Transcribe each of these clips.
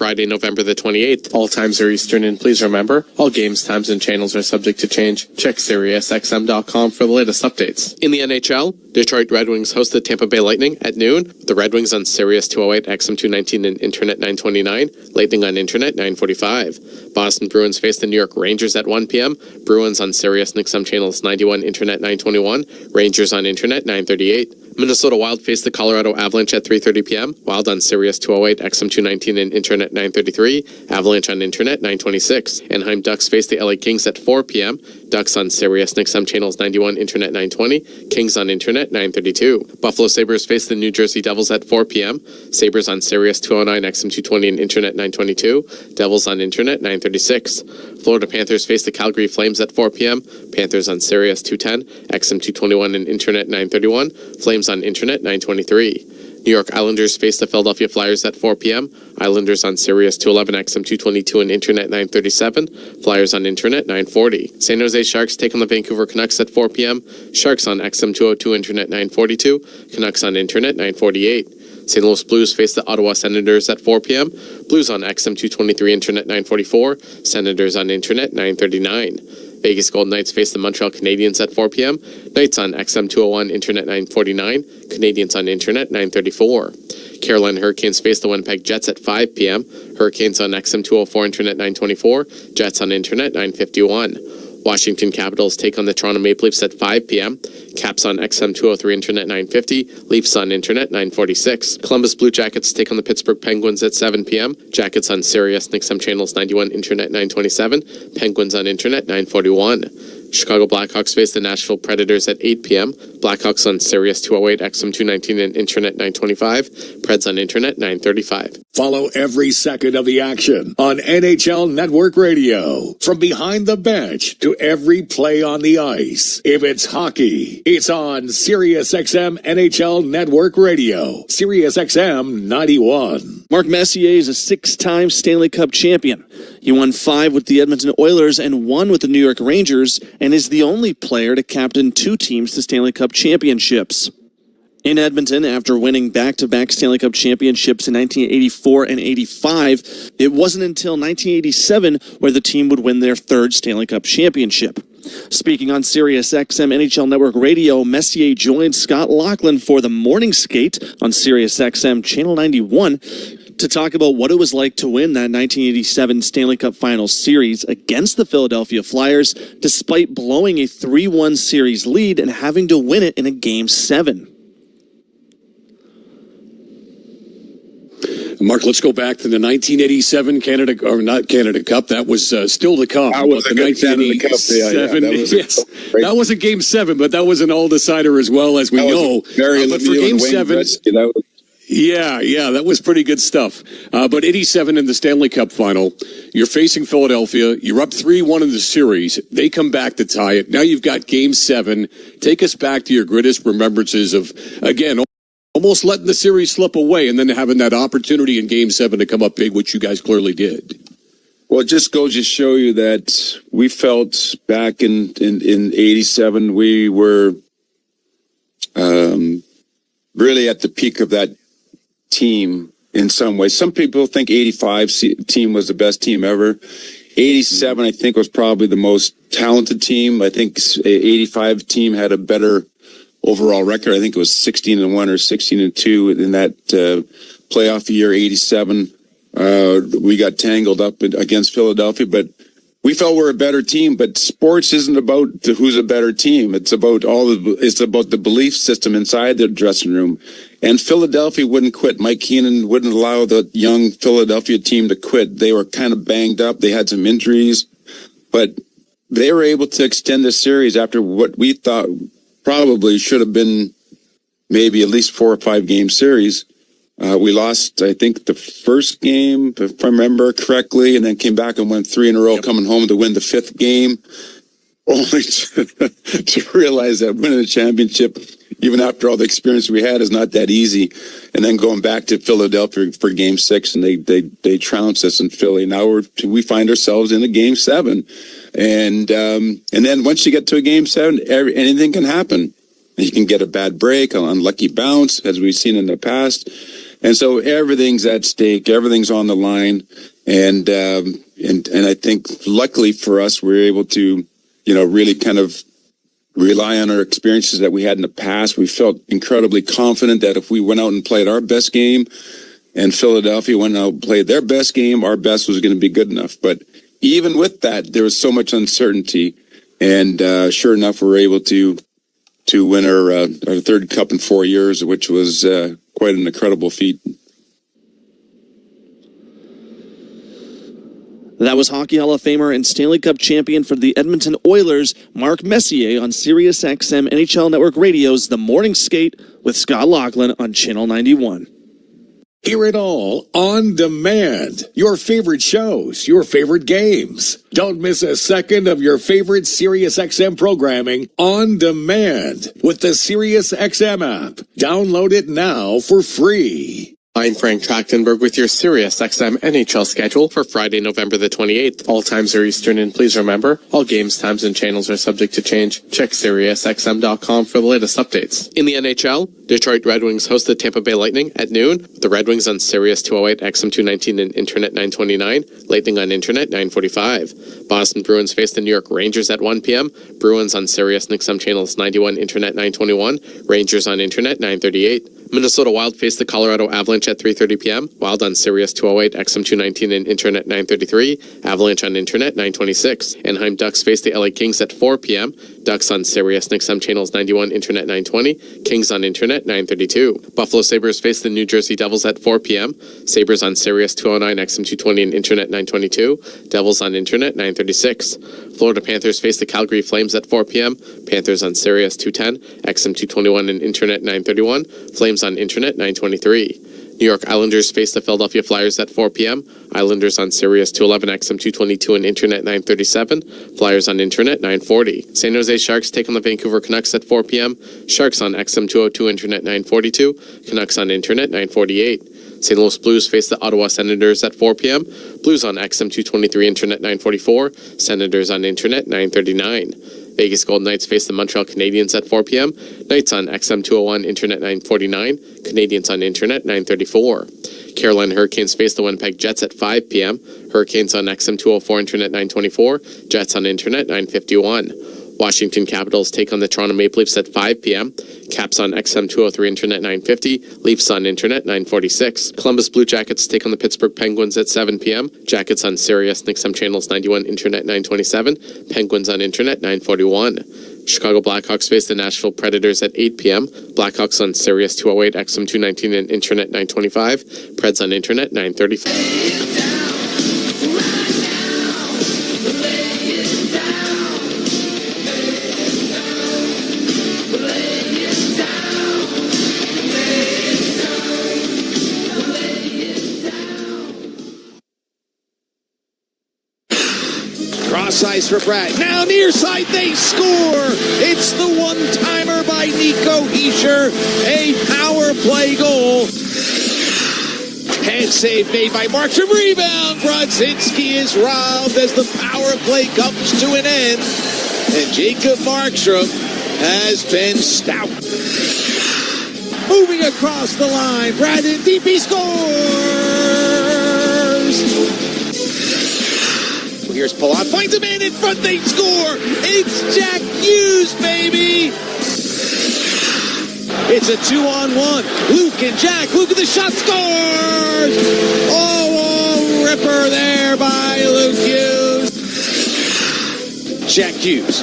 Friday, November the 28th. All times are Eastern, and please remember, all games, times, and channels are subject to change. Check SiriusXM.com for the latest updates. In the NHL, Detroit Red Wings host the Tampa Bay Lightning at noon. The Red Wings on Sirius 208, XM 219, and Internet 929. Lightning on Internet 945. Boston Bruins face the New York Rangers at 1 p.m. Bruins on Sirius and XM channels 91, Internet 921. Rangers on Internet 938. Minnesota Wild face the Colorado Avalanche at 3:30 p.m. Wild on Sirius 208, XM 219, and Internet 933. Avalanche on Internet 926. Anaheim Ducks face the LA Kings at 4 p.m. Ducks on Sirius and XM channels 91, Internet 920. Kings on Internet 932. Buffalo Sabres face the New Jersey Devils at 4 p.m. Sabres on Sirius 209, XM 220, and Internet 922. Devils on Internet 936. Florida Panthers face the Calgary Flames at 4 p.m. Panthers on Sirius 210, XM 221, and Internet 931. Flames on Internet 923. New York Islanders face the Philadelphia Flyers at 4 p.m. Islanders on Sirius 211, XM 222, and Internet 937. Flyers on Internet 940. San Jose Sharks take on the Vancouver Canucks at 4 p.m. Sharks on XM 202, Internet 942. Canucks on Internet 948. St. Louis Blues face the Ottawa Senators at 4 p.m. Blues on XM 223, Internet 944. Senators on Internet 939. Vegas Golden Knights face the Montreal Canadiens at 4 p.m. Knights on XM 201, Internet 949. Canadiens on Internet 934. Carolina Hurricanes face the Winnipeg Jets at 5 p.m. Hurricanes on XM 204, Internet 924. Jets on Internet 951. Washington Capitals take on the Toronto Maple Leafs at 5 p.m. Caps on XM 203, Internet 950. Leafs on Internet 946. Columbus Blue Jackets take on the Pittsburgh Penguins at 7 p.m. Jackets on Sirius and XM channels 91, Internet 927. Penguins on Internet 941. Chicago Blackhawks face the Nashville Predators at 8 p.m. Blackhawks on Sirius 208, XM 219, and Internet 925. Preds on Internet 935. Follow every second of the action on NHL Network Radio. From behind the bench to every play on the ice. If it's hockey, it's on SiriusXM NHL Network Radio. SiriusXM 91. Mark Messier is a 6-time Stanley Cup champion. He won 5 with the Edmonton Oilers and 1 with the New York Rangers, and is the only player to captain 2 teams to Stanley Cup championships. In Edmonton, after winning back-to-back Stanley Cup championships in 1984 and 85, it wasn't until 1987 where the team would win their 3rd Stanley Cup championship. Speaking on Sirius XM NHL Network Radio, Messier joined Scott Laughlin for the morning skate on Sirius XM Channel 91 to talk about what it was like to win that 1987 Stanley Cup Finals series against the Philadelphia Flyers, despite blowing a 3-1 series lead and having to win it in a Game 7. Mark, let's go back to the 1987 Canada, or not Canada Cup. That was still to come. That was a good Canada Cup. That was a Game 7, but that was an all-decider as well, as we know. But for Game 7, that was pretty good stuff. But 87 in the Stanley Cup final, you're facing Philadelphia. You're up 3-1 in the series. They come back to tie it. Now you've got Game 7. Take us back to your greatest remembrances of, again, almost letting the series slip away and then having that opportunity in Game 7 to come up big, which you guys clearly did. Well, it just goes to show you that we felt back in 87, we were really at the peak of that team in some ways. Some people think 85 team was the best team ever. 87, I think, was probably the most talented team. I think 85 team had a better overall record. I think it was 16-1 or 16-2 in that playoff year. 87, we got tangled up against Philadelphia, but we felt we're a better team. But sports isn't about who's a better team. It's about it's about the belief system inside the dressing room. And Philadelphia wouldn't quit. Mike Keenan wouldn't allow the young Philadelphia team to quit. They were kind of banged up. They had some injuries, but they were able to extend the series after what we thought probably should have been maybe at least 4 or 5 game series. We lost, I think, the first game, if I remember correctly, and then came back and went 3 in a row, coming home to win the 5th game, only to realize that winning a championship, even after all the experience we had, is not that easy. And then going back to Philadelphia for Game 6, and they trounced us in Philly. Now we find ourselves in a Game 7. And then once you get to a Game 7, anything can happen. You can get a bad break, an unlucky bounce, as we've seen in the past. And so everything's at stake, everything's on the line. And I think luckily for us, we're able to, really kind of rely on our experiences that we had in the past. We felt incredibly confident that if we went out and played our best game and Philadelphia went out and played their best game, our best was going to be good enough. But even with that, there was so much uncertainty. And sure enough, we were able to win our third cup in 4 years, which was quite an incredible feat. That was Hockey Hall of Famer and Stanley Cup champion for the Edmonton Oilers, Mark Messier, on Sirius XM NHL Network Radio's The Morning Skate with Scott Laughlin on Channel 91. Hear it all on demand. Your favorite shows, your favorite games. Don't miss a second of your favorite SiriusXM programming on demand with the SiriusXM app. Download it now for free. I'm Frank Trachtenberg with your SiriusXM NHL schedule for Friday, November the 28th. All times are Eastern, and please remember, all games, times, and channels are subject to change. Check SiriusXM.com for the latest updates. In the NHL, Detroit Red Wings host the Tampa Bay Lightning at noon. The Red Wings on Sirius 208, XM 219, and Internet 929. Lightning on Internet 945. Boston Bruins face the New York Rangers at 1 p.m. Bruins on Sirius XM channels 91, Internet 921. Rangers on Internet 938. Minnesota Wild face the Colorado Avalanche at 3:30 p.m. Wild on Sirius 208, XM 219, and Internet 933. Avalanche on Internet 926. Anaheim Ducks face the LA Kings at 4 p.m. Ducks on Sirius XM channels 91, Internet 920. Kings on Internet 932. Buffalo Sabres face the New Jersey Devils at 4 p.m. Sabres on Sirius 209, XM 220, and Internet 922. Devils on Internet 936. Florida Panthers face the Calgary Flames at 4 p.m. Panthers on Sirius 210, XM 221, and Internet 931. Flames on Internet 923. New York Islanders face the Philadelphia Flyers at 4 p.m. Islanders on Sirius 211, XM 222, and Internet 937. Flyers on Internet 940. San Jose Sharks take on the Vancouver Canucks at 4 p.m. Sharks on XM 202, Internet 942. Canucks on Internet 948. St. Louis Blues face the Ottawa Senators at 4 p.m. Blues on XM 223, Internet 944. Senators on Internet 939. Vegas Golden Knights face the Montreal Canadiens at 4 p.m. Knights on XM 201, Internet 949. Canadiens on Internet 934. Carolina Hurricanes face the Winnipeg Jets at 5 p.m. Hurricanes on XM 204, Internet 924. Jets on Internet 951. Washington Capitals take on the Toronto Maple Leafs at 5 p.m. Caps on XM 203, Internet 950. Leafs on Internet 946. Columbus Blue Jackets take on the Pittsburgh Penguins at 7 p.m. Jackets on Sirius XM channels 91, Internet 927. Penguins on Internet 941. Chicago Blackhawks face the Nashville Predators at 8 p.m. Blackhawks on Sirius 208, XM 219, and Internet 925. Preds on Internet 935. Ice for Brad. Now near side, they score. It's the one-timer by Nico Hischier. A power play goal. Head save made by Markstrom. Rebound. Brodzinski is robbed as the power play comes to an end. And Jacob Markstrom has been stout. Moving across the line. Brandon Deep, he scores. Here's Palat, finds a man in front, they score! It's Jack Hughes, baby! It's a 2-on-1. Luke and Jack. Luke at the shot, scores! Oh, ripper there by Luke Hughes. Jack Hughes,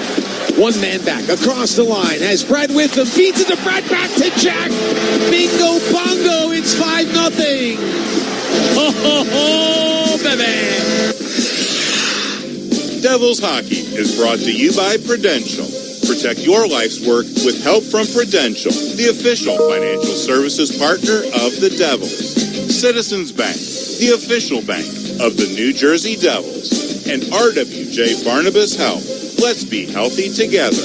one man back, across the line, has Brad with him, feeds it to Brad, back to Jack! Bingo bongo, it's 5-0! Ho, ho, ho, baby! Devils Hockey is brought to you by Prudential. Protect your life's work with help from Prudential, the official financial services partner of the Devils. Citizens Bank, the official bank of the New Jersey Devils. And RWJ Barnabas Health. Let's be healthy together.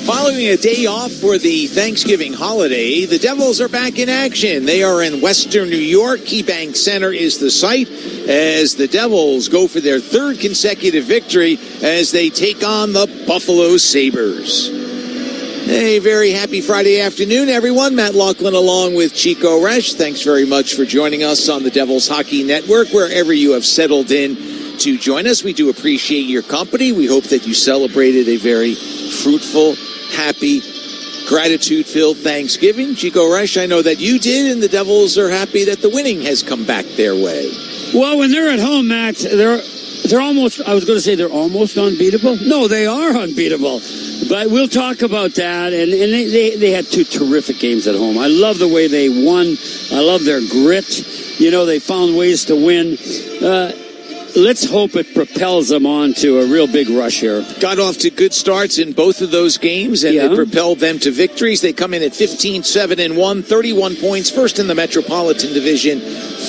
Following a day off for the Thanksgiving holiday, the Devils are back in action. They are in Western New York. KeyBank Center is the site as the Devils go for their third consecutive victory as they take on the Buffalo Sabres. A very happy Friday afternoon, everyone. Matt Laughlin along with Chico Resch. Thanks very much for joining us on the Devils Hockey Network, wherever you have settled in to join us. We do appreciate your company. We hope that you celebrated a very fruitful, happy, gratitude-filled Thanksgiving. Chico Resch, I know that you did, and the Devils are happy that the winning has come back their way. Well, when they're at home, Matt, they're almost, I was going to say they're almost unbeatable. No, they are unbeatable. But we'll talk about that. And they had two terrific games at home. I love the way they won. I love their grit. You know, they found ways to win. Let's hope it propels them on to a real big rush here. Got off to good starts in both of those games, and it propelled them to victories. They come in at 15-7-1, 31 points, first in the Metropolitan Division,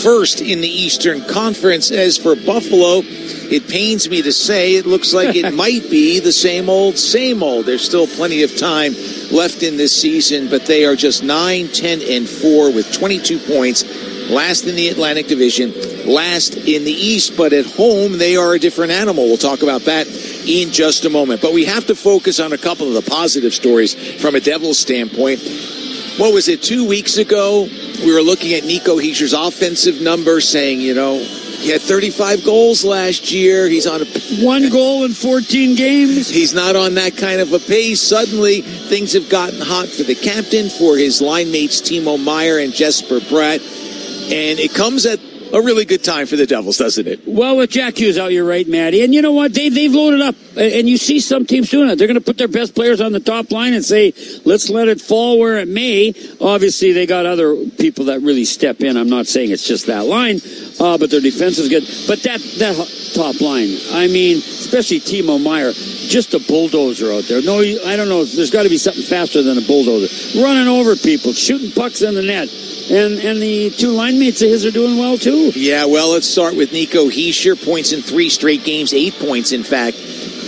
first in the Eastern Conference. As for Buffalo, it pains me to say it looks like it might be the same old, same old. There's still plenty of time left in this season, but they are just 9-10-4 with 22 points. Last in the Atlantic Division, last in the East, but at home they are a different animal. We'll talk about that in just a moment. But we have to focus on a couple of the positive stories from a Devils standpoint. What was it, 2 weeks ago? We were looking at Nico Hischier's offensive number, saying, you know, he had 35 goals last year. He's on a 1 goal in 14 games. He's not on that kind of a pace. Suddenly, things have gotten hot for the captain, for his line mates Timo Meier and Jesper Bratt. And it comes at a really good time for the Devils, doesn't it? Well, with Jack Hughes out, you're right, Matty. And you know what? They've loaded up. And you see some teams doing it. They're going to put their best players on the top line and say, let's let it fall where it may. Obviously, they got other people that really step in. I'm not saying it's just that line, but their defense is good. But that top line, I mean, especially Timo Meier, just a bulldozer out there. No, I don't know. There's got to be something faster than a bulldozer. Running over people, shooting pucks in the net. And the two line mates of his are doing well, too. Yeah, well, let's start with Nico Hischier. Points in 3 straight games, 8 points, in fact,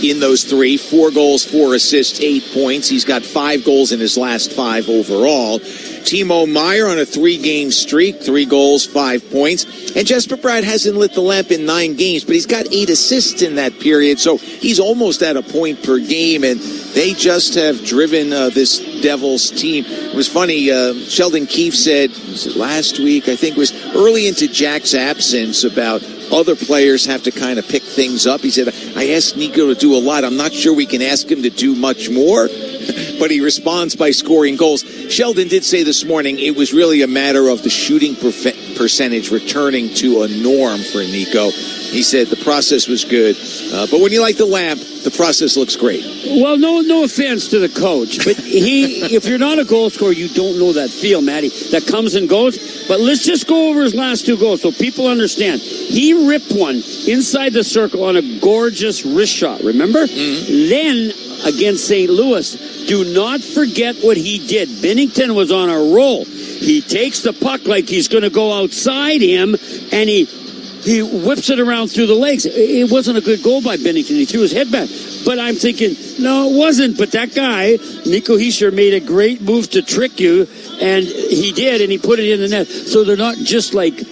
in those 3. 4 goals, 4 assists, 8 points. He's got 5 goals in his last 5 overall. Timo Meier on a 3-game streak, 3 goals, 5 points. And Jesper Bratt hasn't lit the lamp in 9 games, but he's got 8 assists in that period, so he's almost at a point per game, and they just have driven this Devils team. It was funny, Sheldon Keefe said, was it last week, I think it was early into Jack's absence, about other players have to kind of pick things up. He said, I asked Nico to do a lot. I'm not sure we can ask him to do much more. But he responds by scoring goals. Sheldon did say this morning it was really a matter of the shooting percentage returning to a norm for Nico. He said the process was good. But when you light the lamp, the process looks great. Well, no offense to the coach, but if you're not a goal scorer, you don't know that feel, Matty. That comes and goes. But let's just go over his last 2 goals so people understand. He ripped one inside the circle on a gorgeous wrist shot, remember? Mm-hmm. Then, against St. Louis, do not forget what he did. Binnington was on a roll. He takes the puck like he's going to go outside him, and he whips it around through the legs. It wasn't a good goal by Binnington. He threw his head back. But I'm thinking, no, it wasn't. But that guy, Nico Hischier, made a great move to trick you, and he did, and he put it in the net. So they're not just like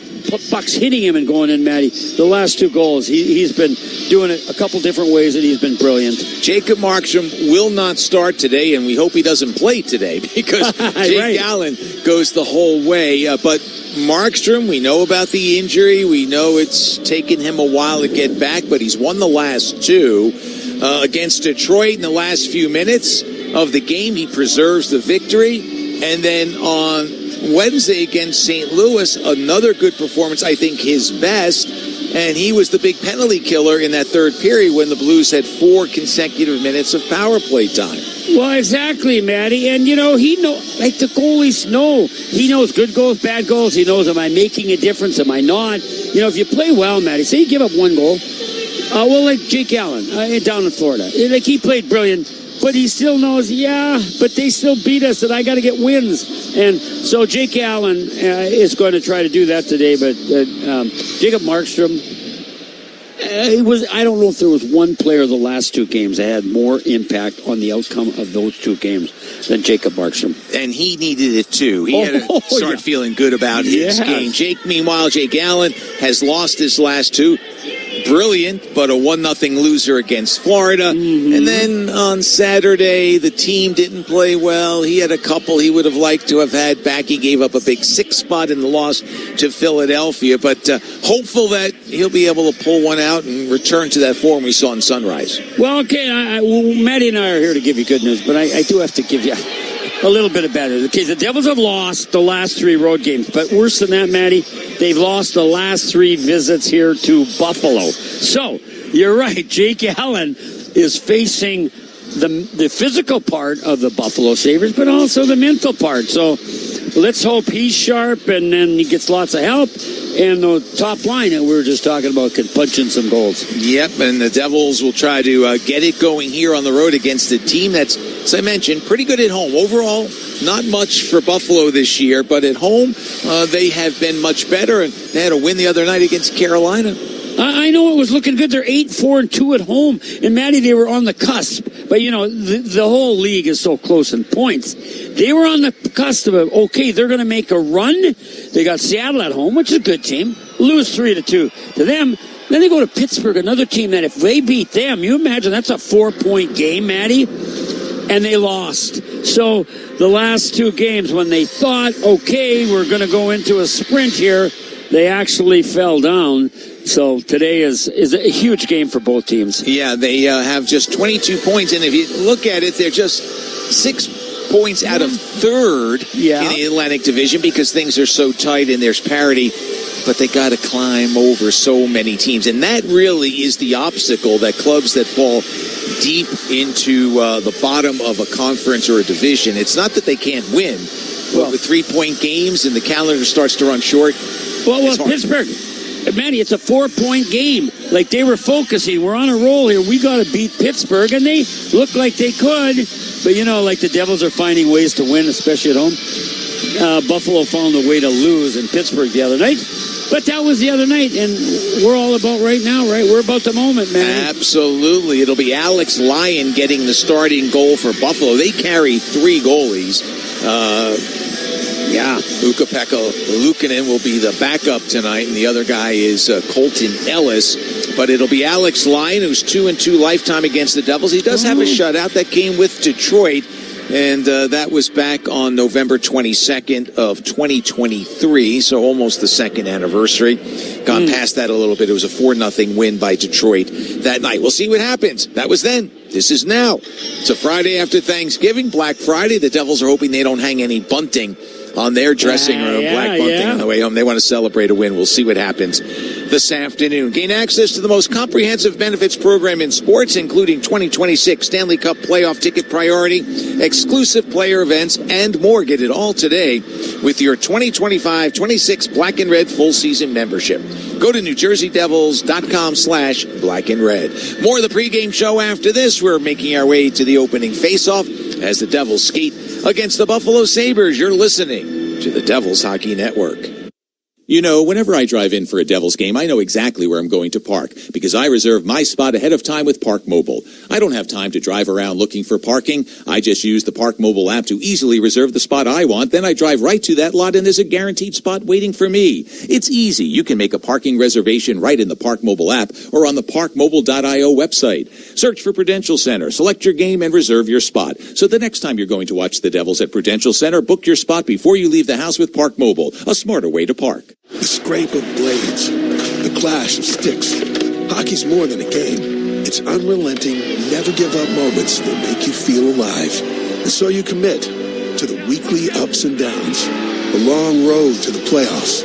pucks hitting him and going in, Matty. The last 2 goals, he's been doing it a couple different ways, and he's been brilliant. Jacob Markstrom will not start today, and we hope he doesn't play today because Jake Allen goes the whole way. But Markstrom, we know about the injury. We know it's taken him a while to get back, but he's won the last 2. Against Detroit in the last few minutes of the game, he preserves the victory. And then on Wednesday against St. Louis, another good performance, I think his best, and he was the big penalty killer in that third period when the Blues had 4 consecutive minutes of power play time. Well, exactly, Matty. And, you know, like the goalies know. He knows good goals, bad goals. He knows, am I making a difference? Am I not? You know, if you play well, Matty, say you give up 1 goal. Well, like Jake Allen down in Florida. Like, he played brilliant. But he still knows, but they still beat us, and I got to get wins. And so Jake Allen is going to try to do that today. But Jacob Markstrom, I don't know if there was one player the last 2 games that had more impact on the outcome of those 2 games than Jacob Markstrom. And he needed it too. He had to start feeling good about his game. Meanwhile, Jake Allen has lost his last 2. brilliant, but a 1-0 loser against Florida. And then on Saturday, the team didn't play well. He had a couple he would have liked to have had back. He gave up a big 6 spot in the loss to Philadelphia, but hopeful that he'll be able to pull one out and return to that form we saw in Sunrise. Well, okay, Maddie and I are here to give you good news, but I do have to give you a little bit of bad news. Okay, the Devils have lost the last 3 road games, but worse than that, Maddie, they've lost the last 3 visits here to Buffalo. So, you're right, Jake Allen is facing the physical part of the Buffalo Sabres, but also the mental part. So, let's hope he's sharp and then he gets lots of help. And the top line that we were just talking about can punch in some goals. Yep, and the Devils will try to get it going here on the road against a team that's, as I mentioned, pretty good at home. Overall, not much for Buffalo this year, but at home, they have been much better. And they had a win the other night against Carolina. I know it was looking good. They're 8-4-2 at home. And, Maddie, they were on the cusp. But, you know, the whole league is so close in points. They were on the cusp of, okay, they're going to make a run. They got Seattle at home, which is a good team. Lose 3-2 to them. Then they go to Pittsburgh, another team that if they beat them, you imagine that's a 4-point game, Maddie. And they lost. So the last 2 games, when they thought, okay, we're going to go into a sprint here, they actually fell down. So today is a huge game for both teams. Yeah, they have just 22 points. And if you look at it, they're just 6 points out of third in the Atlantic Division because things are so tight and there's parity. But they got to climb over so many teams. And that really is the obstacle that clubs that fall deep into the bottom of a conference or a division. It's not that they can't win. But with 3-point games and the calendar starts to run short. Well, Pittsburgh, Manny, it's a 4-point game. Like they were focusing. We're on a roll here. We got to beat Pittsburgh. And they looked like they could. But, you know, like the Devils are finding ways to win, especially at home. Buffalo found a way to lose in Pittsburgh the other night. But that was the other night, and we're all about right now, right? We're about the moment, man. Absolutely. It'll be Alex Lyon getting the starting goal for Buffalo. They carry 3 goalies. Ukko-Pekka Luukkonen will be the backup tonight, and the other guy is Colton Ellis. But it'll be Alex Lyon, who's 2-2 lifetime against the Devils. He does have a shutout that came with Detroit. And that was back on November 22nd of 2023, so almost the 2nd anniversary. Gone past that a little bit. It was a 4-0 win by Detroit that night. We'll see what happens. That was then. This is now. It's a Friday after Thanksgiving, Black Friday. The Devils are hoping they don't hang any bunting on their dressing room. Black bunting on the way home. They want to celebrate a win. We'll see what happens this afternoon. Gain access to the most comprehensive benefits program in sports, including 2026 Stanley Cup playoff ticket priority, exclusive player events, and more. Get it all today with your 2025-26 Black and Red full season membership. Go to NewJerseyDevils.com/Black and Red. More of the pregame show after this. We're making our way to the opening faceoff as the Devils skate against the Buffalo Sabres. You're listening to the Devils Hockey Network. You know, whenever I drive in for a Devils game, I know exactly where I'm going to park because I reserve my spot ahead of time with Park Mobile. I don't have time to drive around looking for parking. I just use the Park Mobile app to easily reserve the spot I want. Then I drive right to that lot and there's a guaranteed spot waiting for me. It's easy. You can make a parking reservation right in the Park Mobile app or on the parkmobile.io website. Search for Prudential Center, select your game, and reserve your spot. So the next time you're going to watch the Devils at Prudential Center, book your spot before you leave the house with Park Mobile, a smarter way to park. The scrape of blades, the clash of sticks. Hockey's more than a game. It's unrelenting, never give up moments that make you feel alive. And so you commit to the weekly ups and downs, the long road to the playoffs.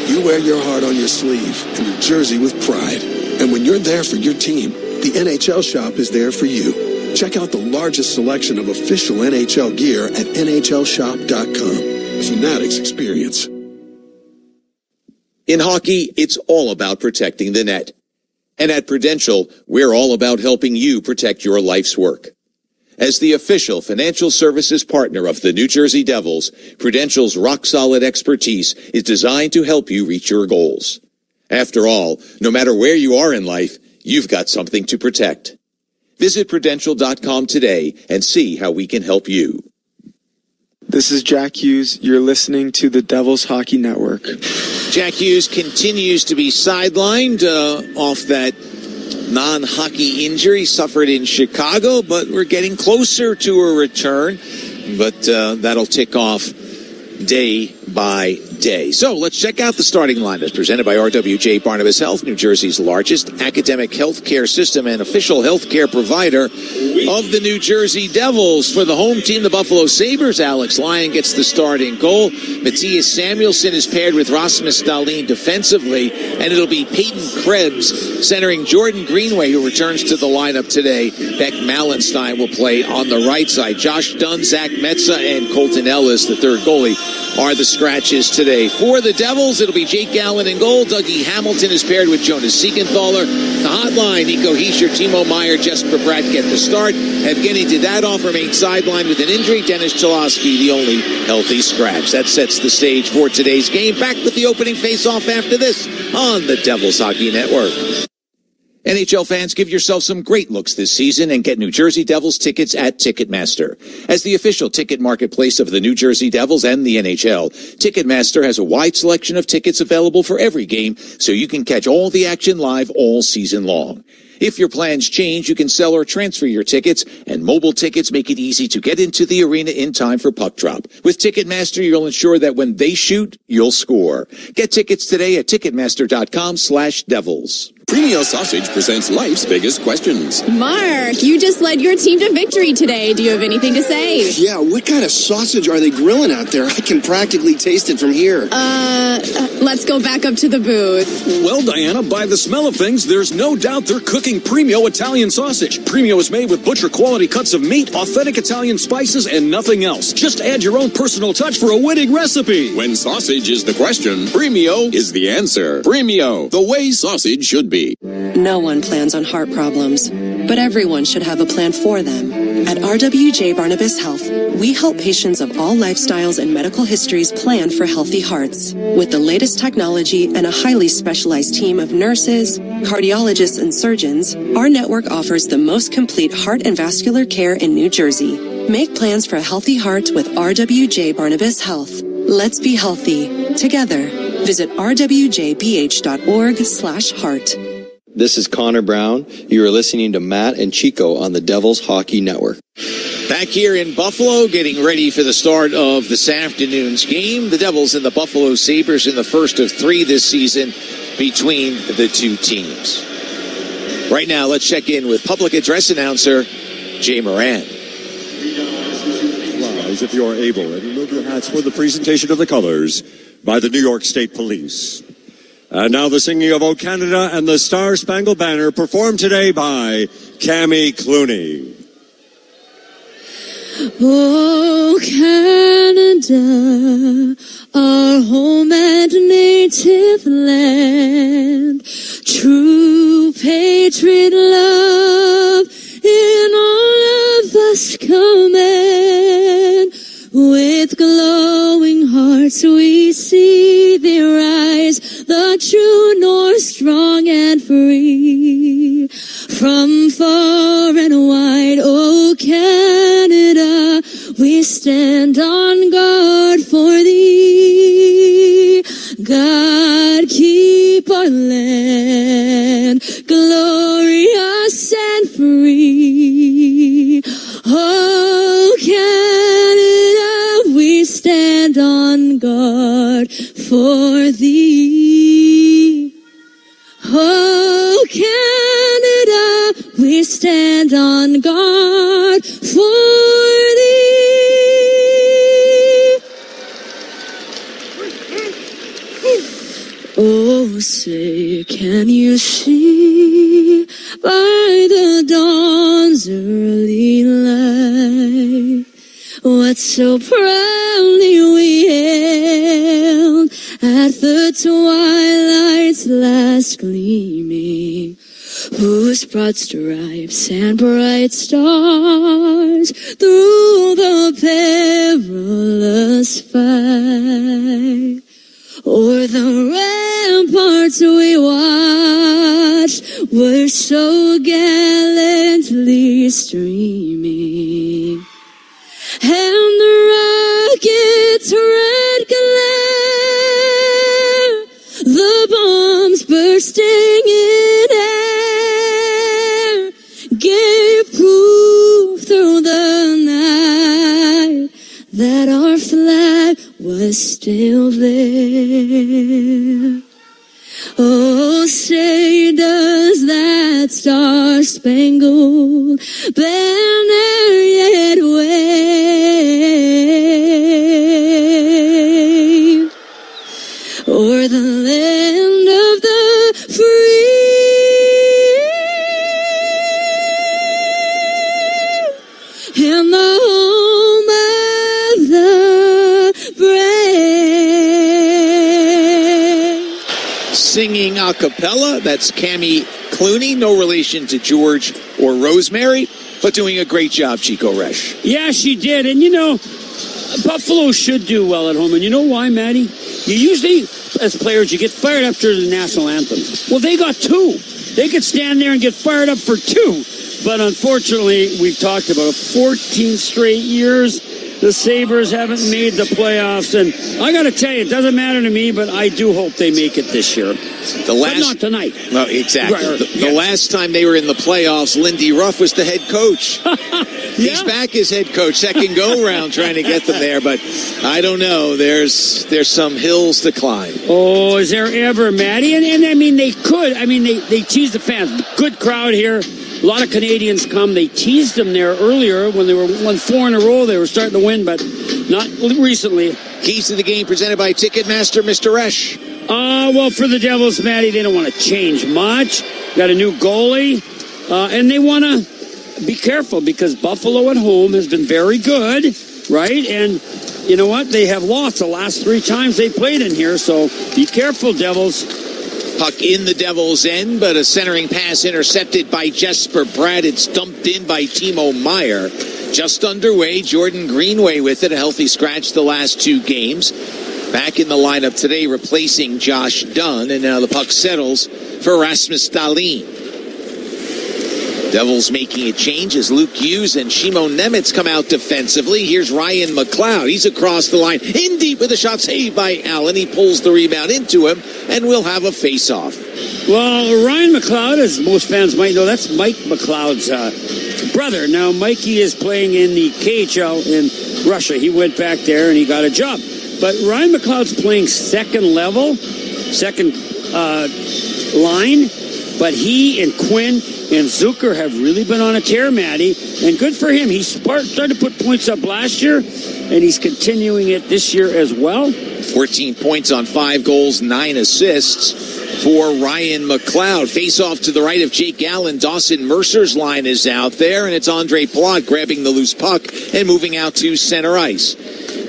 You wear your heart on your sleeve and your jersey with pride. And when you're there for your team, the NHL shop is there for you. Check out the largest selection of official NHL gear at NHLshop.com. A Fanatics experience. In hockey, it's all about protecting the net. And at Prudential, we're all about helping you protect your life's work. As the official financial services partner of the New Jersey Devils, Prudential's rock-solid expertise is designed to help you reach your goals. After all, no matter where you are in life, you've got something to protect. Visit Prudential.com today and see how we can help you. This is Jack Hughes. You're listening to the Devils Hockey Network. Jack Hughes continues to be sidelined off that non-hockey injury suffered in Chicago, but we're getting closer to a return. But that'll tick off day by day. So let's check out the starting lineup presented by RWJ Barnabas Health, New Jersey's largest academic healthcare system and official healthcare provider of the New Jersey Devils. For the home team, the Buffalo Sabres, Alex Lyon gets the starting goal. Matthias Samuelsson is paired with Rasmus Dahlin defensively, and it'll be Peyton Krebs centering Jordan Greenway, who returns to the lineup today. Beck Malenstein will play on the right side. Josh Dunn, Zach Metza, and Colton Ellis, the third goalie, are the scratches today. For the Devils, it'll be Jake Gallen in goal. Dougie Hamilton is paired with Jonas Siegenthaler. The hotline, Nico Hischier, Timo Meier, Jesper Bratt get the start. Evgeny Dadonov remains sidelined with an injury. Dennis Cholowski, the only healthy scratch. That sets the stage for today's game. Back with the opening face-off after this on the Devils Hockey Network. NHL fans, give yourself some great looks this season and get New Jersey Devils tickets at Ticketmaster. As the official ticket marketplace of the New Jersey Devils and the NHL, Ticketmaster has a wide selection of tickets available for every game, so you can catch all the action live all season long. If your plans change, you can sell or transfer your tickets, and mobile tickets make it easy to get into the arena in time for puck drop. With Ticketmaster, you'll ensure that when they shoot, you'll score. Get tickets today at Ticketmaster.com/Devils. Premio Sausage presents life's biggest questions. Mark, you just led your team to victory today. Do you have anything to say? Yeah, what kind of sausage are they grilling out there? I can practically taste it from here. Let's go back up to the booth. Well, Diana, by the smell of things, there's no doubt they're cooking Premio Italian sausage. Premio is made with butcher-quality cuts of meat, authentic Italian spices, and nothing else. Just add your own personal touch for a winning recipe. When sausage is the question, Premio is the answer. Premio, the way sausage should be. No one plans on heart problems, but everyone should have a plan for them. At RWJ Barnabas Health, we help patients of all lifestyles and medical histories plan for healthy hearts. With the latest technology and a highly specialized team of nurses, cardiologists, and surgeons, our network offers the most complete heart and vascular care in New Jersey. Make plans for a healthy heart with RWJ Barnabas Health. Let's be healthy together. Visit rwjbh.org/heart. This is Connor Brown. You are listening to Matt and Chico on the Devils Hockey Network. Back here in Buffalo, getting ready for the start of this afternoon's game. The Devils and the Buffalo Sabres in the first of three this season between the two teams. Right now, let's check in with public address announcer Jay Moran. Rise if you are able, and remove your hats for the presentation of the colors by the New York State Police. And now the singing of O Canada and the Star Spangled Banner, performed today by Cammie Clooney. Oh, Canada, our home and native land, true patriot love in all of us command. With glowing hearts we see thee rise, the true North, strong and free. From far and wide, O Canada, we stand on guard for thee. God, keep our land glorious and free. Oh, Canada, we stand on guard for thee. Oh, Canada, we stand on guard for thee. Oh, say, can you see by the dawn's early light what so proudly we hailed at the twilight's last gleaming, whose broad stripes and bright stars through the perilous fight o'er the ramparts we watched were so gallantly streaming, and the bursting in air gave proof through the night that our flag was still there. Oh, say does that star-spangled banner yet wave o'er the land of the free and the home of the brave? Singing a cappella, that's Cammie Clooney, no relation to George or Rosemary, but doing a great job, Chico Resch. Yeah, she did. And, Buffalo should do well at home. And you know why, Maddie? You usually, as players, you get fired up during the national anthem. Well, they got 2. They could stand there and get fired up for 2. But unfortunately, we've talked about 14 straight years. The Sabres haven't made the playoffs, and I got to tell you, it doesn't matter to me, but I do hope they make it this year. But not tonight. Well, exactly. Right, the last time they were in the playoffs, Lindy Ruff was the head coach. He's back as head coach, second go-round, trying to get them there, but I don't know. There's some hills to climb. Oh, is there ever, Maddie? And I mean, they could. I mean, they tease the fans. Good crowd here. A lot of Canadians come. They teased them there earlier when they won 4 in a row. They were starting to win, but not recently. Keys to the game presented by Ticketmaster, Mr. Resch. Well, for the Devils, Maddie, they don't want to change much. Got a new goalie, and they want to be careful because Buffalo at home has been very good, right? And you know what? They have lost the last 3 times they played in here, so be careful, Devils. Puck in the Devils' end, but a centering pass intercepted by Jesper Bratt. It's dumped in by Timo Meier. Just underway, Jordan Greenway with it, a healthy scratch the last 2 games. Back in the lineup today, replacing Josh Dunn, and now the puck settles for Rasmus Dahlin. Devils making a change as Luke Hughes and Shimon Nemeth come out defensively. Here's Ryan McLeod. He's across the line, in deep with a shot saved by Allen. He pulls the rebound into him, and we'll have a face-off. Well, Ryan McLeod, as most fans might know, that's Mike McLeod's brother. Now, Mikey is playing in the KHL in Russia. He went back there, and he got a job. But Ryan McLeod's playing second line, but he and Quinn and Zucker have really been on a tear, Maddie, and good for him. He started to put points up last year, and he's continuing it this year as well. 14 points on 5 goals, 9 assists for Ryan McLeod. Face off to the right of Jake Allen. Dawson Mercer's line is out there, and it's Andre Palat grabbing the loose puck and moving out to center ice.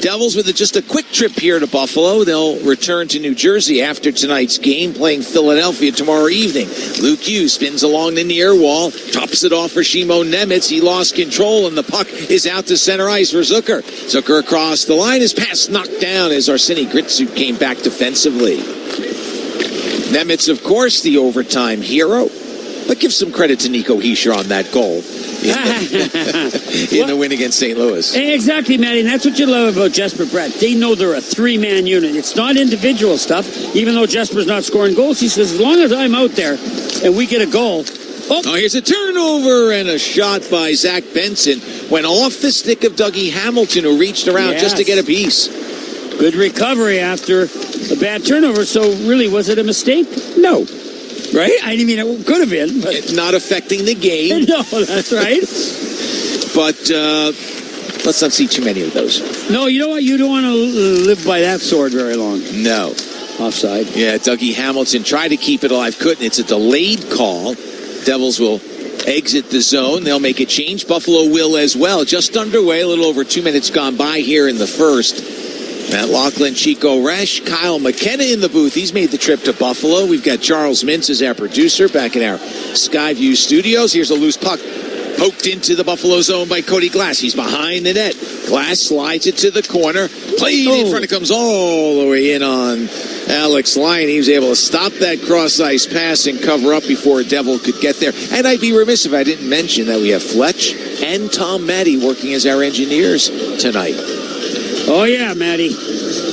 Devils with just a quick trip here to Buffalo. They'll return to New Jersey after tonight's game, playing Philadelphia tomorrow evening. Luke Hughes spins along the near wall, tops it off for Shimon Nemeth. He lost control, and the puck is out to center ice for Zucker. Zucker across the line. His pass knocked down as Arseny Gritsuk came back defensively. Nemeth, of course, the overtime hero. But give some credit to Nico Hischier on that goal in the win against St. Louis. Exactly, Maddie, and that's what you love about Jesper Bratt. They know they're a 3-man unit. It's not individual stuff. Even though Jesper's not scoring goals, he says, as long as I'm out there and we get a goal. Oh, here's a turnover and a shot by Zach Benson. Went off the stick of Dougie Hamilton, who reached around just to get a piece. Good recovery after a bad turnover. So really, was it a mistake? No. Right? I mean, it could have been. But not affecting the game. No, that's right. But let's not see too many of those. No, you know what? You don't want to live by that sword very long. No. Offside. Yeah, Dougie Hamilton tried to keep it alive, couldn't. It's a delayed call. Devils will exit the zone. They'll make a change. Buffalo will as well. Just underway, a little over 2 minutes gone by here in the first. Matt Laughlin, Chico Resch, Kyle McKenna in the booth. He's made the trip to Buffalo. We've got Charles Mintz as our producer back in our Skyview studios. Here's a loose puck poked into the Buffalo zone by Cody Glass. He's behind the net. Glass slides it to the corner. Played in front. It comes all the way in on Alex Lyon. He was able to stop that cross-ice pass and cover up before a Devil could get there. And I'd be remiss if I didn't mention that we have Fletch and Tom Maddie working as our engineers tonight. Oh, yeah, Maddie.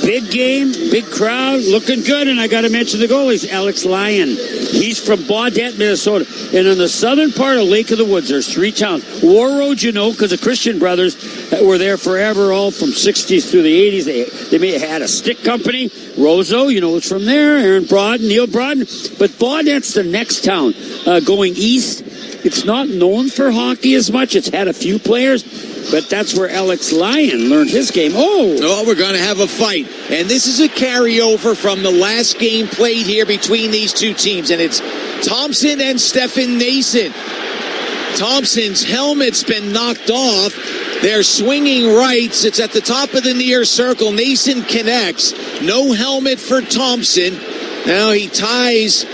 Big game, big crowd, looking good. And I got to mention the goalies, Alex Lyon. He's from Baudette, Minnesota. And in the southern part of Lake of the Woods, there's 3 towns. War Road, because the Christian brothers were there forever, all from 60s through the 80s. They had a stick company. Roseau, it's from there. Aaron Brodden, Neil Brodden. But Baudette's the next town going east. It's not known for hockey as much. It's had a few players, but that's where Alex Lyon learned his game. Oh, we're going to have a fight. And this is a carryover from the last game played here between these two teams, and it's Thompson and Stefan Nason. Thompson's helmet's been knocked off. They're swinging rights. It's at the top of the near circle. Nason connects. No helmet for Thompson. Now he ties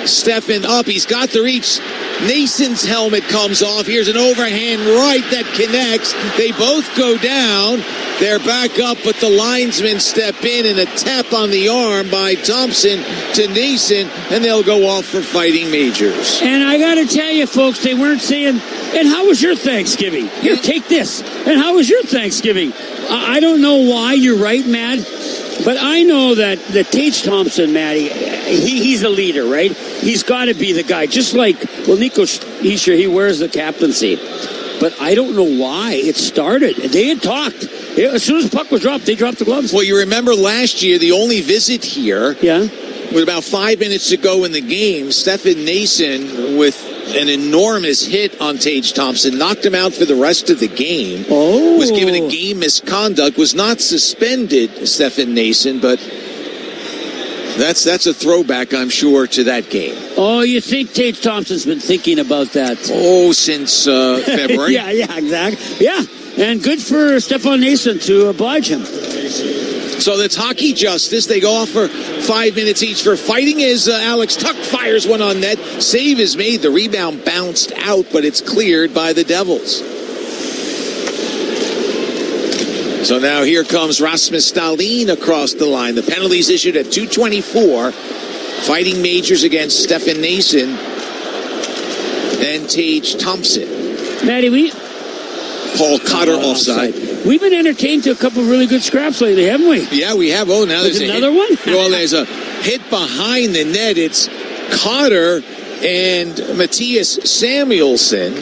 Stefan up. He's got the reach. Nason's helmet comes off. Here's an overhand right that connects. They both go down. They're back up, but the linesmen step in and a tap on the arm by Thompson to Nason, and they'll go off for fighting majors. And I got to tell you, folks, they weren't saying, and how was your Thanksgiving? Here, take this. And how was your Thanksgiving? I don't know why. You're right, Matt. But I know that Tage Thompson, Matty, he's a leader, right? He's got to be the guy. Just like, Nico Hischier, he wears the captaincy. But I don't know why it started. They had talked. As soon as the puck was dropped, they dropped the gloves. Well, you remember last year, the only visit here, with about 5 minutes to go in the game, Stefan Nason with an enormous hit on Tage Thompson, knocked him out for the rest of the game, was given a game misconduct, was not suspended, Stefan Nason, but that's a throwback, I'm sure, to that game. Oh, you think Tage Thompson's been thinking about that? Oh, since February? yeah, exactly. Yeah, and good for Stefan Nason to oblige him. So that's hockey justice. They go off for 5 minutes each for fighting as Alex Tuck fires one on net. Save is made. The rebound bounced out, but it's cleared by the Devils. So now here comes Rasmus Dahlin across the line. The penalties issued at 2:24. Fighting majors against Stefan Nason and Tage Thompson. Matty, Paul Cotter offside. We've been entertained to a couple of really good scraps lately, haven't we? Yeah, we have. Oh, now there's another one? Well, there's a hit behind the net. It's Cotter and Matthias Samuelsson.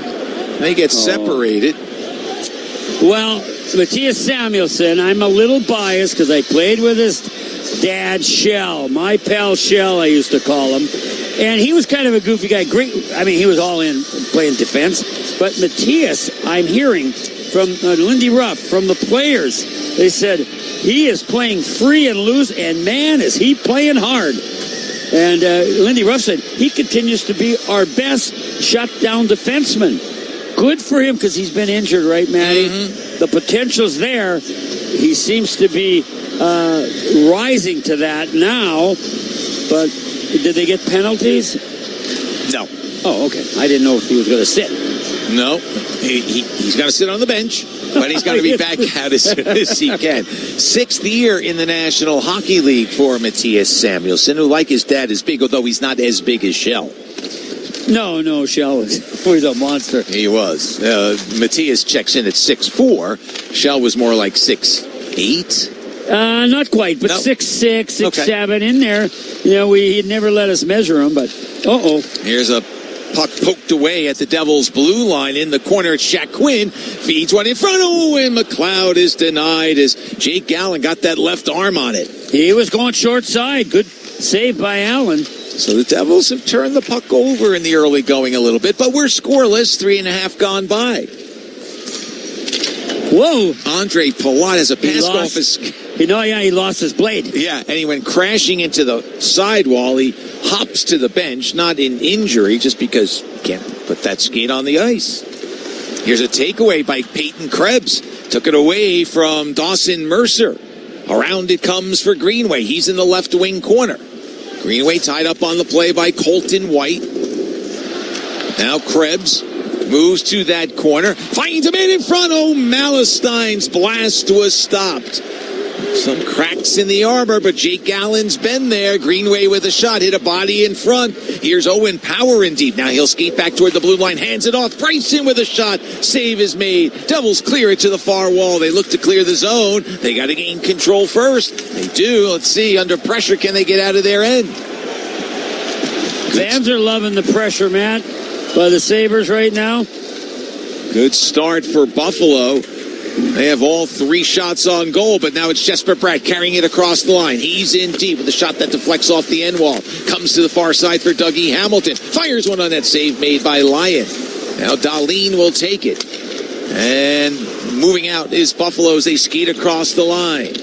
They get separated. Well, Matthias Samuelsson, I'm a little biased because I played with his dad, Shell. My pal Shell, I used to call him. And he was kind of a goofy guy. Great. I mean, he was all in playing defense. But Matthias, I'm hearing from Lindy Ruff, from the players, they said he is playing free and loose, and man, is he playing hard. And Lindy Ruff said he continues to be our best shutdown defenseman. Good for him because he's been injured, right, Matty? Mm-hmm. The potential's there. He seems to be rising to that now. But did they get penalties? No. Oh, okay. I didn't know if he was going to sit. No, he's got to sit on the bench, but he's got to be back out as soon as he can. 6th year in the National Hockey League for Matthias Samuelsson, who, like his dad, is big, although he's not as big as Shell. No, Shell was a monster. He was. Matthias checks in at 6'4". Shell was more like 6'8". Not quite, but 6'6", 6'7", in there. He'd never let us measure him, but Here's a puck poked away at the Devils' blue line in the corner. It's Shaq Quinn feeds one in front. And McLeod is denied as Jake Gallen got that left arm on it. He was going short side. Good save by Allen. So the Devils have turned the puck over in the early going a little bit, but we're scoreless. 3.5 gone by. Whoa. Andre Palat has a pass off his... he lost his blade. Yeah, and he went crashing into the sidewall. He hops to the bench, not in injury, just because you can't put that skate on the ice. Here's a takeaway by Peyton Krebs. Took it away from Dawson Mercer. Around it comes for Greenway. He's in the left wing corner. Greenway tied up on the play by Colton White. Now Krebs moves to that corner. Finds a man in front. Oh, Malastein's blast was stopped. Some cracks in the armor, but Jake Allen's been there. Greenway with a shot, hit a body in front. Here's Owen Power in deep. Now he'll skate back toward the blue line, hands it off. Bryson with a shot. Save is made. Devils clear it to the far wall. They look to clear the zone. They got to gain control first. They do. Let's see. Under pressure, can they get out of their end? Fans are loving the pressure, Matt, by the Sabres right now. Good start for Buffalo. They have all 3 shots on goal, but now it's Jesper Bratt carrying it across the line. He's in deep with a shot that deflects off the end wall. Comes to the far side for Dougie Hamilton. Fires one on that save made by Lyon. Now Dahlin will take it. And moving out is Buffalo as they skate across the line.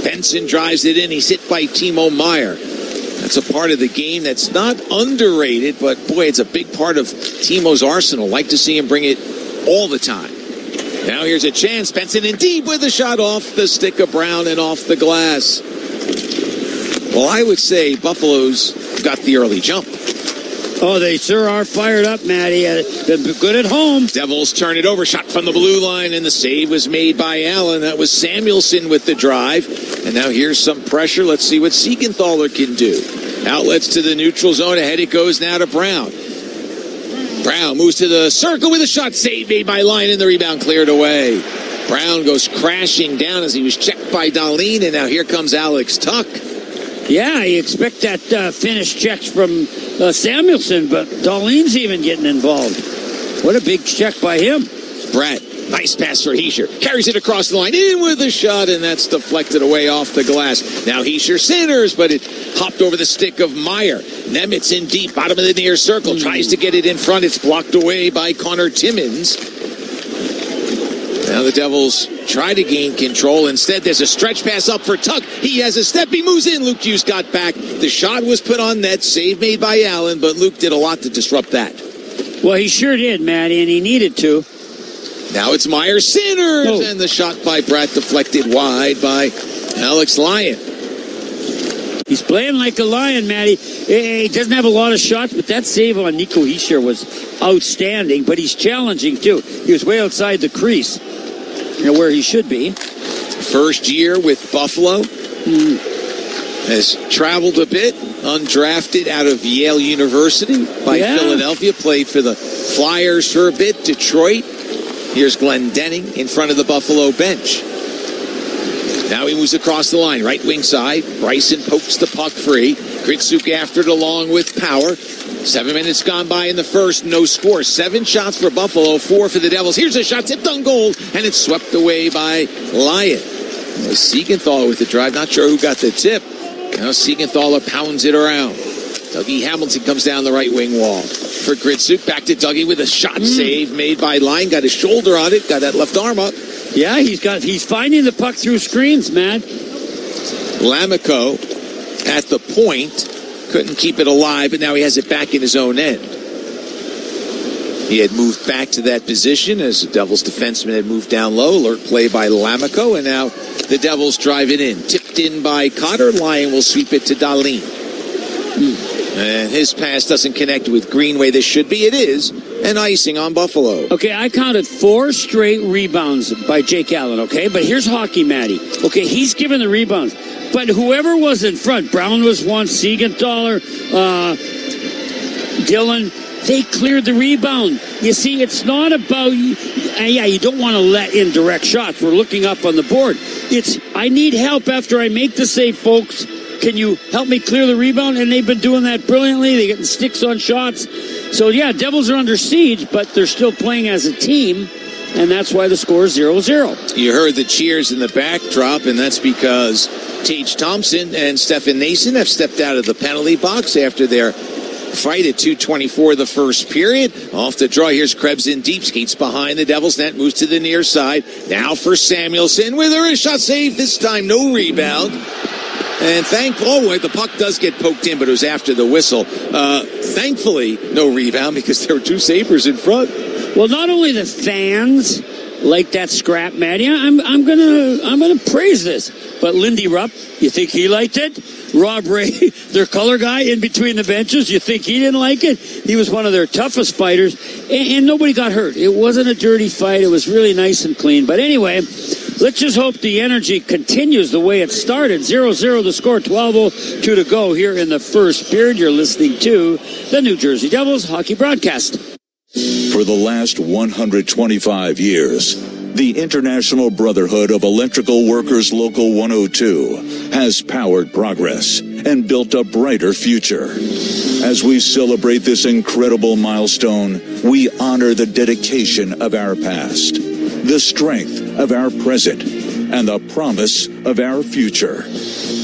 Benson drives it in. He's hit by Timo Meier. That's a part of the game that's not underrated, but boy, it's a big part of Timo's arsenal. Like to see him bring it all the time. Now here's a chance. Benson in deep with a shot off the stick of Brown and off the glass. Well, I would say Buffalo's got the early jump. Oh, they sure are fired up, Matty. They're good at home. Devils turn it over. Shot from the blue line, and the save was made by Allen. That was Samuelson with the drive. And now here's some pressure. Let's see what Siegenthaler can do. Outlets to the neutral zone. Ahead it goes now to Brown. Brown moves to the circle with a shot. Save made by Lyon, and the rebound cleared away. Brown goes crashing down as he was checked by Dahlin, and now here comes Alex Tuck. Yeah, you expect that finish checks from Samuelson, but Dahlin's even getting involved. What a big check by him. Bratt, nice pass for Heischer. Carries it across the line, in with a shot, and that's deflected away off the glass. Now Heischer centers, but it hopped over the stick of Meier. Nemitz in deep, bottom of the near circle, tries to get it in front. It's blocked away by Connor Timmins. Now the Devils try to gain control. Instead, there's a stretch pass up for Tuck. He has a step. He moves in. Luke Hughes got back. The shot was put on net. Save made by Allen, but Luke did a lot to disrupt that. Well, he sure did, Matty, and he needed to. Now it's Meier centers, and the shot by Bratt deflected wide by Alex Lyon. He's playing like a Lion, Matty. He doesn't have a lot of shots, but that save on Nico Hischier was outstanding, but he's challenging, too. He was way outside the crease, where he should be. First year with Buffalo. Has traveled a bit, undrafted out of Yale University by Philadelphia. Played for the Flyers for a bit, Detroit. Here's Glenn Denning in front of the Buffalo bench. Now he moves across the line, right wing side. Bryson pokes the puck free. Gritsuk after it along with Power. 7 minutes gone by in the first, no score. 7 shots for Buffalo, 4 for the Devils. Here's a shot tipped on goal, and it's swept away by Lyon. Siegenthaler with the drive. Not sure who got the tip. Now Siegenthaler pounds it around. Dougie Hamilton comes down the right wing wall. For Gritsuk, back to Dougie with a shot save made by Lyon. Got his shoulder on it, got that left arm up. Yeah, he's finding the puck through screens, man. Lamico at the point. Couldn't keep it alive, but now he has it back in his own end. He had moved back to that position as the Devils defenseman had moved down low. Alert play by Lamico, and now the Devils drive it in. Tipped in by Cotter. Lyon will sweep it to Dahlin. And his pass doesn't connect with Greenway. This should be. It is. And icing on Buffalo. Okay, I counted 4 straight rebounds by Jake Allen, okay? But here's hockey, Matty. Okay, he's given the rebounds. But whoever was in front, Brown was one, Siegenthaler, Dillon, they cleared the rebound. You see, it's not about, you don't want to let in direct shots. We're looking up on the board. It's, I need help after I make the save, folks. Can you help me clear the rebound? And they've been doing that brilliantly. They're getting sticks on shots. So, yeah, Devils are under siege, but they're still playing as a team, and that's why the score is 0-0. You heard the cheers in the backdrop, and that's because Tage Thompson and Stefan Nason have stepped out of the penalty box after their fight at 2:24 the first period. Off the draw, here's Krebs in deep, skates behind the Devils net, moves to the near side. Now for Samuelson with a wrist shot save, this time no rebound. And the puck does get poked in, but it was after the whistle. Thankfully, no rebound because there were 2 Sabres in front. Well, not only the fans like that scrap, Matty. I'm gonna praise this. But Lindy Rupp, you think he liked it? Rob Ray, their color guy in between the benches, you think he didn't like it? He was one of their toughest fighters, and nobody got hurt. It wasn't a dirty fight. It was really nice and clean. But anyway, Let's just hope the energy continues the way it started. 0-0 the score, 12:02 to go here in the first period. You're listening to the New Jersey Devils hockey broadcast. For the last 125 years, the International Brotherhood of Electrical Workers Local 102 has powered progress and built a brighter future. As we celebrate this incredible milestone, we honor the dedication of our past, the strength of our present, and the promise of our future.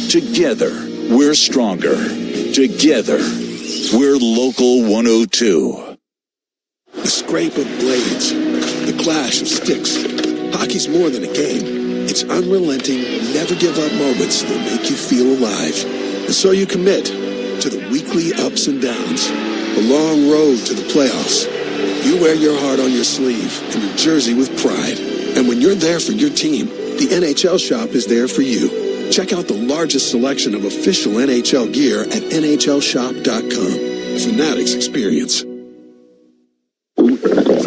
Together, we're stronger. Together, we're Local 102. The scrape of blades, the clash of sticks. Hockey's more than a game. It's unrelenting, never give up moments that make you feel alive. And so you commit to the weekly ups and downs, the long road to the playoffs. You wear your heart on your sleeve and your jersey with pride. And when you're there for your team, the NHL shop is there for you. Check out the largest selection of official NHL gear at NHLshop.com. Fanatics experience.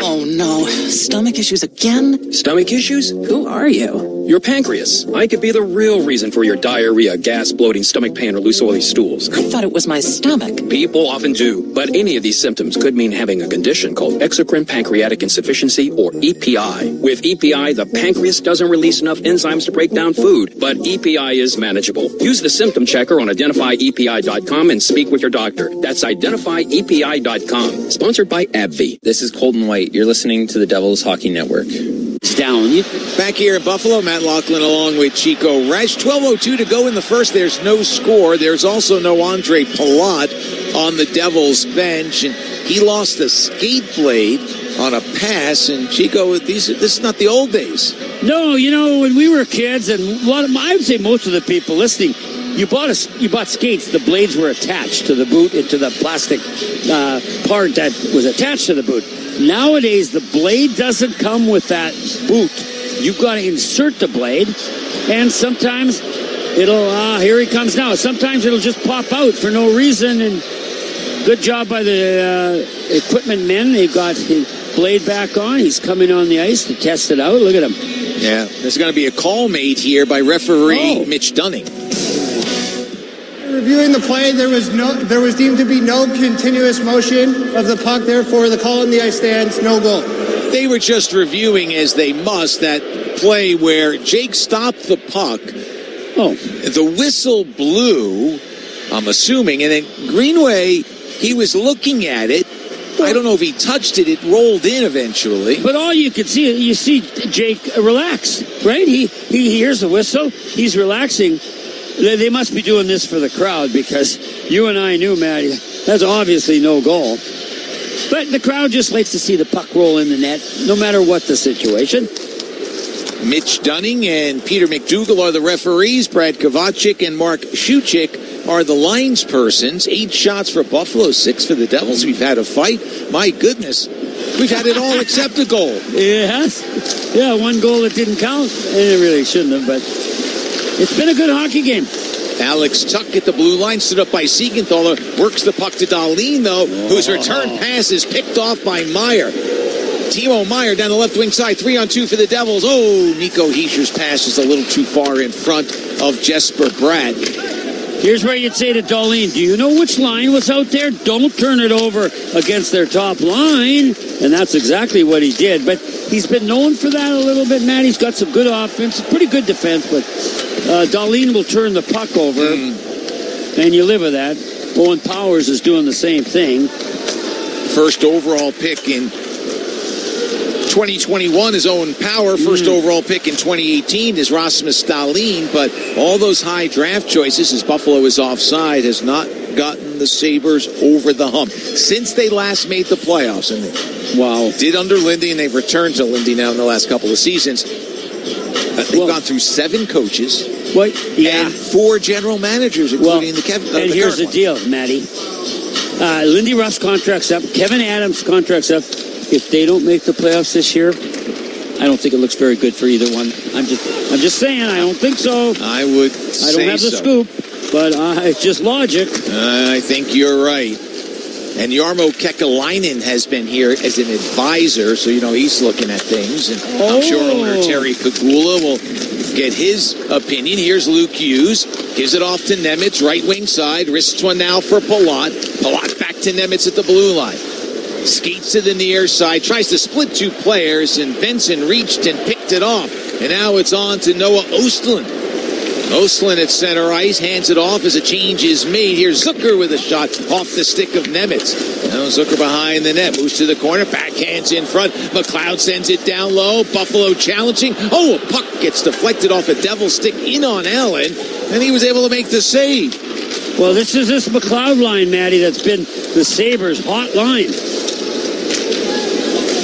Oh no, stomach issues again? Stomach issues? Who are you? Your pancreas. I could be the real reason for your diarrhea, gas, bloating, stomach pain, or loose oily stools. I thought it was my stomach. People often do, but any of these symptoms could mean having a condition called exocrine pancreatic insufficiency, or EPI. With EPI, the pancreas doesn't release enough enzymes to break down food, but EPI is manageable. Use the symptom checker on identifyepi.com and speak with your doctor. That's identifyepi.com. Sponsored by AbbVie. This is Colton White. You're listening to the Devils Hockey Network. It's down. Back here in Buffalo, Matt Laughlin along with Chico Resch. 12:02 to go in the first. There's no score. There's also no Andre Palat on the Devils bench, and he lost a skate blade on a pass. And Chico, this is not the old days. No, when we were kids, and I would say most of the people listening, you bought skates. The blades were attached to the boot, into the plastic part that was attached to the boot. Nowadays, the blade doesn't come with that boot. You've got to insert the blade, and sometimes it'll, here he comes now. Sometimes it'll just pop out for no reason, and good job by the equipment men. They got the blade back on. He's coming on the ice to test it out. Look at him. Yeah, there's going to be a call made here by referee Mitch Dunning. Reviewing the play, there was deemed to be no continuous motion of the puck. Therefore, the call on the ice stands, no goal. They were just reviewing, as they must, that play where Jake stopped the puck. Oh, the whistle blew, I'm assuming, and then Greenway, he was looking at it. I don't know if he touched it. It rolled in eventually. But all you could see, you see Jake relax, right? He hears the whistle. He's relaxing. They must be doing this for the crowd, because you and I knew, Matty, that's obviously no goal. But the crowd just likes to see the puck roll in the net, no matter what the situation. Mitch Dunning and Peter McDougall are the referees. Brad Kovacic and Mark Shuchik are the linespersons. 8 shots for Buffalo, 6 for the Devils. We've had a fight. My goodness. We've had it all except a goal. Yes. Yeah, 1 goal that didn't count. And it really shouldn't have, but it's been a good hockey game. Alex Tuck at the blue line, stood up by Siegenthaler, works the puck to Dahlin, though, whose return pass is picked off by Meyer. Timo Meyer down the left wing side, 3-on-2 for the Devils. Oh, Nico Heischer's pass is a little too far in front of Jesper Bratt. Here's where you'd say to Dahlin, do you know which line was out there? Don't turn it over against their top line. And that's exactly what he did. But he's been known for that a little bit, Matt. He's got some good offense, pretty good defense, but Dahlin will turn the puck over, and you live with that. Owen Powers is doing the same thing. First overall pick in 2021 is Owen Power. First overall pick in 2018 is Rasmus Dahlin. But all those high draft choices, as Buffalo is offside, has not gotten the Sabres over the hump since they last made the playoffs. And they did under Lindy, and they've returned to Lindy now in the last couple of seasons. They've gone through 7 coaches and 4 general managers, including the Kevin. And here's the deal, Matty. Lindy Ruff's contract's up. Kevin Adams' contract's up. If they don't make the playoffs this year, I don't think it looks very good for either one. I'm just saying, I don't think so. I don't have the scoop, but it's just logic. I think you're right. And Jarmo Kekalainen has been here as an advisor, so, he's looking at things. And I'm sure owner Terry Pegula will get his opinion. Here's Luke Hughes. Gives it off to Nemitz, right wing side. Wrists one now for Palat. Palat back to Nemitz at the blue line. Skates to the near side. Tries to split two players, and Benson reached and picked it off. And now it's on to Noah Ostlund. Ostlund at center ice, hands it off as a change is made. Here's Zucker with a shot off the stick of Nemitz. Now Zucker behind the net, moves to the corner, backhands in front. McLeod sends it down low. Buffalo challenging. A puck gets deflected off a Devil stick in on Allen, and he was able to make the save. Well, this is this McLeod line, Matty, that's been the Sabres' hot line.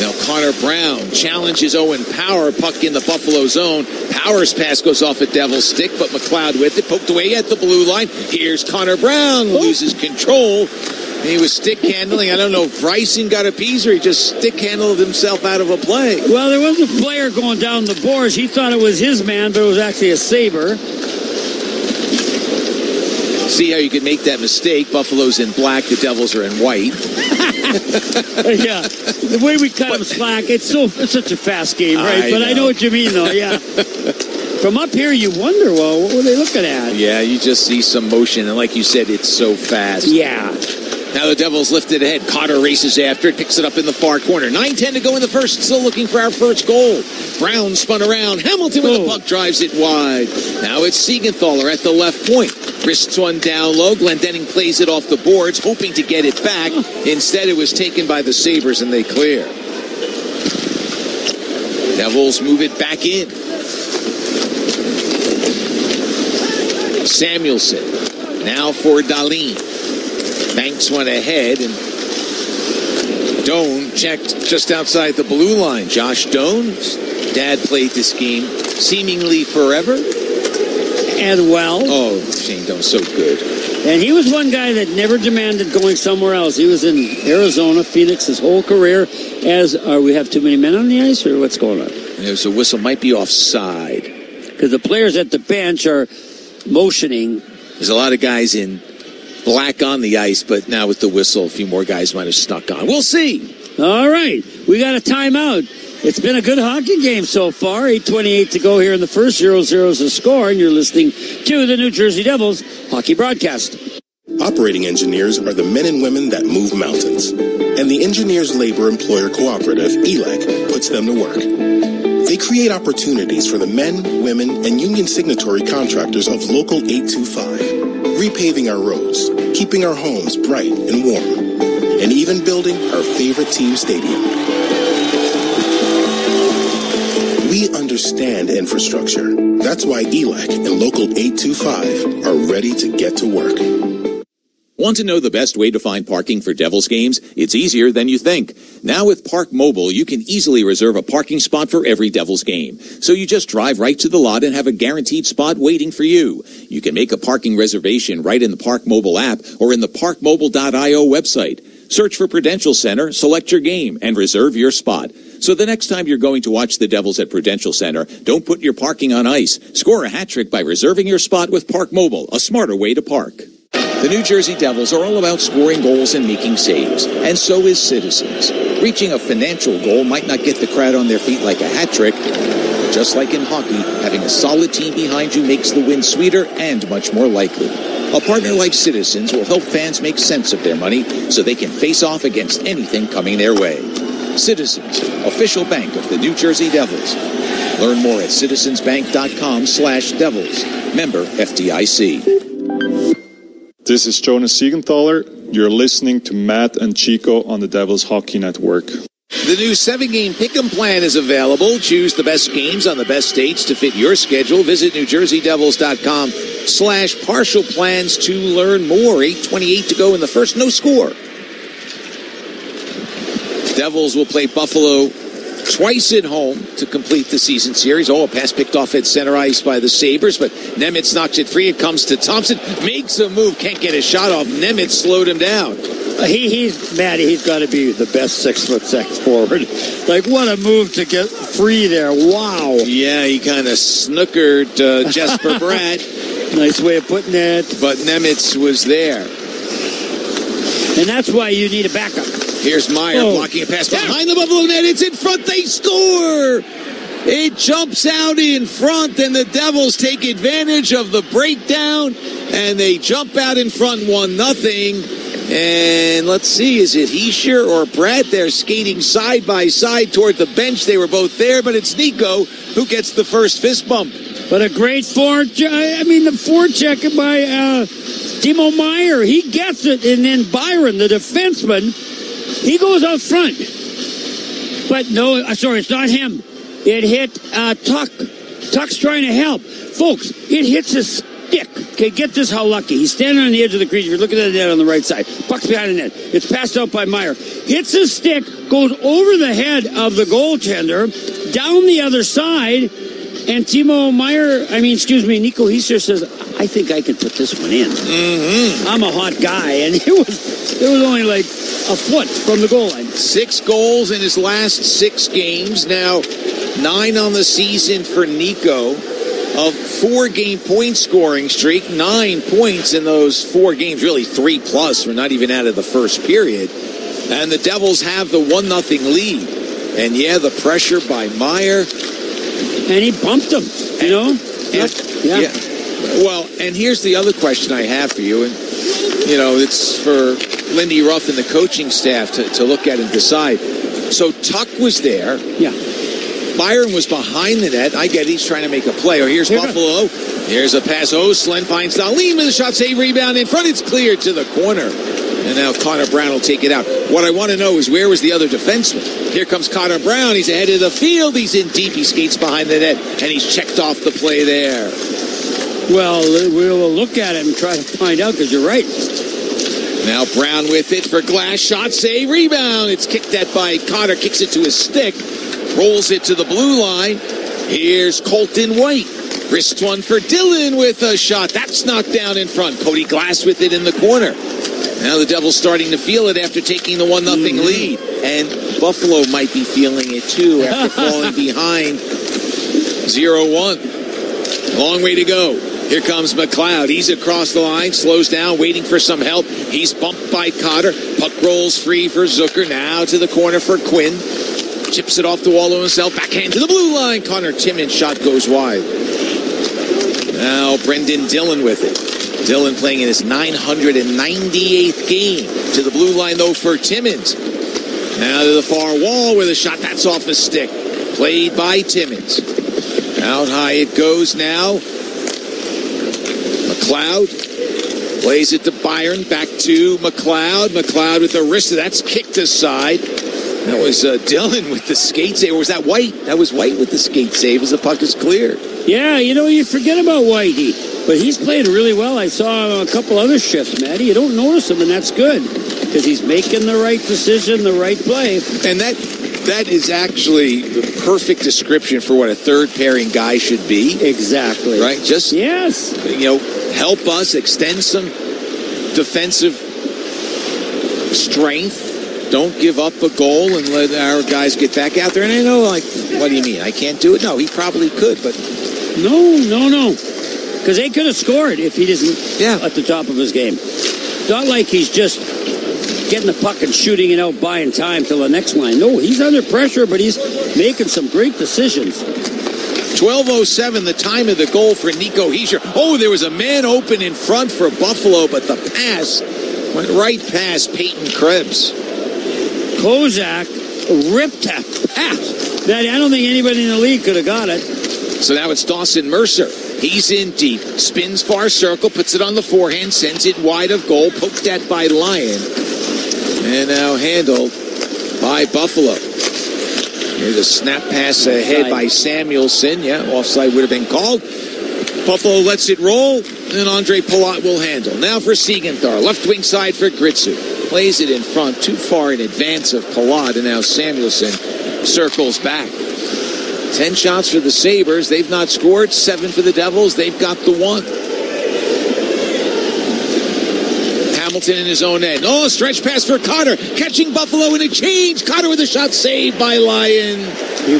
Now Connor Brown challenges Owen Power, puck in the Buffalo zone. Power's pass goes off a Devil's stick, but McLeod with it, poked away at the blue line. Here's Connor Brown, loses control. He was stick handling. I don't know if Bryson got a piece or he just stick handled himself out of a play. Well, there was a player going down the boards. He thought it was his man, but it was actually a Sabre. See how you could make that mistake. Buffalo's in black, the Devils are in white. Yeah, the way we cut them slack, it's such a fast game, right? I know what you mean, though, yeah. From up here, you wonder, well, what were they looking at? Yeah, you just see some motion, and like you said, it's so fast. Yeah. Now the Devils lift it ahead. Cotter races after it, picks it up in the far corner. 9:10 to go in the first, still looking for our first goal. Brown spun around. Hamilton with the puck drives it wide. Now it's Siegenthaler at the left point. Wrists one down low. Glendening plays it off the boards, hoping to get it back. Instead, it was taken by the Sabres, and they clear. Devils move it back in. Samuelson. Now for Dahlin. Banks one ahead, and Doan checked just outside the blue line. Josh Doan's dad played this game seemingly forever. And well. Oh, Shane Doan's so good. And he was one guy that never demanded going somewhere else. He was in Arizona, Phoenix his whole career. We have too many men on the ice, or what's going on? There's a whistle, might be offside. Because the players at the bench are motioning. There's a lot of guys in black on the ice, but now with the whistle, a few more guys might have snuck on. We'll see. All right. We got a timeout. It's been a good hockey game so far. 8:28 to go here in the first. 0-0 is the score, and you're listening to the New Jersey Devils hockey broadcast. Operating engineers are the men and women that move mountains. And the Engineers Labor Employer Cooperative, ELEC, puts them to work. They create opportunities for the men, women, and union signatory contractors of Local 825. Repaving our roads, keeping our homes bright and warm, and even building our favorite team stadium. We understand infrastructure. That's why ELEC and Local 825 are ready to get to work. Want to know the best way to find parking for Devils games? It's easier than you think. Now with Park Mobile, you can easily reserve a parking spot for every Devils game. So you just drive right to the lot and have a guaranteed spot waiting for you. You can make a parking reservation right in the Park Mobile app or in the parkmobile.io website. Search for Prudential Center, select your game, and reserve your spot. So the next time you're going to watch the Devils at Prudential Center, don't put your parking on ice. Score a hat trick by reserving your spot with Park Mobile, a smarter way to park. The New Jersey Devils are all about scoring goals and making saves, and so is Citizens. Reaching a financial goal might not get the crowd on their feet like a hat trick, but just like in hockey, having a solid team behind you makes the win sweeter and much more likely. A partner like Citizens will help fans make sense of their money so they can face off against anything coming their way. Citizens, official bank of the New Jersey Devils. Learn more at citizensbank.com/devils. Member FDIC. This is Jonas Siegenthaler. You're listening to Matt and Chico on the Devils Hockey Network. The new 7-game pick'em plan is available. Choose the best games on the best states to fit your schedule. Visit NewJerseyDevils.com/partial plans to learn more. 8:28 to go in the first. No score. Devils will play Buffalo twice at home to complete the season series. A pass picked off at center ice by the Sabres, but Nemitz knocks it free. It comes to Thompson. Makes a move. Can't get a shot off. Nemitz slowed him down. He's got to be the best 6'6" forward. Like, what a move to get free there. Wow. Yeah, he kind of snookered Jesper Bratt. Nice way of putting it. But Nemitz was there. And that's why you need a backup. Here's Meyer blocking a pass behind the Buffalo net. It's in front. They score. It jumps out in front, and the Devils take advantage of the breakdown, and they jump out in front 1-0. And let's see, is it Heischer or Brett? They're skating side by side toward the bench. They were both there, but it's Nico who gets the first fist bump. But a great the forecheck by Timo Meyer. He gets it, and then Byron, the defenseman, he goes out front. But no, sorry, it's not him. It hit Tuck. Tuck's trying to help. Folks, it hits his stick. Okay, get this how lucky. He's standing on the edge of the crease. You're looking at the net on the right side. Puck's behind the net. It's passed out by Meyer. Hits his stick, goes over the head of the goaltender, down the other side, and Nico Heischer says, I think I can put this one in. Mm-hmm. I'm a hot guy, and it was only like a foot from the goal line. 6 goals in his last 6 games. Now 9 on the season for Nico. A 4-game point scoring streak, 9 points in those 4 games, really 3+. We're not even out of the first period. And the Devils have the 1-0 lead. And yeah, the pressure by Meyer. And he bumped him, you know? Yeah. Well, and here's the other question I have for you. And, you know, it's for Lindy Ruff and the coaching staff to look at and decide. So Tuck was there. Yeah. Byron was behind the net. I get it. He's trying to make a play. Oh, here's Buffalo. Here's a pass. Slen finds Dahlin with a shot, save, rebound in front. It's cleared to the corner. And now Connor Brown will take it out. What I want to know is where was the other defenseman? Here comes Connor Brown. He's ahead of the field. He's in deep. He skates behind the net, and he's checked off the play there. Well, we'll look at it and try to find out because you're right. Now Brown with it for Glass. Shot, save, rebound. It's kicked at by Connor. Kicks it to his stick. Rolls it to the blue line. Here's Colton White. Wrist one for Dylan with a shot. That's knocked down in front. Cody Glass with it in the corner. Now the Devils starting to feel it after taking the 1-0 lead. And Buffalo might be feeling it too after falling behind 0-1. Long way to go. Here comes McLeod. He's across the line, slows down, waiting for some help. He's bumped by Cotter. Puck rolls free for Zucker. Now to the corner for Quinn. Chips it off the wall of himself. Backhand to the blue line. Connor Timmins' shot goes wide. Now Brendan Dillon with it. Dillon playing in his 998th game. To the blue line, though, for Timmins. Now to the far wall with a shot. That's off his stick. Played by Timmins. Out high it goes now. McLeod plays it to Byron. Back to McLeod. McLeod with the wrist. That's kicked aside. That was Dillon with the skate save. Or was that White? That was White with the skate save as the puck is cleared. Yeah, you know, you forget about Whitey. But he's played really well. I saw a couple other shifts, Matty. You don't notice him, and that's good. Because he's making the right decision, the right play. And that is actually the perfect description for what a third-pairing guy should be. Exactly. Right? Just, yes. You know, help us extend some defensive strength. Don't give up a goal and let our guys get back out there. And I know, like, what do you mean? I can't do it? No, he probably could, but... No. Because they could have scored if he isn't at the top of his game. It's not like he's just getting the puck and shooting it out, buying time till the next line. No, he's under pressure, but he's making some great decisions. 12:07, the time of the goal for Nico Heischer. Oh, there was a man open in front for Buffalo, but the pass went right past Peyton Krebs. Kozak ripped that pass. I don't think anybody in the league could have got it. So now it's Dawson Mercer. He's in deep, spins far circle, puts it on the forehand, sends it wide of goal, poked at by Lyon. And now handled by Buffalo. Here's a snap pass ahead by Samuelson. Yeah, offside would have been called. Buffalo lets it roll, and Andre Palat will handle. Now for Siegenthaler, left wing side for Gritsu. Plays it in front, too far in advance of Palat, and now Samuelson circles back. 10 shots for the Sabres. They've not scored. 7 for the Devils. They've got the 1. Hamilton in his own end. Oh, stretch pass for Cotter. Catching Buffalo in a change. Cotter with a shot saved by Lyon.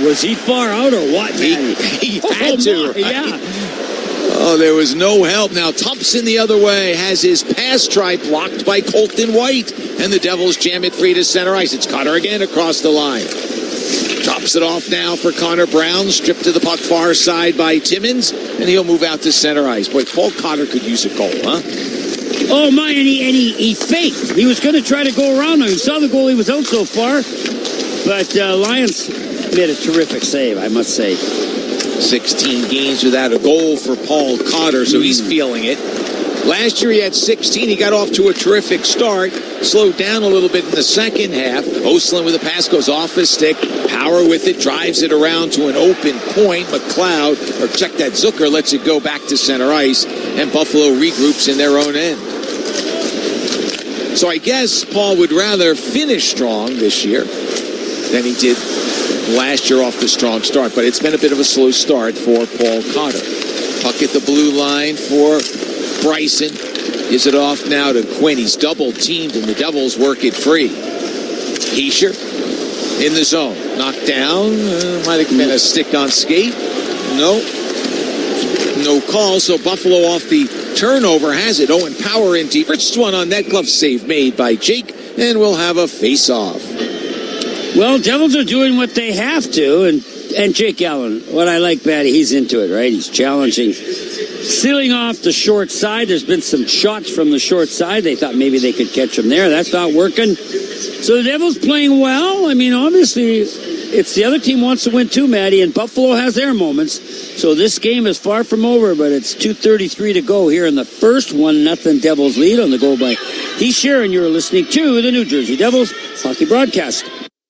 Was he far out or what, man? He had to. Right? Yeah. Oh, there was no help. Now Thompson the other way has his pass try blocked by Colton White. And the Devils jam it free to center ice. It's Cotter again across the line. Drops it off now for Connor Brown. Stripped to the puck far side by Timmins. And he'll move out to center ice. Boy, Paul Cotter could use a goal, huh? Oh, my, and he faked. He was going to try to go around him. He saw the goalie was out so far. But Lions made a terrific save, I must say. 16 games without a goal for Paul Cotter, so he's feeling it. Last year he had 16. He got off to a terrific start. Slowed down a little bit in the second half. Oslin with a pass goes off his stick. Power with it, drives it around to an open point. McLeod, or check that, Zucker lets it go back to center ice. And Buffalo regroups in their own end. So I guess Paul would rather finish strong this year than he did last year off the strong start. But it's been a bit of a slow start for Paul Cotter. Puck at the blue line for Bryson. Gives it off now to Quinn. He's double-teamed, and the Devils work it free. Heischer in the zone. Knocked down. Might have been a stick on skate. No call, so Buffalo off the turnover has it. Owen Power in deep. First one on net. Glove save made by Jake, and we'll have a face-off. Well, Devils are doing what they have to, and Jake Allen, what I like, Matty, he's into it, right? He's challenging. Sealing off the short side. There's been some shots from the short side. They thought maybe they could catch him there. That's not working. So the Devils playing well. I mean, obviously, it's the other team wants to win too, Matty, and Buffalo has their moments. So this game is far from over, but it's 2:33 to go here in the first. 1-0 Devils lead on the goal by Heischer, and you're listening to the New Jersey Devils Hockey Broadcast.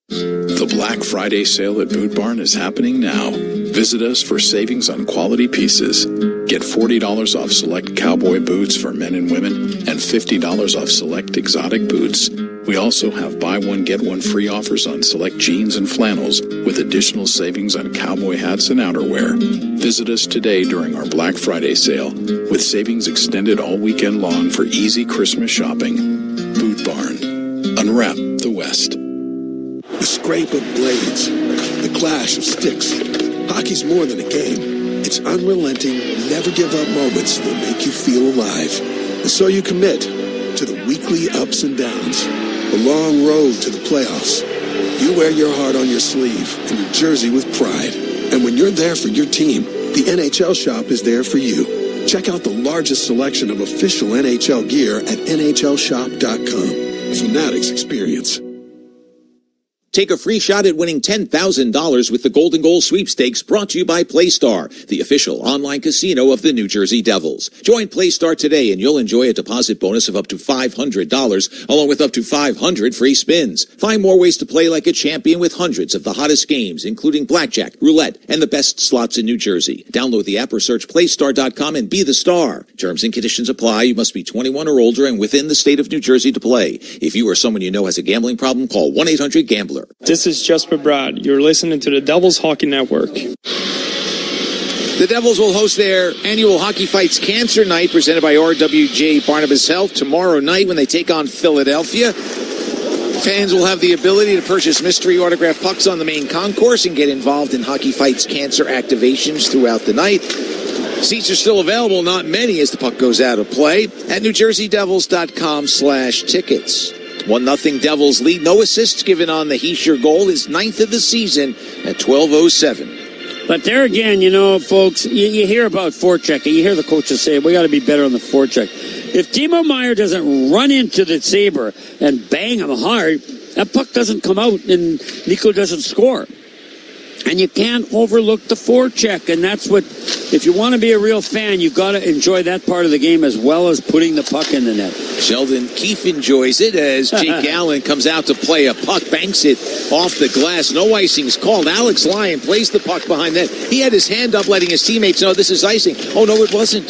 The Black Friday sale at Boot Barn is happening now. Visit us for savings on quality pieces. Get $40 off select cowboy boots for men and women and $50 off select exotic boots. We also have buy one, get one free offers on select jeans and flannels with additional savings on cowboy hats and outerwear. Visit us today during our Black Friday sale with savings extended all weekend long for easy Christmas shopping. Boot Barn. Unwrap the West. The scrape of blades, the clash of sticks. Hockey's more than a game. It's unrelenting, never give up moments that make you feel alive. And so you commit to the weekly ups and downs, the long road to the playoffs. You wear your heart on your sleeve and your jersey with pride. And when you're there for your team, the NHL shop is there for you. Check out the largest selection of official NHL gear at NHLshop.com. A Fanatics experience. Take a free shot at winning $10,000 with the Golden Goal Sweepstakes, brought to you by PlayStar, the official online casino of the New Jersey Devils. Join PlayStar today and you'll enjoy a deposit bonus of up to $500, along with up to 500 free spins. Find more ways to play like a champion with hundreds of the hottest games, including blackjack, roulette, and the best slots in New Jersey. Download the app or search PlayStar.com and be the star. Terms and conditions apply. You must be 21 or older and within the state of New Jersey to play. If you or someone you know has a gambling problem, call 1-800-GAMBLER. This is Jasper Brad. You're listening to the Devils Hockey Network. The Devils will host their annual Hockey Fights Cancer Night presented by RWJ Barnabas Health tomorrow night when they take on Philadelphia. Fans will have the ability to purchase mystery autographed pucks on the main concourse and get involved in Hockey Fights cancer activations throughout the night. Seats are still available, not many, as the puck goes out of play at NewJerseyDevils.com/tickets. 1-0 Devils lead. No assists given on the Heischer goal. His 9th of the season at 12:07. But there again, you know, folks, you hear about forechecking. You hear the coaches say, we got to be better on the forecheck. If Timo Meier doesn't run into the Sabre and bang him hard, that puck doesn't come out and Nico doesn't score. And you can't overlook the forecheck. And that's what, if you want to be a real fan, you've got to enjoy that part of the game as well as putting the puck in the net. Sheldon Keefe enjoys it as Jake Allen comes out to play a puck, banks it off the glass. No icing's called. Alex Lyon plays the puck behind net. He had his hand up letting his teammates know this is icing. Oh, no, it wasn't.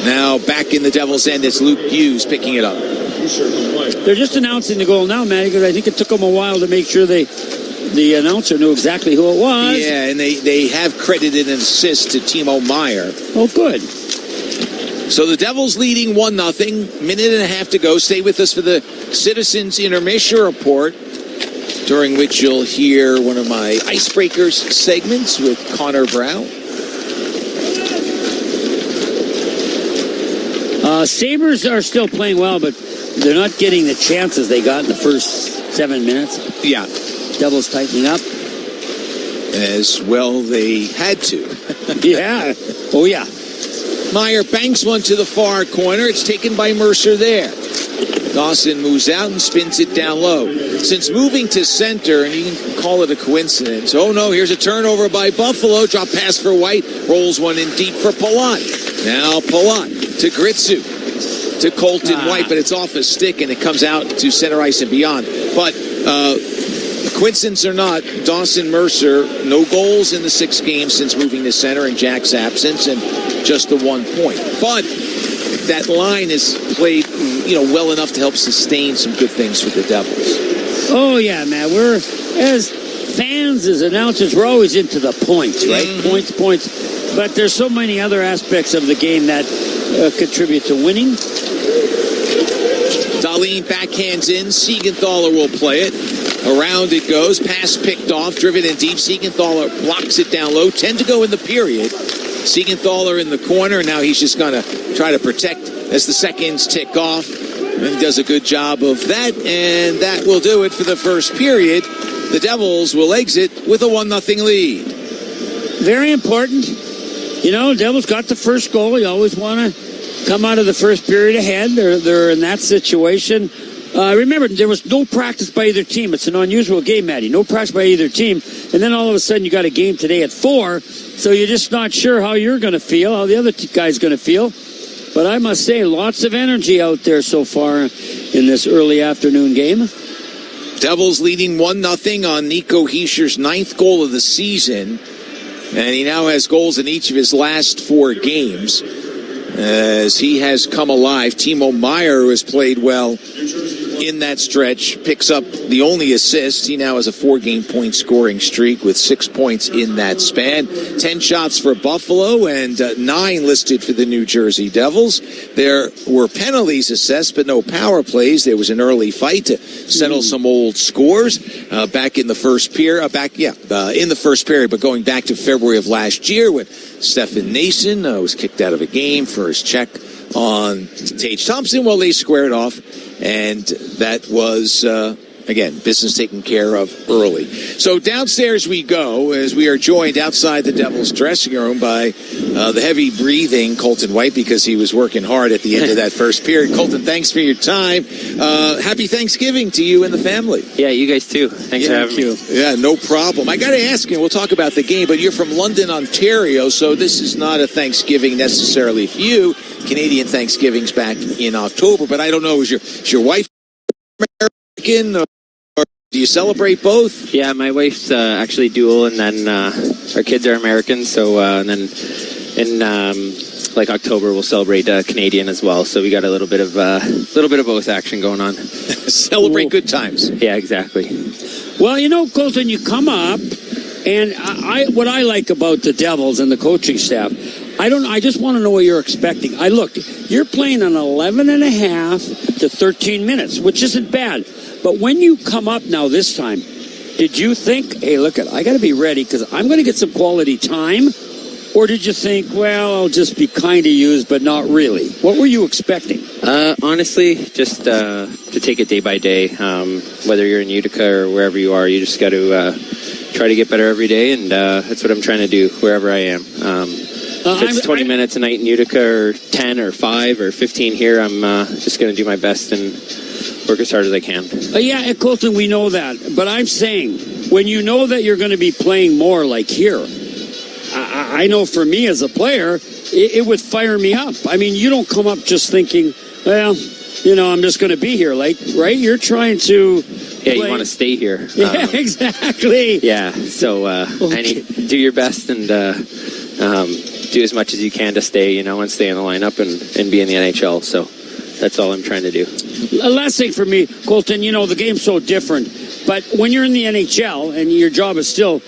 Now back in the Devils' end, it's Luke Hughes picking it up. They're just announcing the goal now, Matty, because I think it took them a while to make sure the announcer knew exactly who it was. Yeah, and they have credited an assist to Timo Meier. Oh, good. So the Devils leading 1-0. Minute and a half to go. Stay with us for the Citizens Intermission Report. during which you'll hear one of my Icebreakers segments with Connor Brown. Sabres are still playing well, but they're not getting the chances they got in the first 7 minutes. Yeah. Devils tightening up. As well they had to. Yeah. Oh, yeah. Meyer banks one to the far corner. It's taken by Mercer there. Dawson moves out and spins it down low. Since moving to center, and you can call it a coincidence. Oh, no, here's a turnover by Buffalo. Drop pass for White. Rolls one in deep for Palat. Now Palat to Gritsu. To Colton White, but it's off his stick, and it comes out to center ice and beyond. But coincidence or not, Dawson Mercer, no goals in the 6 games since moving to center in Jack's absence, and just the 1 point. But that line is played, well enough to help sustain some good things for the Devils. Oh, yeah, man. We're, as fans, as announcers, we're always into the points, right? Mm-hmm. Points. But there's so many other aspects of the game that contribute to winning. Dahlin backhands in. Siegenthaler will play it. Around it goes. Pass picked off. Driven in deep. Siegenthaler blocks it down low. 10 to go in the period. Siegenthaler in the corner. Now he's just going to try to protect as the seconds tick off. And he does a good job of that. And that will do it for the first period. The Devils will exit with a 1-0 lead. Very important. Devils got the first goal. You always want to come out of the first period ahead. They're in that situation. Remember, there was no practice by either team. It's an unusual game, Matty. No practice by either team. And then all of a sudden you got a game today at 4. So you're just not sure how you're going to feel, how the other guy's going to feel. But I must say, lots of energy out there so far in this early afternoon game. Devils leading 1-0 on Nico Hischier's 9th goal of the season. And he now has goals in each of his last 4 games as he has come alive. Timo Meier, who has played well in that stretch, picks up the only assist. He now has a 4-game point scoring streak with 6 points in that span. 10 shots for Buffalo and 9 listed for the New Jersey Devils. There were penalties assessed, but no power plays. There was an early fight to settle some old scores back in the first period. In the first period, but going back to February of last year when Stefan Nason was kicked out of a game for his check on Tage Thompson. Well, they squared off. And that was, again, business taken care of early. So downstairs we go as we are joined outside the Devils dressing room by the heavy breathing Colton White because he was working hard at the end of that first period. Colton, thanks for your time. Happy Thanksgiving to you and the family. Yeah, you guys too. Thanks for having me. Yeah, no problem. I got to ask you, we'll talk about the game, but you're from London, Ontario, so this is not a Thanksgiving necessarily for you. Canadian Thanksgiving's back in October, but I don't know, is your wife American or do you celebrate both? Yeah, my wife's actually dual, and then our kids are American, so and then in October we'll celebrate Canadian as well. So we got a little bit of both action going on. Celebrate good times. Yeah, exactly. Well, Colton, you come up, and what I like about the Devils and the coaching staff, I just want to know what you're expecting. You're playing an 11.5 to 13 minutes, which isn't bad. But when you come up now this time, did you think, hey, I got to be ready because I'm going to get some quality time? Or did you think, well, I'll just be kind of used, but not really? What were you expecting? Honestly, just to take it day by day. Whether you're in Utica or wherever you are, you just got to try to get better every day, and that's what I'm trying to do wherever I am. If it's 20 minutes a night in Utica or 10 or 5 or 15 here, I'm just going to do my best and work as hard as I can. Yeah, Colton, we know that. But I'm saying, when you know that you're going to be playing more like here, I know for me as a player, it would fire me up. I mean, you don't come up just thinking, well, I'm just going to be here, right? You're trying to... Yeah, you want to stay here. Yeah, exactly. Yeah, so do your best and do as much as you can to stay, and stay in the lineup and be in the NHL. So that's all I'm trying to do. Last thing for me, Colton, the game's so different. But when you're in the NHL and your job is still,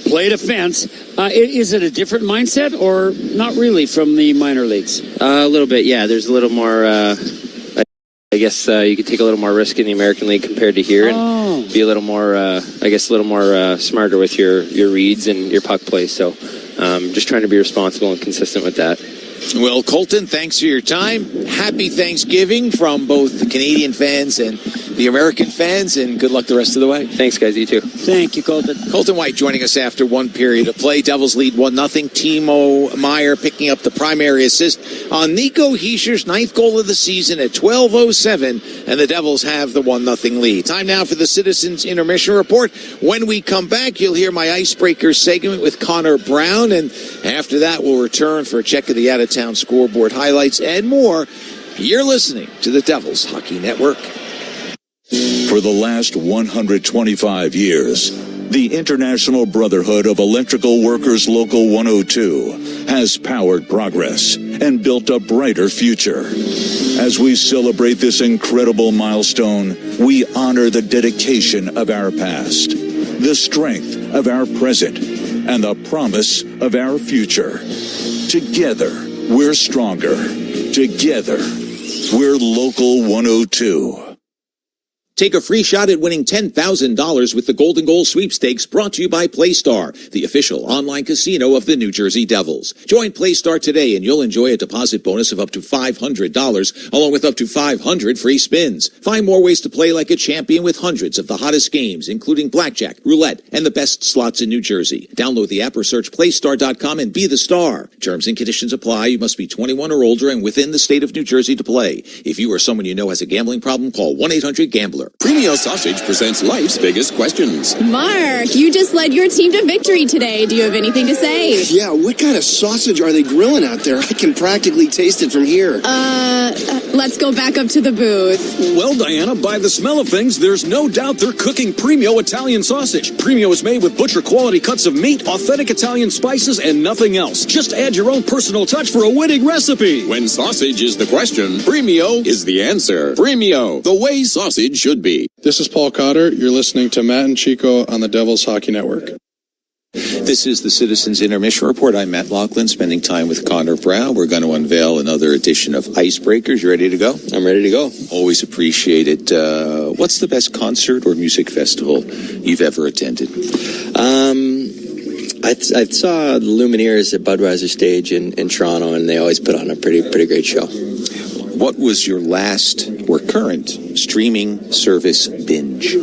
play defense, is it a different mindset or not really from the minor leagues? A little bit, yeah. There's a little more I guess you could take a little more risk in the American League compared to here and be a little more, smarter with your reads and your puck play. So just trying to be responsible and consistent with that. Well, Colton, thanks for your time. Happy Thanksgiving from both the Canadian fans and the American fans, and good luck the rest of the way. Thanks, guys. You too. Thank you, Colton. Colton White joining us after one period of play. Devils lead 1-0. Timo Meier picking up the primary assist on Nico Hischier's 9th goal of the season at 12:07, and the Devils have the 1-0 lead. Time now for the Citizens Intermission Report. When we come back, you'll hear my icebreaker segment with Connor Brown, and after that, we'll return for a check of the out-of-town scoreboard highlights and more. You're listening to the Devils Hockey Network. For the last 125 years, the International Brotherhood of Electrical Workers Local 102 has powered progress and built a brighter future. As we celebrate this incredible milestone, we honor the dedication of our past, the strength of our present, and the promise of our future. Together, we're stronger. Together, we're Local 102. Take a free shot at winning $10,000 with the Golden Goal Sweepstakes, brought to you by PlayStar, the official online casino of the New Jersey Devils. Join PlayStar today and you'll enjoy a deposit bonus of up to $500, along with up to 500 free spins. Find more ways to play like a champion with hundreds of the hottest games, including blackjack, roulette, and the best slots in New Jersey. Download the app or search PlayStar.com and be the star. Terms and conditions apply. You must be 21 or older and within the state of New Jersey to play. If you or someone you know has a gambling problem, call 1-800-GAMBLER. Premio Sausage presents life's biggest questions. Mark, you just led your team to victory today. Do you have anything to say? Yeah, what kind of sausage are they grilling out there? I can practically taste it from here. Let's go back up to the booth. Well, Diana, by the smell of things, there's no doubt they're cooking Premio Italian sausage. Premio is made with butcher-quality cuts of meat, authentic Italian spices, and nothing else. Just add your own personal touch for a winning recipe. When sausage is the question, Premio is the answer. Premio, the way sausage should be. This is Paul Cotter. You're listening to Matt and Chico on the Devils Hockey Network. This is the Citizens Intermission Report. I'm Matt Laughlin, spending time with Connor Brown. We're going to unveil another edition of Icebreakers. You ready to go? I'm ready to go. Always appreciate it. What's the best concert or music festival you've ever attended? I saw the Lumineers at Budweiser Stage in Toronto, and they always put on a pretty great show. What was your last or current streaming service binge?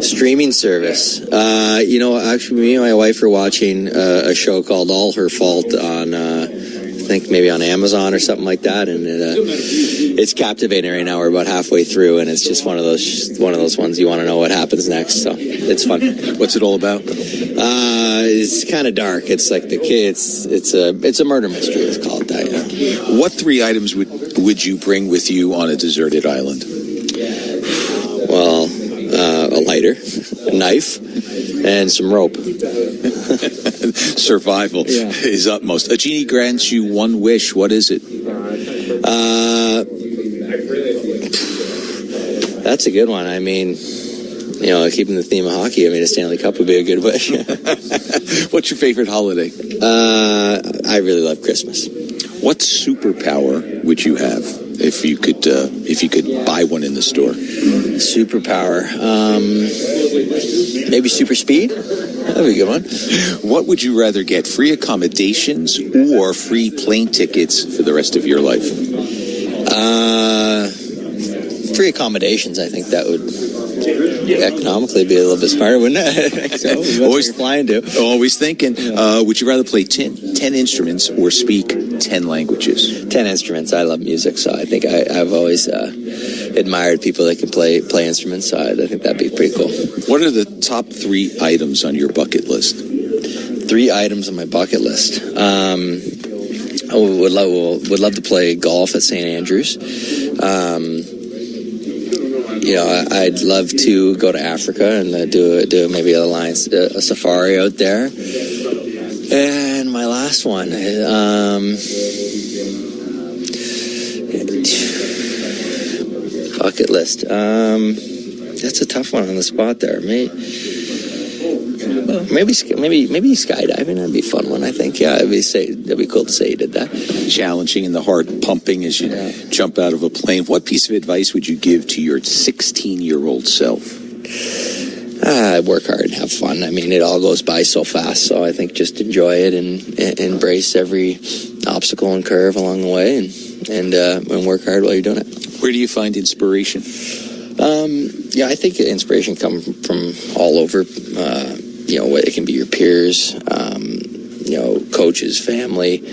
Streaming service. Actually, me and my wife are watching a show called All Her Fault on, I think maybe on Amazon or something like that, and it's captivating right now. We're about halfway through, and it's just one of those ones you want to know what happens next. So it's fun. What's it all about? It's kind of dark. It's like it's a murder mystery. It's called that. Yeah. What 3 items would you bring with you on a deserted island? Well, a lighter, a knife, and some rope. Survival is utmost. A genie grants you one wish. What is it? That's a good one. I mean, keeping the theme of hockey, a Stanley Cup would be a good wish. What's your favorite holiday? I really love Christmas. What superpower would you have if you could buy one in the store? Superpower, maybe super speed. That'd be a good one. What would you rather get, free accommodations or free plane tickets for the rest of your life? Free accommodations. I think that would economically be a little bit smarter, wouldn't it? So, always flying to. Always thinking. Yeah. Would you rather play 10 instruments or speak 10 languages? 10 instruments. I love music, so I think I've always admired people that can play instruments. So I think that'd be pretty cool. What are the top 3 items on your bucket list? 3 items on my bucket list. I would love to play golf at St. Andrews. I'd love to go to Africa and do maybe a safari out there. And my last one, bucket list. That's a tough one on the spot there, mate. Maybe skydiving. That'd be a fun one, I think. Yeah, that'd be cool to say you did that. Challenging and the heart pumping as you jump out of a plane. What piece of advice would you give to your 16-year-old self? Work hard and have fun. I mean, it all goes by so fast, so I think just enjoy it and embrace every obstacle and curve along the way and work hard while you're doing it. Where do you find inspiration? I think inspiration comes from all over. It can be your peers, coaches, family.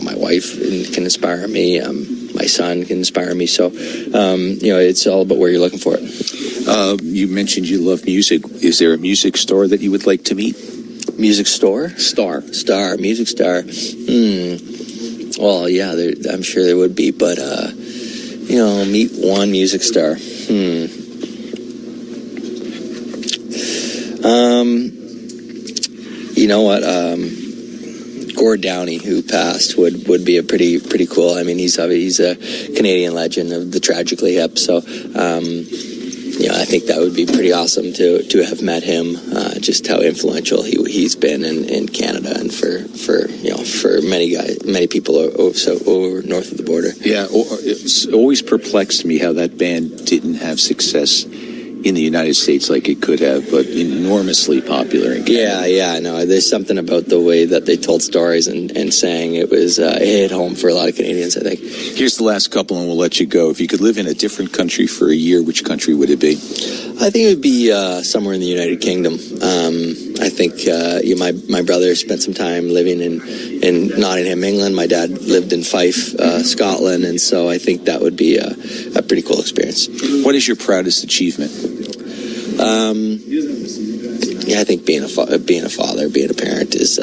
My wife can inspire me. My son can inspire me. So, it's all about where you're looking for it. You mentioned you love music. Is there a music store that you would like to meet? Music store? Music star. Well, yeah, I'm sure there would be, but, meet one music star. You know what? Gord Downey, who passed, would be a pretty cool. I mean, he's a Canadian legend of the Tragically Hip. So, I think that would be pretty awesome to have met him. Just how influential he's been in Canada and for many people over north of the border. Yeah, it's always perplexed me how that band didn't have success in the United States like it could have, but enormously popular in Canada. Yeah, no, there's something about the way that they told stories and sang. It was it hit home for a lot of Canadians, I think. Here's the last couple and we'll let you go. If you could live in a different country for a year, which country would it be? I think it would be somewhere in the United Kingdom. I think my brother spent some time living in Nottingham, England. My dad lived in Fife, Scotland, and so I think that would be a pretty cool experience. What is your proudest achievement? I think being a father, being a parent is,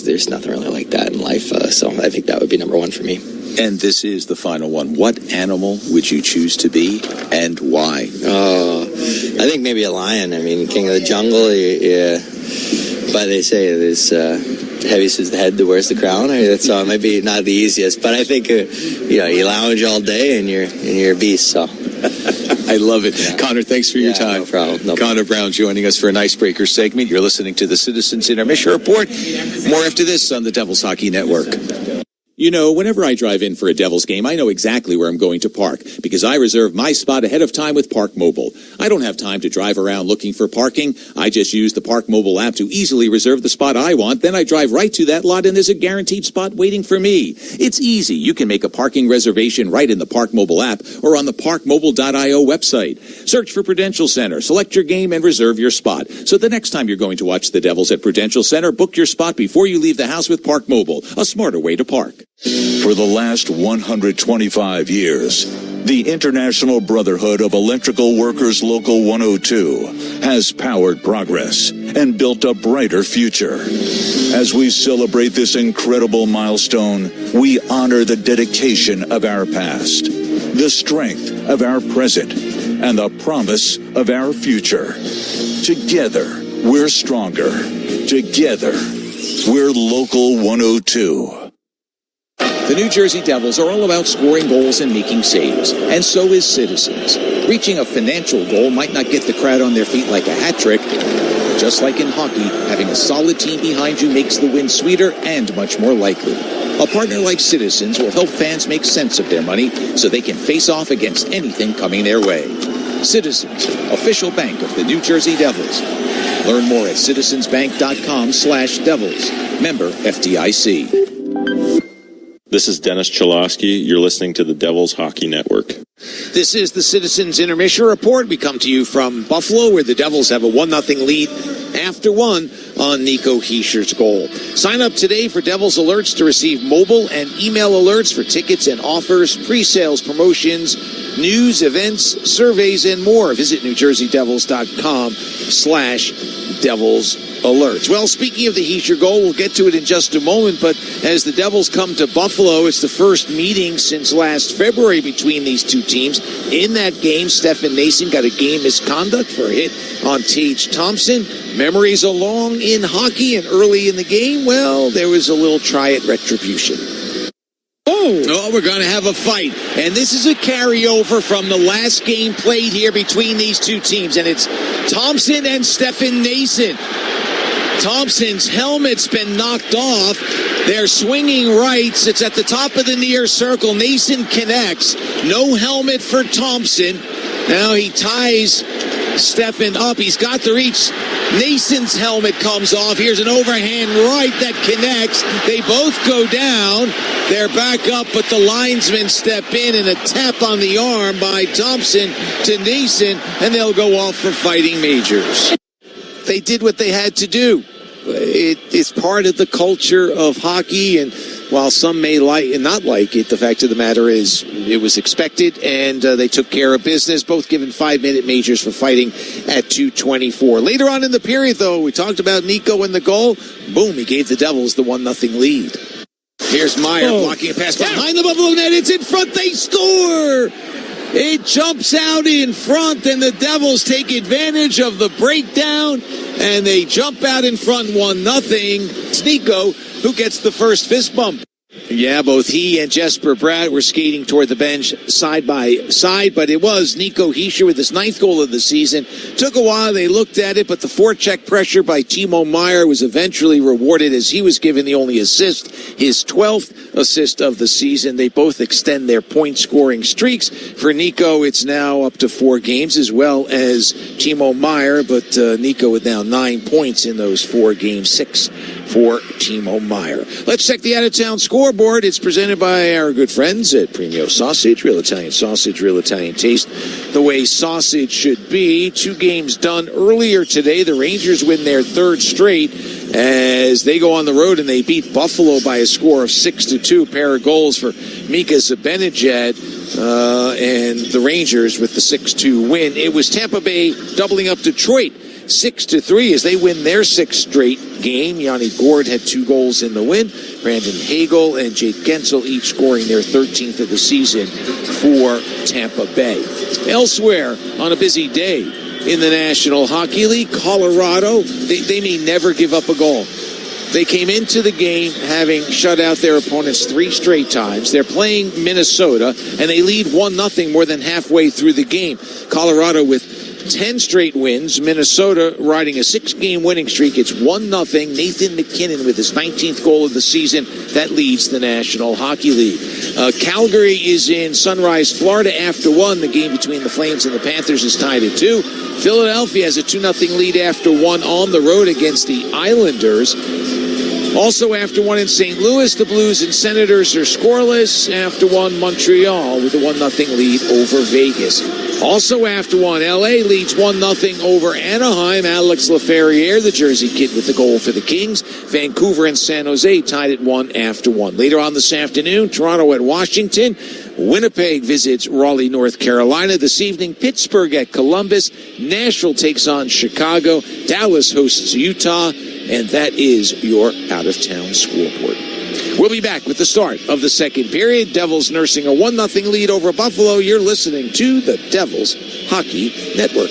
there's nothing really like that in life. So I think that would be number one for me. And this is the final one. What animal would you choose to be and why? Oh, I think maybe a lion. I mean, king of the jungle. Yeah. But they say it's heaviest is the head that wears the crown. That might be not the easiest, but I think you lounge all day and you're a beast. So. I love it. Yeah. Connor, thanks for your time. No problem. Connor Brown joining us for an icebreaker segment. You're listening to the Citizens Intermission Report. More after this on the Devils Hockey Network. You know, whenever I drive in for a Devils game, I know exactly where I'm going to park because I reserve my spot ahead of time with Park Mobile. I don't have time to drive around looking for parking. I just use the Park Mobile app to easily reserve the spot I want. Then I drive right to that lot and there's a guaranteed spot waiting for me. It's easy. You can make a parking reservation right in the Park Mobile app or on the parkmobile.io website. Search for Prudential Center, select your game, and reserve your spot. So the next time you're going to watch the Devils at Prudential Center, book your spot before you leave the house with Park Mobile, a smarter way to park. For the last 125 years, the International Brotherhood of Electrical Workers Local 102 has powered progress and built a brighter future. As we celebrate this incredible milestone, we honor the dedication of our past, the strength of our present, and the promise of our future. Together, we're stronger. Together, we're Local 102. The New Jersey Devils are all about scoring goals and making saves, and so is Citizens. Reaching a financial goal might not get the crowd on their feet like a hat trick, but just like in hockey, having a solid team behind you makes the win sweeter and much more likely. A partner like Citizens will help fans make sense of their money so they can face off against anything coming their way. Citizens, official bank of the New Jersey Devils. Learn more at citizensbank.com/Devils. Member FDIC. This is Dennis Cholosky. You're listening to the Devils Hockey Network. This is the Citizens Intermission Report. We come to you from Buffalo, where the Devils have a 1-0 lead after one on Nico Hischier's goal. Sign up today for Devils Alerts to receive mobile and email alerts for tickets and offers, pre-sales promotions, news, events, surveys, and more. Visit NewJerseyDevils.com/Devils Alerts. Well, speaking of the Hischier goal, we'll get to it in just a moment, but as the Devils come to Buffalo, it's the first meeting since last February between these two teams. In that game, Stefan Nason got a game misconduct for a hit on Tage Thompson. Memories along in hockey, and early in the game, well, there was a little try at retribution. Oh, Well, we're going to have a fight. And this is a carryover from the last game played here between these two teams. And it's Thompson and Stefan Nason. Thompson's helmet's been knocked off. They're swinging rights. It's at the top of the near circle. Nason connects. No helmet for Thompson. Now he ties Stefan up. He's got the reach. Nason's helmet comes off. Here's an overhand right that connects. They both go down. They're back up, but the linesmen step in and a tap on the arm by Thompson to Nason, and they'll go off for fighting majors. They did what they had to do. It is part of the culture of hockey, and while some may like and not like it, the fact of the matter is it was expected, and they took care of business, both given 5-minute majors for fighting at 2:24. Later on in the period, though, we talked about Nico and the goal. Boom, he gave the Devils the 1-0 lead. Here's Meyer blocking a pass behind the Buffalo net. It's in front. They score! It jumps out in front, and the Devils take advantage of the breakdown, and they jump out in front 1-0. It's Nico who gets the first fist bump. Yeah, both he and Jesper Bratt were skating toward the bench side by side, but it was Nico Hischier with his 9th goal of the season. Took a while, they looked at it, but the forecheck pressure by Timo Meier was eventually rewarded as he was given the only assist, his 12th assist of the season. They both extend their point-scoring streaks. For Nico, it's now up to 4 games as well as Timo Meier, but Nico with now 9 points in those 4 games, 6 for Timo Meier. Let's check the out-of-town scoreboard. It's presented by our good friends at Premio Sausage. Real Italian sausage, real Italian taste. The way sausage should be. 2 games done earlier today. The Rangers win their 3rd straight as they go on the road and they beat Buffalo by a score of 6-2. Pair of goals for Mika Zibanejad and the Rangers with the 6-2 win. It was Tampa Bay doubling up Detroit 6-3 as they win their 6th straight game. Yanni Gourde had 2 goals in the win. Brandon Hagel and Jake Gensel each scoring their 13th of the season for Tampa Bay. Elsewhere on a busy day in the National Hockey League, Colorado, they may never give up a goal. They came into the game having shut out their opponents 3 straight times. They're playing Minnesota, and they lead 1-0 more than halfway through the game. Colorado with 10 straight wins. Minnesota riding a 6-game winning streak. It's 1-0. Nathan McKinnon with his 19th goal of the season. That leads the National Hockey League. Calgary is in Sunrise, Florida after 1. The game between the Flames and the Panthers is tied at 2. Philadelphia has a 2-0 lead after 1 on the road against the Islanders. Also after 1 in St. Louis, the Blues and Senators are scoreless. After 1, Montreal with a 1-0 lead over Vegas. Also after 1, LA leads 1-0 over Anaheim. Alex Laferriere, the Jersey kid, with the goal for the Kings. Vancouver and San Jose tied at 1 after 1. Later on this afternoon, Toronto at Washington. Winnipeg visits Raleigh, North Carolina. This evening, Pittsburgh at Columbus. Nashville takes on Chicago. Dallas hosts Utah. And that is your out-of-town scoreboard. We'll be back with the start of the 2nd period. Devils nursing a 1-0 lead over Buffalo. You're listening to the Devils Hockey Network.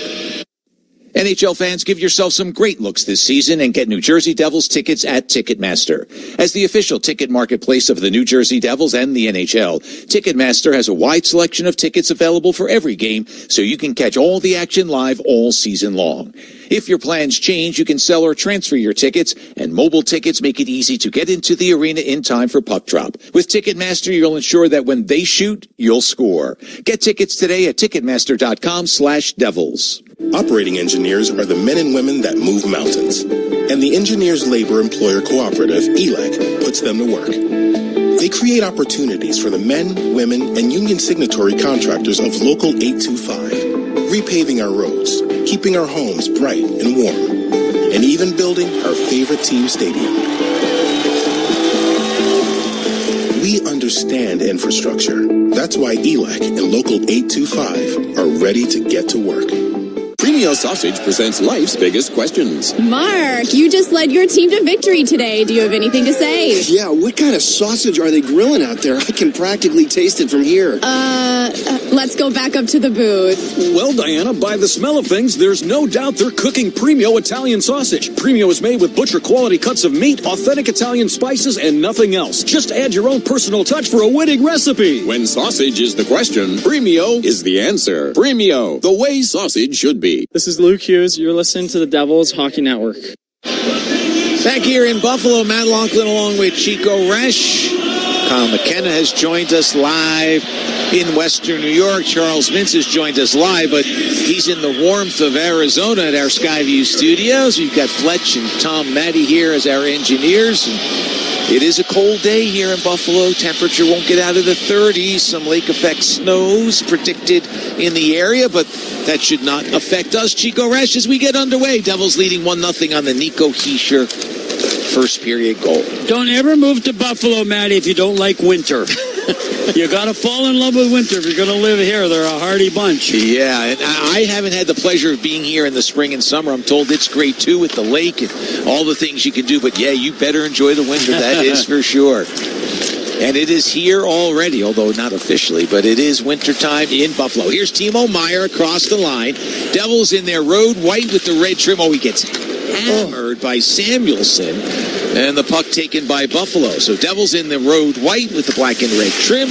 NHL fans, give yourself some great looks this season and get New Jersey Devils tickets at Ticketmaster. As the official ticket marketplace of the New Jersey Devils and the NHL, Ticketmaster has a wide selection of tickets available for every game, so you can catch all the action live all season long. If your plans change, you can sell or transfer your tickets, and mobile tickets make it easy to get into the arena in time for puck drop. With Ticketmaster, you'll ensure that when they shoot, you'll score. Get tickets today at Ticketmaster.com/Devils. Operating engineers are the men and women that move mountains. And the Engineers Labor Employer Cooperative, ELEC, puts them to work. They create opportunities for the men, women, and union signatory contractors of Local 825, repaving our roads, keeping our homes bright and warm, and even building our favorite team stadium. We understand infrastructure. That's why ELEC and Local 825 are ready to get to work. Premio Sausage presents life's biggest questions. Mark, you just led your team to victory today. Do you have anything to say? Yeah, what kind of sausage are they grilling out there? I can practically taste it from here. Let's go back up to the booth. Well, Diana, by the smell of things, there's no doubt they're cooking Premio Italian sausage. Premio is made with butcher-quality cuts of meat, authentic Italian spices, and nothing else. Just add your own personal touch for a winning recipe. When sausage is the question, Premio is the answer. Premio, the way sausage should be. This is Luke Hughes. You're listening to the Devils Hockey Network. Back here in Buffalo, Matt Laughlin along with Chico Resch. Kyle McKenna has joined us live in Western New York. Charles Mintz has joined us live, but he's in the warmth of Arizona at our Skyview studios. We've got Fletch and Tom Maddie here as our engineers. And it is a cold day here in Buffalo. Temperature won't get out of the 30s. Some lake effect snows predicted in the area, but that should not affect us. Chico Resch, as we get underway. Devils leading 1-0 on the Nico Hischier first period goal. Don't ever move to Buffalo, Matty, if you don't like winter. You got to fall in love with winter if you're going to live here. They're a hardy bunch. Yeah, and I haven't had the pleasure of being here in the spring and summer. I'm told it's great, too, with the lake and all the things you can do. But, yeah, you better enjoy the winter. That is for sure. And it is here already, although not officially, but it is wintertime in Buffalo. Here's Timo Meier across the line. Devils in their road white with the red trim. Oh, he gets hammered by Samuelson. And the puck taken by Buffalo. So Devils in the road white with the black and red trim.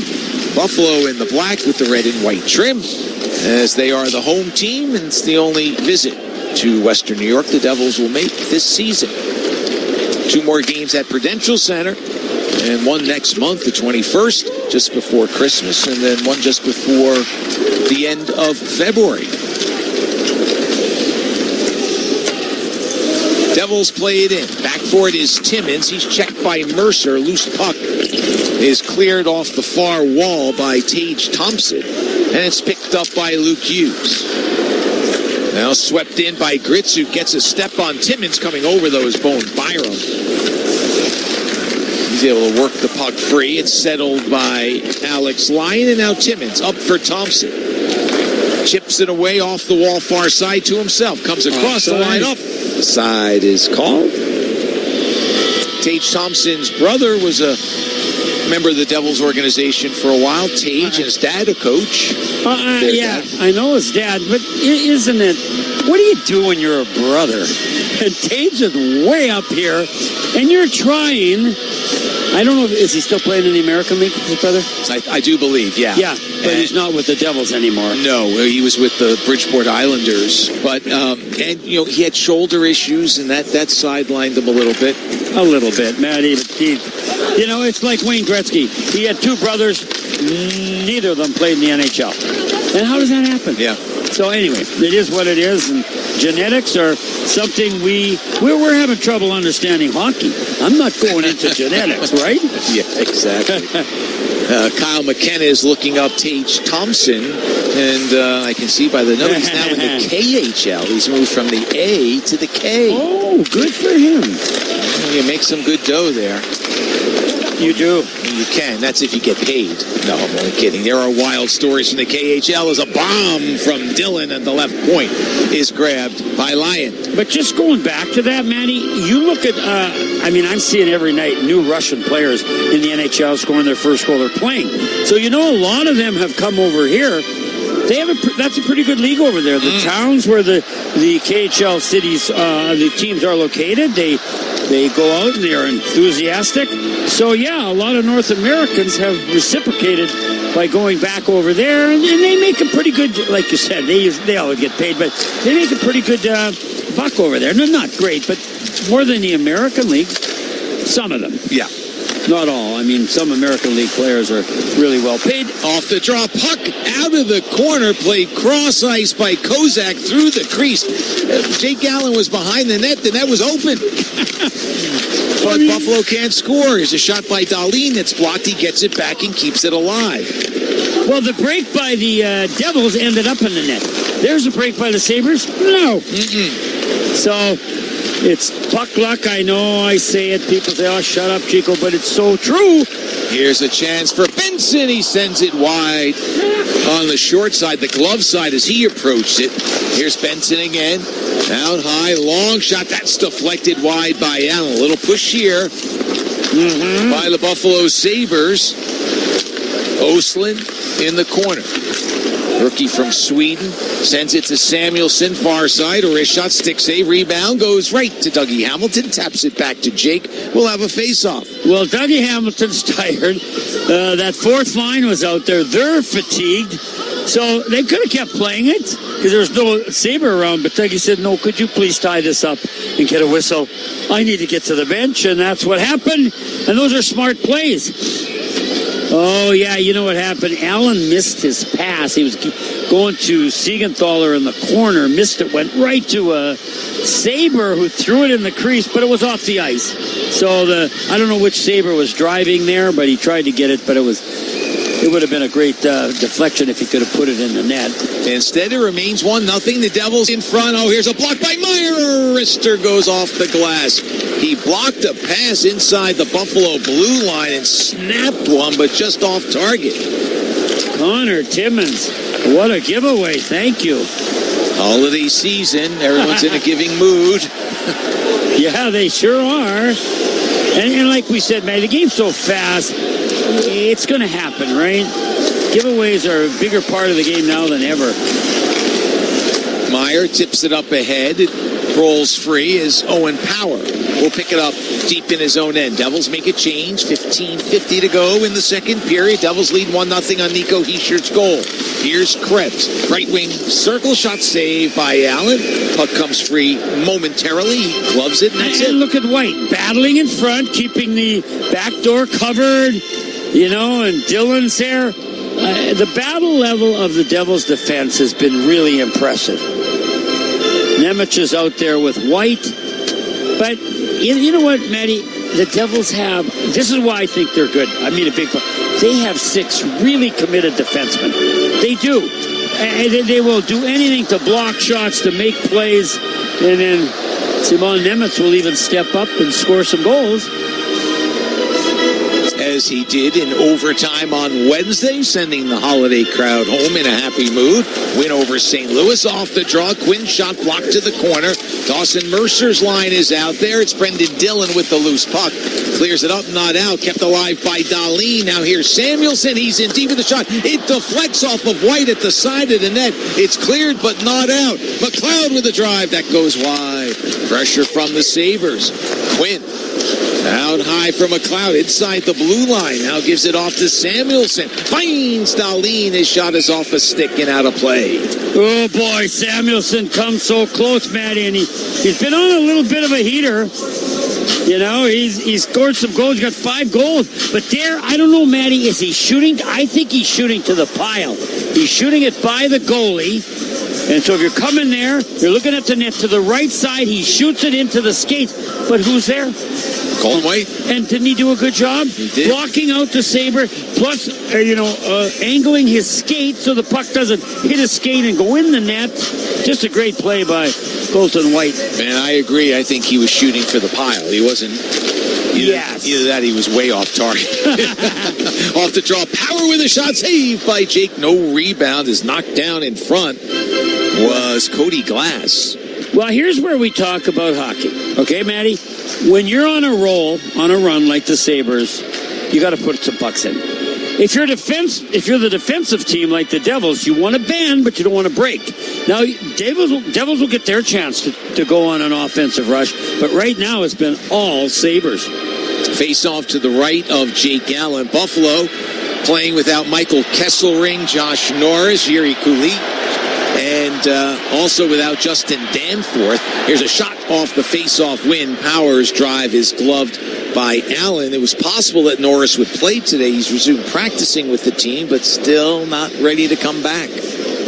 Buffalo in the black with the red and white trim. As they are the home team, and it's the only visit to Western New York the Devils will make this season. 2 more games at Prudential Center. And one next month, the 21st, just before Christmas. And then one just before the end of February. Devils play it in. Back for it is Timmins. He's checked by Mercer. Loose puck is cleared off the far wall by Tage Thompson. And it's picked up by Luke Hughes. Now swept in by Gritz, who gets a step on Timmins. Coming over, though, is Bowen Byram. He's able to work the puck free. It's settled by Alex Lyon. And now Timmins up for Thompson. Chips it away off the wall far side to himself. Comes across the line up. Side is called. Tage Thompson's brother was a member of the Devils organization for a while. Tage and his dad, a coach. Yeah, I know his dad, but isn't it? What do you do when you're a brother? And Tage is way up here, and you're trying. I don't know, is he still playing in the American League, his brother? I do believe, yeah. Yeah, but he's not with the Devils anymore. No, he was with the Bridgeport Islanders. But, and, you know, he had shoulder issues, and that sidelined him a little bit. A little bit, Matty. You know, it's like Wayne Gretzky. He had 2 brothers. Neither of them played in the NHL. And how does that happen? Yeah. So anyway, it is what it is, and genetics are something we're having trouble understanding hockey. I'm not going into genetics, right? Yeah, exactly. Kyle McKenna is looking up Tage Thompson, and I can see by the note he's now in the KHL. He's moved from the A to the K. Oh, good for him. You make some good dough there. You do. You can. That's if you get paid. No, I'm only kidding. There are wild stories from the KHL as a bomb from Dillon at the left point is grabbed by Lyon. But just going back to that, Manny, you look at, I'm seeing every night new Russian players in the NHL scoring their first goal they're playing. So, you know, a lot of them have come over here. That's a pretty good league over there. The towns where the KHL cities, the teams are located, they go out and they are enthusiastic. So, yeah, a lot of North Americans have reciprocated by going back over there, and they make a pretty good, like you said, they always get paid, but they make a pretty good buck over there. No, not great, but more than the American League. Some of them. Yeah. Not all. I mean, some American League players are really well paid. Off the draw, puck out of the corner, played cross ice by Kozak through the crease. Jake Allen was behind the net, the net was open. But Buffalo can't score. Here's a shot by Dahlin that's blocked. He gets it back and keeps it alive. Well, the break by the Devils ended up in the net. There's a break by the Sabres? No. So it's puck luck. I know I say it. People say, oh, shut up, Chico, but it's so true. Here's a chance for Benson. He sends it wide. on the short side, the glove side as he approached it. Here's Benson again. Out high, long shot. That's deflected wide by Allen. A little push here by the Buffalo Sabres. Oslin in the corner. Rookie from Sweden sends it to Samuelson, far side. Or his shot, stick save, rebound, goes right to Dougie Hamilton, taps it back to Jake. We'll have a face-off. Well, Dougie Hamilton's tired. That fourth line was out there. They're fatigued. So they could have kept playing it because there was no Sabre around. But Dougie said, no, could you please tie this up and get a whistle? I need to get to the bench, and that's what happened. And those are smart plays. Oh, yeah, you know what happened? Allen missed his pass. He was going to Siegenthaler in the corner, missed it, went right to a Sabre who threw it in the crease, but it was off the ice. So I don't know which Sabre was driving there, but he tried to get it, but it would have been a great deflection if he could have put it in the net. Instead, it remains 1-0. The Devils in front. Oh, here's a block by Meyer. Wrister goes off the glass. He blocked a pass inside the Buffalo blue line and snapped one, but just off target. Connor Timmins, what a giveaway. Thank you. Holiday season. Everyone's in a giving mood. Yeah, they sure are. And like we said, man, the game's so fast. It's going to happen, right? Giveaways are a bigger part of the game now than ever. Meyer tips it up ahead. It rolls free as Owen Power will pick it up deep in his own end. Devils make a change. 15:50 to go in the second period. Devils lead 1-0 on Nico Hischier's goal. Here's Krebs. Right wing circle shot saved by Allen. Puck comes free momentarily. He gloves it, and that's it. Look at White battling in front, keeping the back door covered. You know, and Dylan's there. The battle level of the Devils' defense has been really impressive. Nemec is out there with White. But you know what, Matty? The Devils have, this is why I think they're good. I mean, a big part. They have 6 really committed defensemen. They do. And they will do anything to block shots, to make plays. And then Simon Nemec will even step up and score some goals. As he did in overtime on Wednesday, sending the holiday crowd home in a happy mood. Win over St. Louis off the draw. Quinn shot blocked to the corner. Dawson Mercer's line is out there. It's Brendan Dillon with the loose puck. Clears it up, not out. Kept alive by Dahlin. Now here's Samuelson. He's in deep with the shot. It deflects off of White at the side of the net. It's cleared, but not out. McLeod with the drive. That goes wide. Pressure from the Sabres. Quinn. Out high from McLeod inside the blue line. Now gives it off to Samuelson. Finds Dahlin. His shot is off a stick and out of play. Oh, boy. Samuelson comes so close, Matty. And he's been on a little bit of a heater. You know, he's scored some goals. He's got 5 goals. But there, I don't know, Matty, is he shooting? I think he's shooting to the pile. He's shooting it by the goalie. And so if you're coming there, you're looking at the net to the right side. He shoots it into the skates. But who's there? Colin White. And didn't he do a good job? He did. Blocking out the Sabre, plus, angling his skate so the puck doesn't hit his skate and go in the net. Just a great play by Colton White. Man, I agree. I think he was shooting for the pile. He wasn't. Either that, he was way off target. Off the draw. Power with a shot saved by Jake. No rebound. Is knocked down in front. Was Cody Glass. Well, here's where we talk about hockey. Okay, Matty? When you're on a roll, on a run like the Sabres, you got to put some pucks in. If you're the defensive team like the Devils, you want to bend, but you don't want to break. Now, Devils will get their chance to go on an offensive rush, but right now it's been all Sabres. Face off to the right of Jake Allen. Buffalo playing without Michael Kesselring, Josh Norris, Yuri Kulit, and also without Justin Danforth. Here's a shot off the face-off win. Powers' drive is gloved by Allen. It was possible that Norris would play today. He's resumed practicing with the team, but still not ready to come back.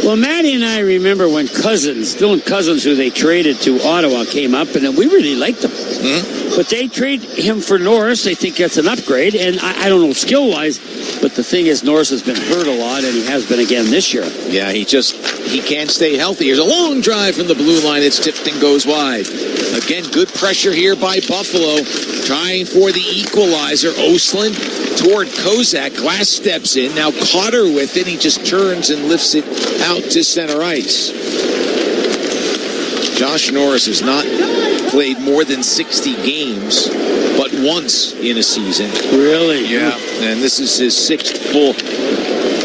Well, Matty and I remember when Dylan Cousins, who they traded to Ottawa, came up, and we really liked him. Mm-hmm. But they trade him for Norris. They think that's an upgrade, and I don't know skill-wise, but the thing is Norris has been hurt a lot, and he has been again this year. Yeah, he can't stay healthy. Here's a long drive from the blue line. It's tipped and goes wide. Again, good pressure here by Buffalo, trying for the equalizer. Oslin toward Kozak. Glass steps in. Now Cotter with it. He just turns and lifts it out to center ice. Josh Norris has not played more than 60 games, but once in a season. Really? Yeah. And this is his 6th full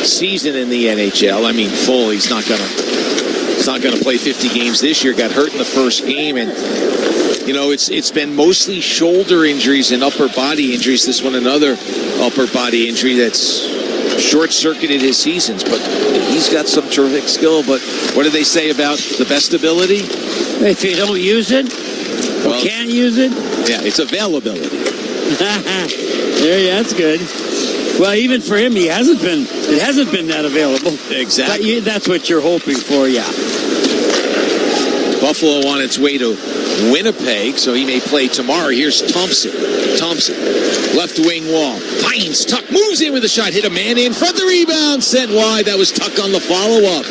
season in the NHL. I mean, full. He's not gonna play 50 games this year. Got hurt in the first game, and you know it's been mostly shoulder injuries and upper body injuries. This one, another upper body injury that's short-circuited his seasons. But he's got some terrific skill. But what do they say about the best ability? If you don't use it, or can't use it, yeah, it's availability. Yeah, that's good. Well, even for him, it hasn't been that available. Exactly. That's what you're hoping for, yeah. Buffalo on its way to Winnipeg, so he may play tomorrow. Here's Thompson. Left wing wall. Finds Tuck. Moves in with a shot. Hit a man in front. The rebound sent wide. That was Tuck on the follow-up.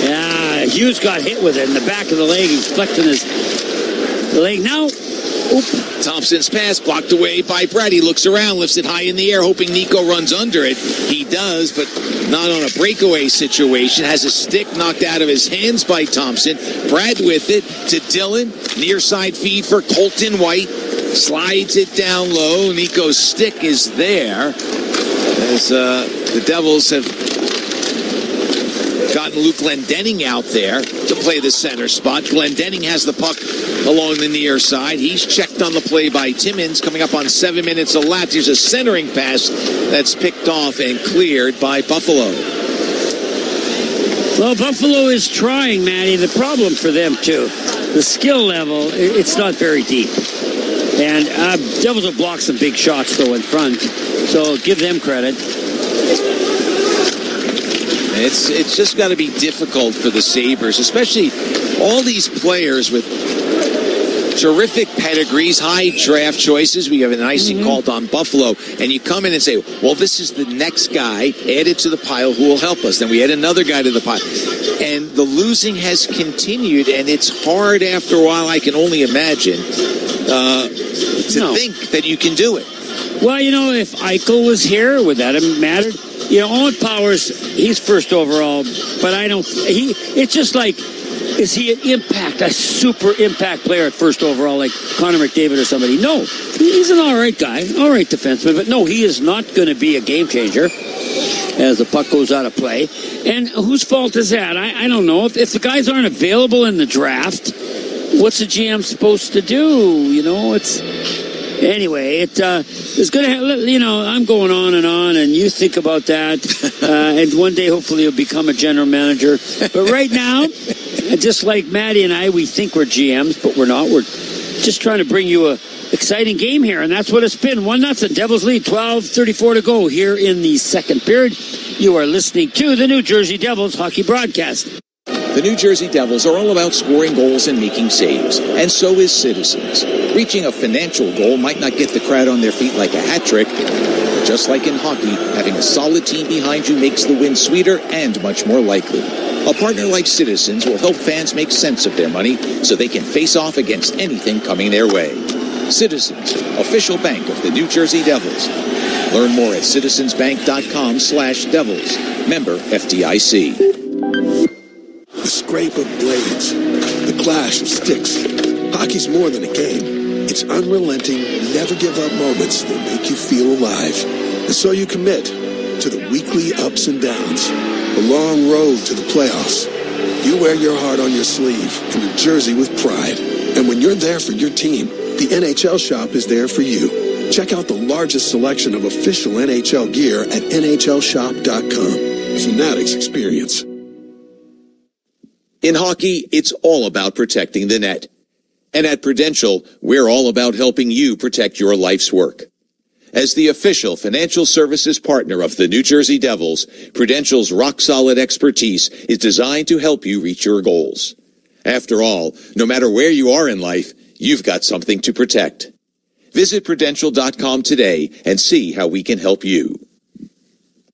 Yeah, Hughes got hit with it in the back of the leg. He's flexing his leg. Now, Thompson's pass blocked away by Brad. He looks around, lifts it high in the air, hoping Nico runs under it. He does, but not on a breakaway situation. Has a stick knocked out of his hands by Thompson. Brad with it to Dillon. Near side feed for Colton White. Slides it down low. Nico's stick is there. As the Devils have gotten Luke Glendening out there to play the center spot. Glendening has the puck along the near side. He's checked on the play by Timmins. Coming up on 7 minutes elapsed. Here's a centering pass that's picked off and cleared by Buffalo. Well, Buffalo is trying, Matty. The problem for them, too, the skill level, it's not very deep. And Devils have blocked some big shots, though, in front. So give them credit. It's just got to be difficult for the Sabres, especially all these players with terrific pedigrees, high draft choices. We have an icing called on Buffalo, and you come in and say, well, this is the next guy added to the pile who will help us. Then we add another guy to the pile. And the losing has continued, and it's hard after a while, I can only imagine, to think that you can do it. Well, you know, if Eichel was here, would that have mattered? You know, Owen Powers, he's first overall, but it's just like, is he an impact, a super impact player at first overall, like Connor McDavid or somebody? No, he's an all right guy, all right defenseman, but no, he is not going to be a game changer as the puck goes out of play. And whose fault is that? I don't know. If the guys aren't available in the draft, what's the GM supposed to do? You know, anyway, it's going to, I'm going on, and you think about that, and one day, hopefully, you'll become a general manager. But right now, just like Maddie and I, we think we're GMs, but we're not. We're just trying to bring you a exciting game here, and that's what it's been. 1-0, Devils lead, 12:34 to go here in the second period. You are listening to the New Jersey Devils hockey broadcast. The New Jersey Devils are all about scoring goals and making saves, and so is Citizens. Reaching a financial goal might not get the crowd on their feet like a hat trick, but just like in hockey, having a solid team behind you makes the win sweeter and much more likely. A partner like Citizens will help fans make sense of their money so they can face off against anything coming their way. Citizens, official bank of the New Jersey Devils. Learn more at citizensbank.com/Devils. Member FDIC. The scrape of blades, the clash of sticks. Hockey's more than a game. It's unrelenting, never give up moments that make you feel alive. And so you commit to the weekly ups and downs, the long road to the playoffs. You wear your heart on your sleeve and your jersey with pride. And when you're there for your team, the NHL shop is there for you. Check out the largest selection of official NHL gear at NHLshop.com. Fanatics experience. In hockey, it's all about protecting the net. And at Prudential, we're all about helping you protect your life's work. As the official financial services partner of the New Jersey Devils, Prudential's rock-solid expertise is designed to help you reach your goals. After all, no matter where you are in life, you've got something to protect. Visit Prudential.com today and see how we can help you.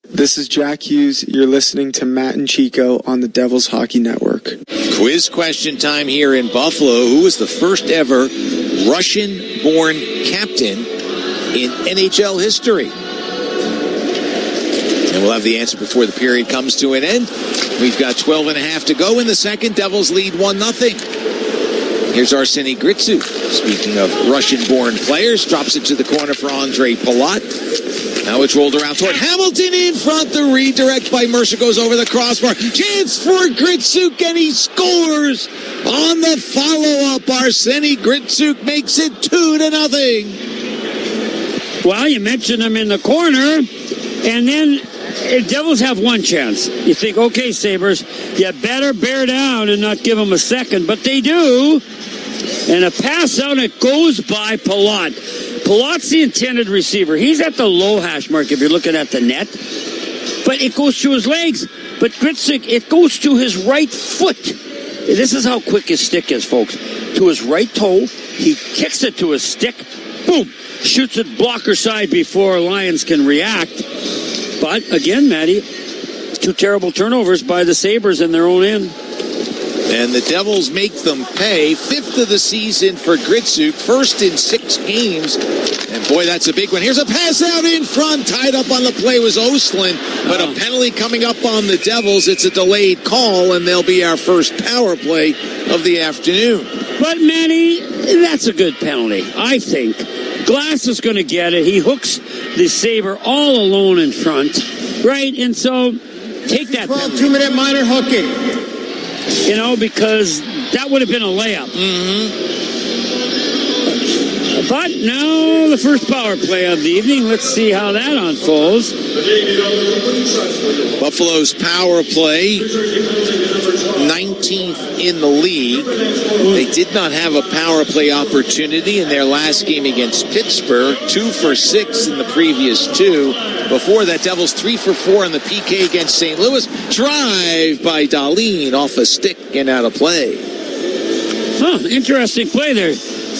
This is Jack Hughes. You're listening to Matt and Chico on the Devils Hockey Network. Quiz question time here in Buffalo. Who was the first ever Russian-born captain in NHL history? And we'll have the answer before the period comes to an end. We've got 12 and a half to go in the second. Devils lead 1-0. Here's Arseny Gritsuk. Speaking of Russian-born players, drops it to the corner for Andre Palat. Now it's rolled around toward Hamilton in front. The redirect by Mercer goes over the crossbar. Chance for Gritsuk, and he scores on the follow-up. Arseny Gritsuk makes it 2-0. Well, you mentioned him in the corner, and then Devils have one chance. You think, okay, Sabres, you better bear down and not give them a second, but they do. And a pass out, it goes by Palat. Palat's the intended receiver. He's at the low hash mark if you're looking at the net. But it goes to his legs. But Gritsuk, it goes to his right foot. This is how quick his stick is, folks. To his right toe. He kicks it to his stick. Boom. Shoots it blocker side before Lions can react. But, again, Matty, 2 terrible turnovers by the Sabres in their own end. And the Devils make them pay. 5th of the season for Gritsuk. First in 6 games. And boy, that's a big one. Here's a pass out in front. Tied up on the play was Ostlund. But a penalty coming up on the Devils. It's a delayed call, and they'll be our first power play of the afternoon. But, Manny, that's a good penalty, I think. Glass is going to get it. He hooks the Sabre all alone in front. Right? And so, take that penalty. 2-minute minor hooking. You know, because that would have been a layup. But now the first power play of the evening. Let's see how that unfolds. Buffalo's power play, 19th in the league. They did not have a power play opportunity in their last game against Pittsburgh. 2 for 6 in the previous 2. Before that, Devils 3 for 4 in the PK against St. Louis. Drive by Dahlin off a stick and out of play. Interesting play there.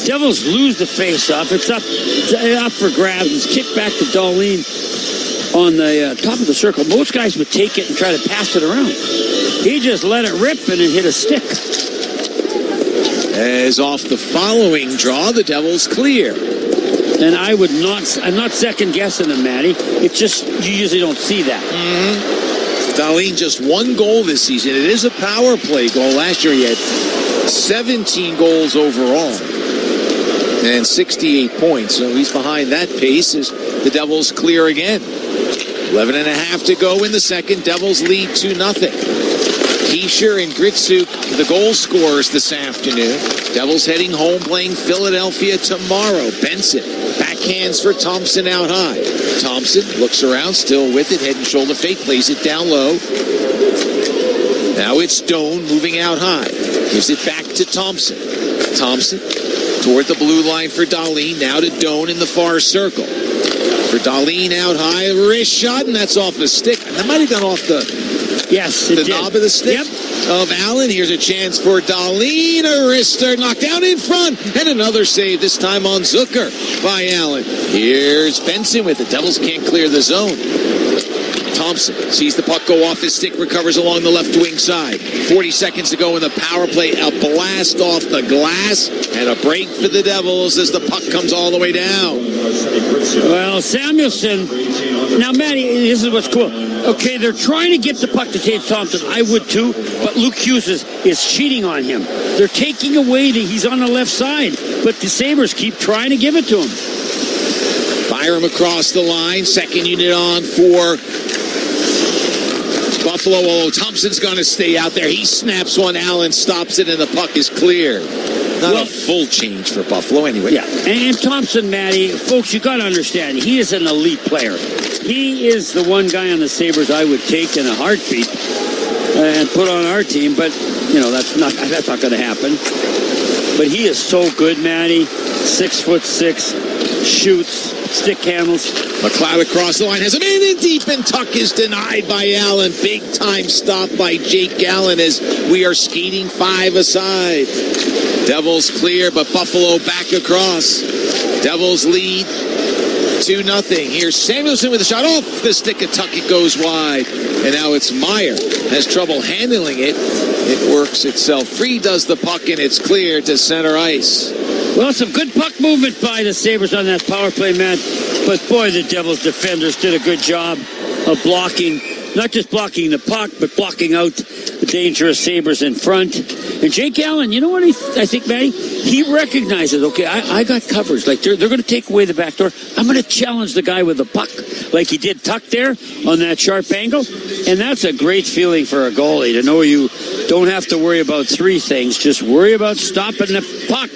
Devils lose the face-off. It's up for grabs. It's kicked back to Dahlin on the top of the circle. Most guys would take it and try to pass it around. He just let it rip and it hit a stick. As off the following draw, the Devils clear. And I'm not second-guessing them, Matty. It's just, you usually don't see that. Dahlin just 1 goal this season. It is a power play goal. Last year he had 17 goals overall and 68 points. So he's behind that pace as the Devils clear again. 11 and a half to go in the second. Devils lead 2-0. Keisher and Gritsuk, the goal scorers this afternoon. Devils heading home, playing Philadelphia tomorrow. Benson backhands for Thompson out high. Thompson looks around, still with it, head and shoulder fake, plays it down low. Now it's Doan moving out high. Gives it back to Thompson. Thompson toward the blue line for Dahlin. Now to Doan in the far circle. For Dahlin out high, wrist shot, and that's off the stick. That might have gone off the knob of the stick of Allen. Here's a chance for Dahlin. A wrister knocked down in front. And another save, this time on Zucker by Allen. Here's Benson with it. Devils can't clear the zone. Thompson sees the puck go off his stick, recovers along the left wing side. 40 seconds to go in the power play. A blast off the glass and a break for the Devils as the puck comes all the way down. Well, Samuelson. Now, Matty, this is what's cool. Okay, they're trying to get the puck to Tage Thompson. I would too, but Luke Hughes is cheating on him. They're taking away he's on the left side, but the Sabres keep trying to give it to him. Byram across the line. Second unit on for Buffalo. Oh, Thompson's going to stay out there. He snaps one. Allen stops it, and the puck is clear. Not a full change for Buffalo anyway. Yeah, and Thompson, Matty, folks, you got to understand, he is an elite player. He is the one guy on the Sabres I would take in a heartbeat and put on our team, but, you know, that's not going to happen. But he is so good, Matty. 6'6", shoots, stick handles. McLeod across the line, has him in deep, and tuck is denied by Allen. Big time stop by Jake Allen as we are skating 5 aside. Devils clear, but Buffalo back across. Devils lead 2-0. Here's Samuelson with a shot off the stick of Tuck. It goes wide. And now it's Meyer. Has trouble handling it. It works itself free, does the puck, and it's clear to center ice. Well, some good puck movement by the Sabres on that power play, Matt. But boy, the Devils defenders did a good job. of blocking, not just blocking the puck, but blocking out the dangerous Sabres in front. And Jake Allen, you know what I think, Matty? He recognizes, okay, I got coverage. Like, they're going to take away the back door. I'm going to challenge the guy with the puck like he did Tuck there on that sharp angle. And that's a great feeling for a goalie to know you don't have to worry about three things. Just worry about stopping the puck.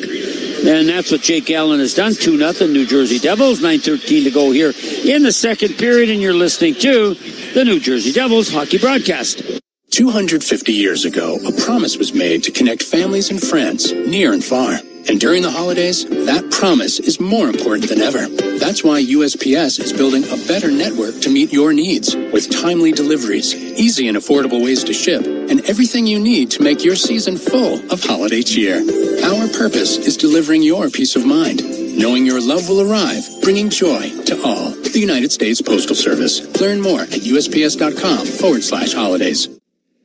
And that's what Jake Allen has done. 2-0 New Jersey Devils. 9:13 to go here in the second period. And you're listening to the New Jersey Devils hockey broadcast. 250 years ago, a promise was made to connect families and friends near and far. And during the holidays, that promise is more important than ever. That's why USPS is building a better network to meet your needs with timely deliveries, easy and affordable ways to ship, and everything you need to make your season full of holiday cheer. Our purpose is delivering your peace of mind, knowing your love will arrive, bringing joy to all. The United States Postal Service. Learn more at USPS.com/holidays.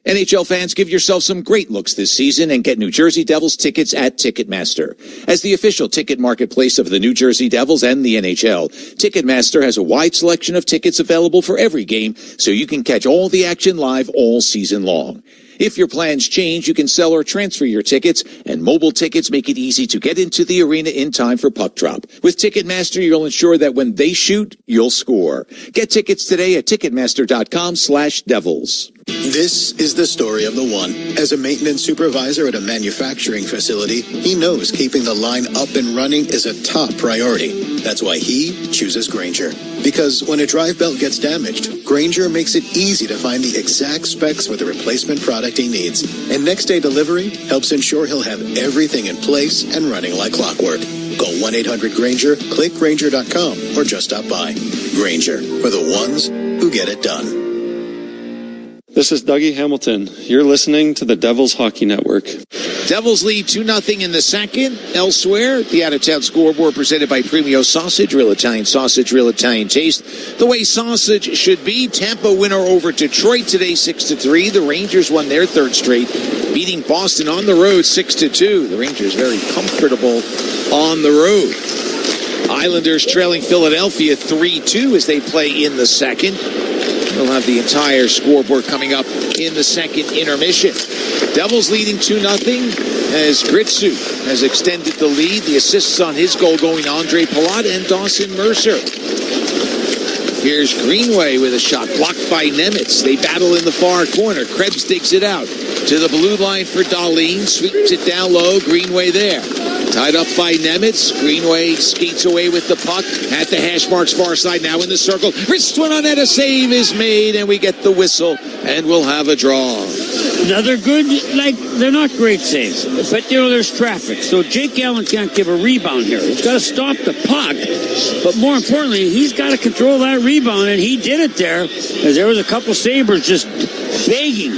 NHL fans, give yourself some great looks this season and get New Jersey Devils tickets at Ticketmaster. As the official ticket marketplace of the New Jersey Devils and the NHL, Ticketmaster has a wide selection of tickets available for every game, so you can catch all the action live all season long. If your plans change, you can sell or transfer your tickets, and mobile tickets make it easy to get into the arena in time for puck drop. With Ticketmaster, you'll ensure that when they shoot, you'll score. Get tickets today at Ticketmaster.com/Devils. This is the story of the one. As a maintenance supervisor at a manufacturing facility, he knows keeping the line up and running is a top priority. That's why he chooses Grainger. Because when a drive belt gets damaged, Grainger makes it easy to find the exact specs for the replacement product he needs. And next day delivery helps ensure he'll have everything in place and running like clockwork. Call 1-800-GRAINGER, click Grainger.com, or just stop by. Grainger, for the ones who get it done. This is Dougie Hamilton. You're listening to the Devils Hockey Network. Devils lead 2-0 in the second. Elsewhere, the out-of-town scoreboard presented by Premio Sausage, real Italian sausage, real Italian taste. The way sausage should be. Tampa winner over Detroit today, 6-3. The Rangers won their third straight, beating Boston on the road, 6-2. The Rangers very comfortable on the road. Islanders trailing Philadelphia 3-2 as they play in the second. We'll have the entire scoreboard coming up in the second intermission. Devils leading 2-0 as Gritsu has extended the lead. The assists on his goal going to Andre Palat and Dawson Mercer. Here's Greenway with a shot blocked by Nemitz. They battle in the far corner. Krebs digs it out to the blue line for Dahlin. Sweeps it down low. Greenway there. Tied up by Nemitz. Greenway skates away with the puck at the hash marks far side. Now in the circle. Wrist one on net. A save is made, and we get the whistle, and we'll have a draw. Another good, they're not great saves, but, there's traffic. So Jake Allen can't give a rebound here. He's got to stop the puck, but more importantly, he's got to control that rebound, and he did it there, as there was a couple Sabres just begging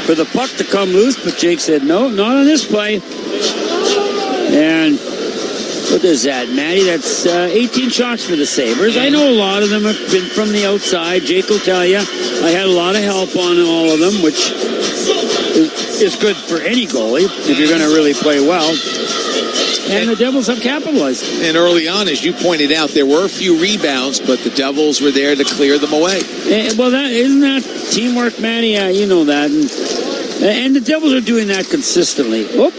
for the puck to come loose, but Jake said, no, not on this play. And what is that, Matty? That's 18 shots for the Sabres. I know a lot of them have been from the outside. Jake will tell you I had a lot of help on all of them, which is good for any goalie if you're going to really play well. And the Devils have capitalized. And early on, as you pointed out, there were a few rebounds, but the Devils were there to clear them away. Well, isn't that teamwork, Matty? You know that. And the Devils are doing that consistently. Oop.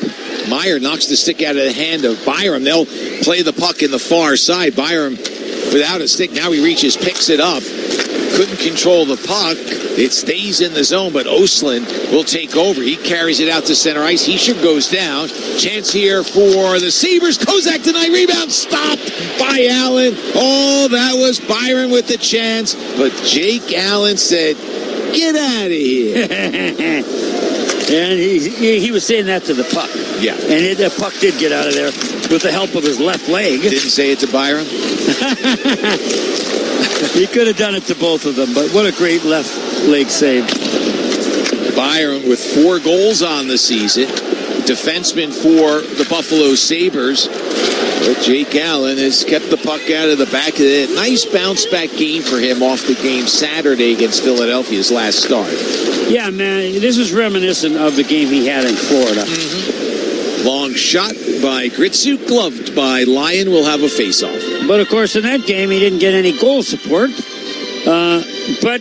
Meyer knocks the stick out of the hand of Byram. They'll play the puck in the far side. Byram without a stick. Now he reaches, picks it up. Couldn't control the puck. It stays in the zone, but Oslin will take over. He carries it out to center ice. Hischier goes down. Chance here for the Sabres. Kozak tonight. Rebound stopped by Allen. Oh, that was Byron with the chance. But Jake Allen said, get out of here. And he was saying that to the puck. Yeah. And the puck did get out of there with the help of his left leg. Didn't say it to Byron? He could have done it to both of them, but what a great left leg save. Byron with 4 goals on the season. Defenseman for the Buffalo Sabres. But Jake Allen has kept the puck out of the back of it. Nice bounce-back game for him off the game Saturday against Philadelphia's last start. Yeah, man, this is reminiscent of the game he had in Florida. Mm-hmm. Long shot by Gritsu, gloved by Lyon, will have a face-off. But, of course, in that game, he didn't get any goal support. But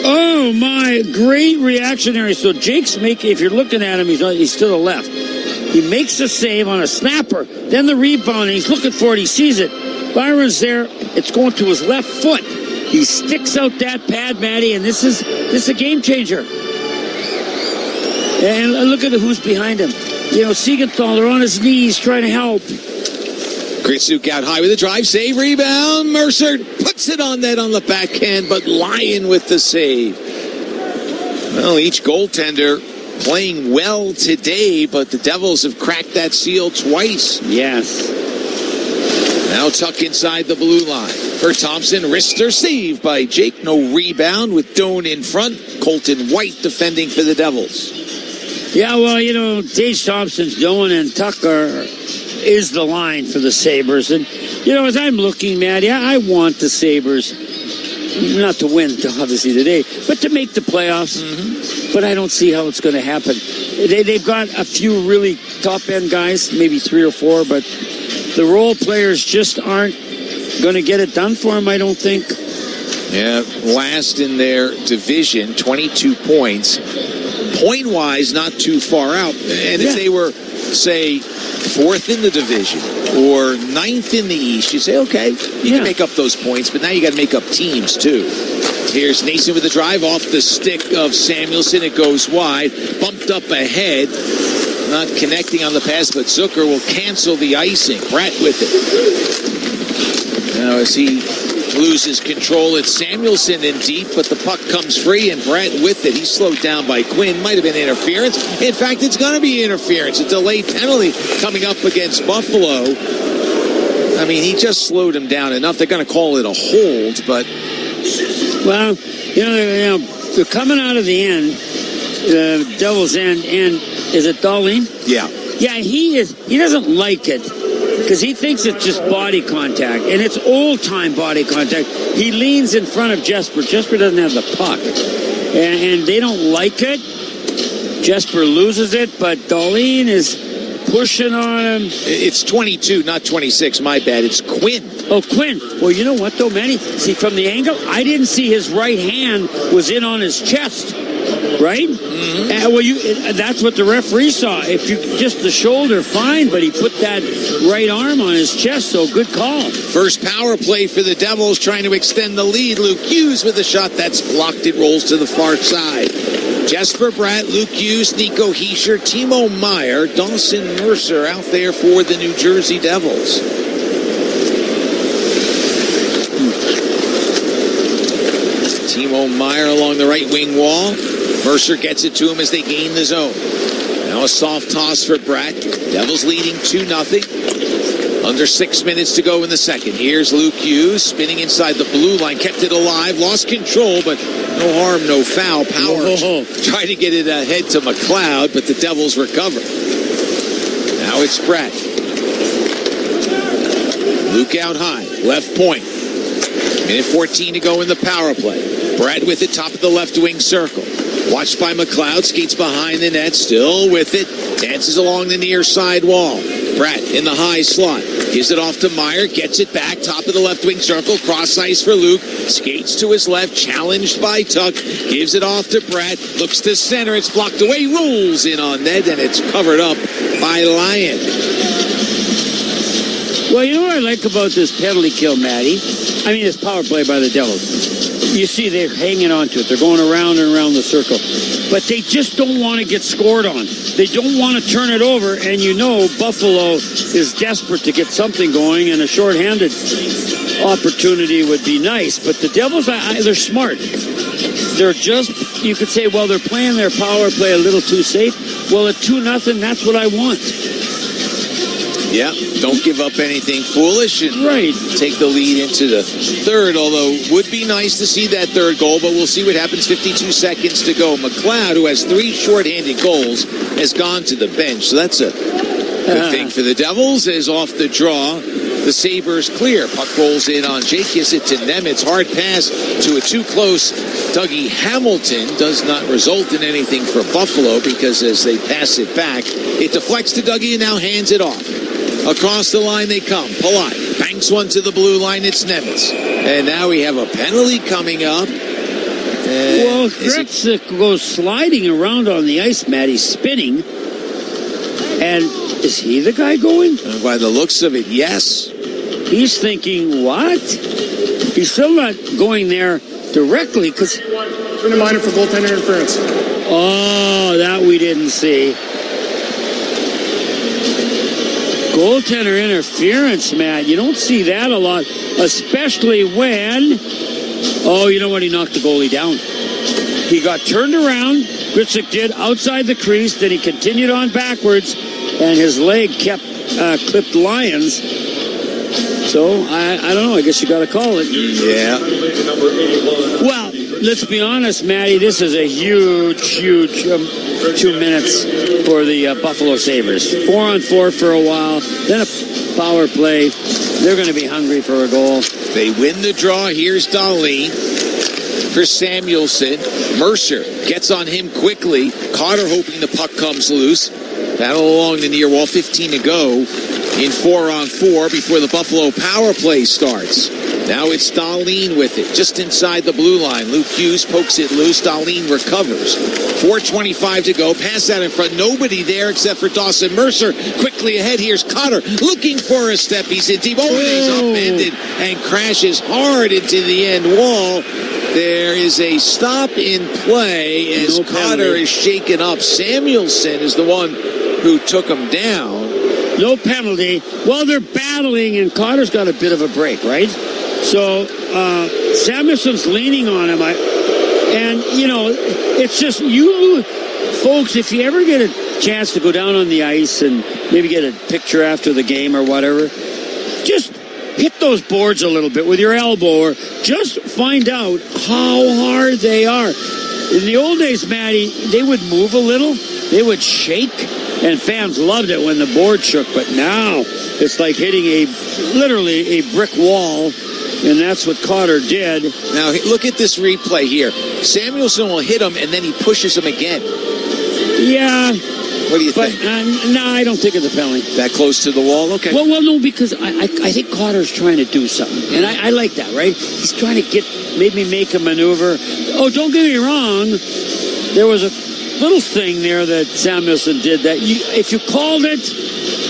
Oh, my. Great reactionary. So Jake's if you're looking at him, he's to the left. He makes a save on a snapper. Then the rebound, he's looking for it. He sees it. Byron's there. It's going to his left foot. He sticks out that pad, Matty, and this is a game changer. And look at who's behind him. Siegenthaler on his knees trying to help. Gritsuk out high with a drive, save, rebound. Mercer puts it on net on the backhand, but Lyon with the save. Well, each goaltender playing well today, but the Devils have cracked that seal twice. Yes. Now tuck inside the blue line. For Thompson, wrister save by Jake. No rebound with Doan in front. Colton White defending for the Devils. Yeah, well, Tage Thompson's Doan and Tucker is the line for the Sabres. And, as I'm looking, Matty, I want the Sabres not to win, obviously, today, but to make the playoffs. Mm-hmm. But I don't see how it's going to happen. They've got a few really top-end guys, maybe 3 or 4, but the role players just aren't going to get it done for them, I don't think. Yeah, last in their division, 22 points. Point-wise, not too far out. And if they were, say, 4th in the division or 9th in the East, you say, okay, you can make up those points, but now you got to make up teams, too. Here's Nason with a drive off the stick of Samuelsson. It goes wide, bumped up ahead. Not connecting on the pass, but Zucker will cancel the icing. Brett with it. Now as he loses control, it's Samuelsson in deep, but the puck comes free, and Brett with it. He's slowed down by Quinn. Might have been interference. In fact, it's going to be interference. A delayed penalty coming up against Buffalo. I mean, he just slowed him down enough. They're going to call it a hold, but... Well, they're coming out of the end, the Devils end, and is it Dahlin? Yeah. Yeah, he doesn't like it because he thinks it's just body contact, and it's old-time body contact. He leans in front of Jesper. Jesper doesn't have the puck, and they don't like it. Jesper loses it, but Dahlin is pushing on him. It's 22, not 26. My bad. It's Quinn. Oh, Quinn. Well, you know what, though, Manny? See, from the angle, I didn't see his right hand was in on his chest, right? Mm-hmm. That's what the referee saw. If you just the shoulder, fine, but he put that right arm on his chest, so good call. First power play for the Devils, trying to extend the lead. Luke Hughes with a shot that's blocked. It rolls to the far side. Jesper Bratt, Luke Hughes, Nico Hischier, Timo Meier, Dawson Mercer out there for the New Jersey Devils. Timo Meier along the right wing wall. Mercer gets it to him as they gain the zone. Now a soft toss for Bratt. Devils leading 2-0. Under 6 minutes to go in the second. Here's Luke Hughes spinning inside the blue line. Kept it alive. Lost control, but no harm, no foul. Powers trying to get it ahead to McLeod, but the Devils recover. Now it's Bratt. Luke out high. Left point. Minute 14 to go in the power play. Bratt with it, top of the left wing circle. Watched by McLeod, skates behind the net, still with it. Dances along the near side wall. Bratt in the high slot. Gives it off to Meier, gets it back, top of the left wing circle, cross ice for Luke. Skates to his left, challenged by Tuck. Gives it off to Bratt, looks to center, it's blocked away, rolls in on net, and it's covered up by Lyon. Well, you know what I like about this penalty kill, Matty? I mean, this power play by the Devils. You see they're hanging on to it. They're going around and around the circle. But they just don't want to get scored on. They don't want to turn it over. And you know Buffalo is desperate to get something going, and a shorthanded opportunity would be nice. But the Devils, they're smart. They're just, you could say, well, they're playing their power play a little too safe. Well, at 2-0, that's what I want. Yeah, don't give up anything foolish and take the lead into the third, although would be nice to see that third goal, but we'll see what happens. 52 seconds to go. McLeod, who has 3 shorthanded goals, has gone to the bench, so that's a good thing for the Devils. Is off the draw. The Sabres clear. Puck rolls in on Jake. Gives it to Nemitz. Hard pass to a too close Dougie Hamilton. Does not result in anything for Buffalo because as they pass it back, it deflects to Dougie and now hands it off. Across the line they come. Palat banks one to the blue line. It's Nemitz. And now we have a penalty coming up. Well, Gretzky goes sliding around on the ice, Matt. He's spinning. And is he the guy going? By the looks of it, yes. He's thinking, what? He's still not going there directly because... Turn a minor for goaltender interference. Oh, that we didn't see. Goaltender interference, Matt. You don't see that a lot, especially when... Oh, you know what? He knocked the goalie down. He got turned around. Gritsik did outside the crease. Then he continued on backwards, and his leg kept clipped Lyons. So I don't know. I guess you got to call it. Yeah. Well, let's be honest, Matty. This is a huge 2 minutes for the Buffalo Sabres. 4-on-4 for a while, then a power play. They're going to be hungry for a goal. They win the draw. Here's Dahlin for Samuelson. Mercer gets on him quickly. Carter hoping the puck comes loose. Battle along the near wall. 15 to go in 4-on-4 before the Buffalo power play starts. Now it's Dahlin with it, just inside the blue line. Luke Hughes pokes it loose. Dahlin recovers. 4:25 to go. Pass out in front. Nobody there except for Dawson Mercer. Quickly ahead. Here's Cotter looking for a step. He's in deep. Oh, he's upended and crashes hard into the end wall. There is a stop in play as Cotter is shaken up. Samuelson is the one who took him down. No penalty. Well, they're battling, and Cotter's got a bit of a break, right? So Samuelson's leaning on him. And, you know, it's just you folks, if you ever get a chance to go down on the ice and maybe get a picture after the game or whatever, just hit those boards a little bit with your elbow or just find out how hard they are. In the old days, Matty, they would move a little. They would shake. And fans loved it when the board shook. But now it's like hitting literally a brick wall. And that's what Cotter did. Now, look at this replay here. Samuelson will hit him, and then he pushes him again. Yeah. What do you think? No, I don't think it's a penalty. That close to the wall? Okay. Well, no, because I think Cotter's trying to do something. And I like that, right? He's trying to maybe make a maneuver. Oh, don't get me wrong. There was a little thing there that Samuelson did that if you called it,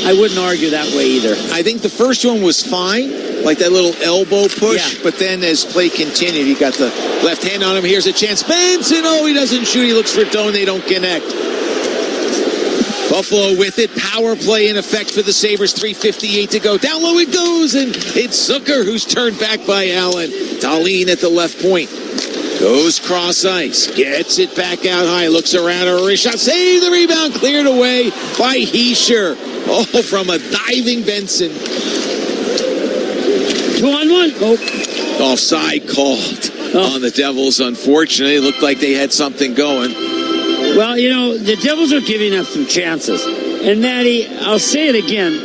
I wouldn't argue that way either. I think the first one was fine, like that little elbow push, but then as play continued, he got the left hand on him. Here's a chance. Benson, he doesn't shoot. He looks for Doan. They don't connect. Buffalo with it. Power play in effect for the Sabres. 3:58 to go. Down low it goes, and it's Zucker who's turned back by Allen. Dahlin at the left point. Goes cross ice, gets it back out high, looks around, a wrist shot, save the rebound, cleared away by Hischier. Oh, from a diving Benson. 2-on-1. Oh. Offside called on the Devils, unfortunately. It looked like they had something going. Well, you know, the Devils are giving up some chances. And, Matty, I'll say it again,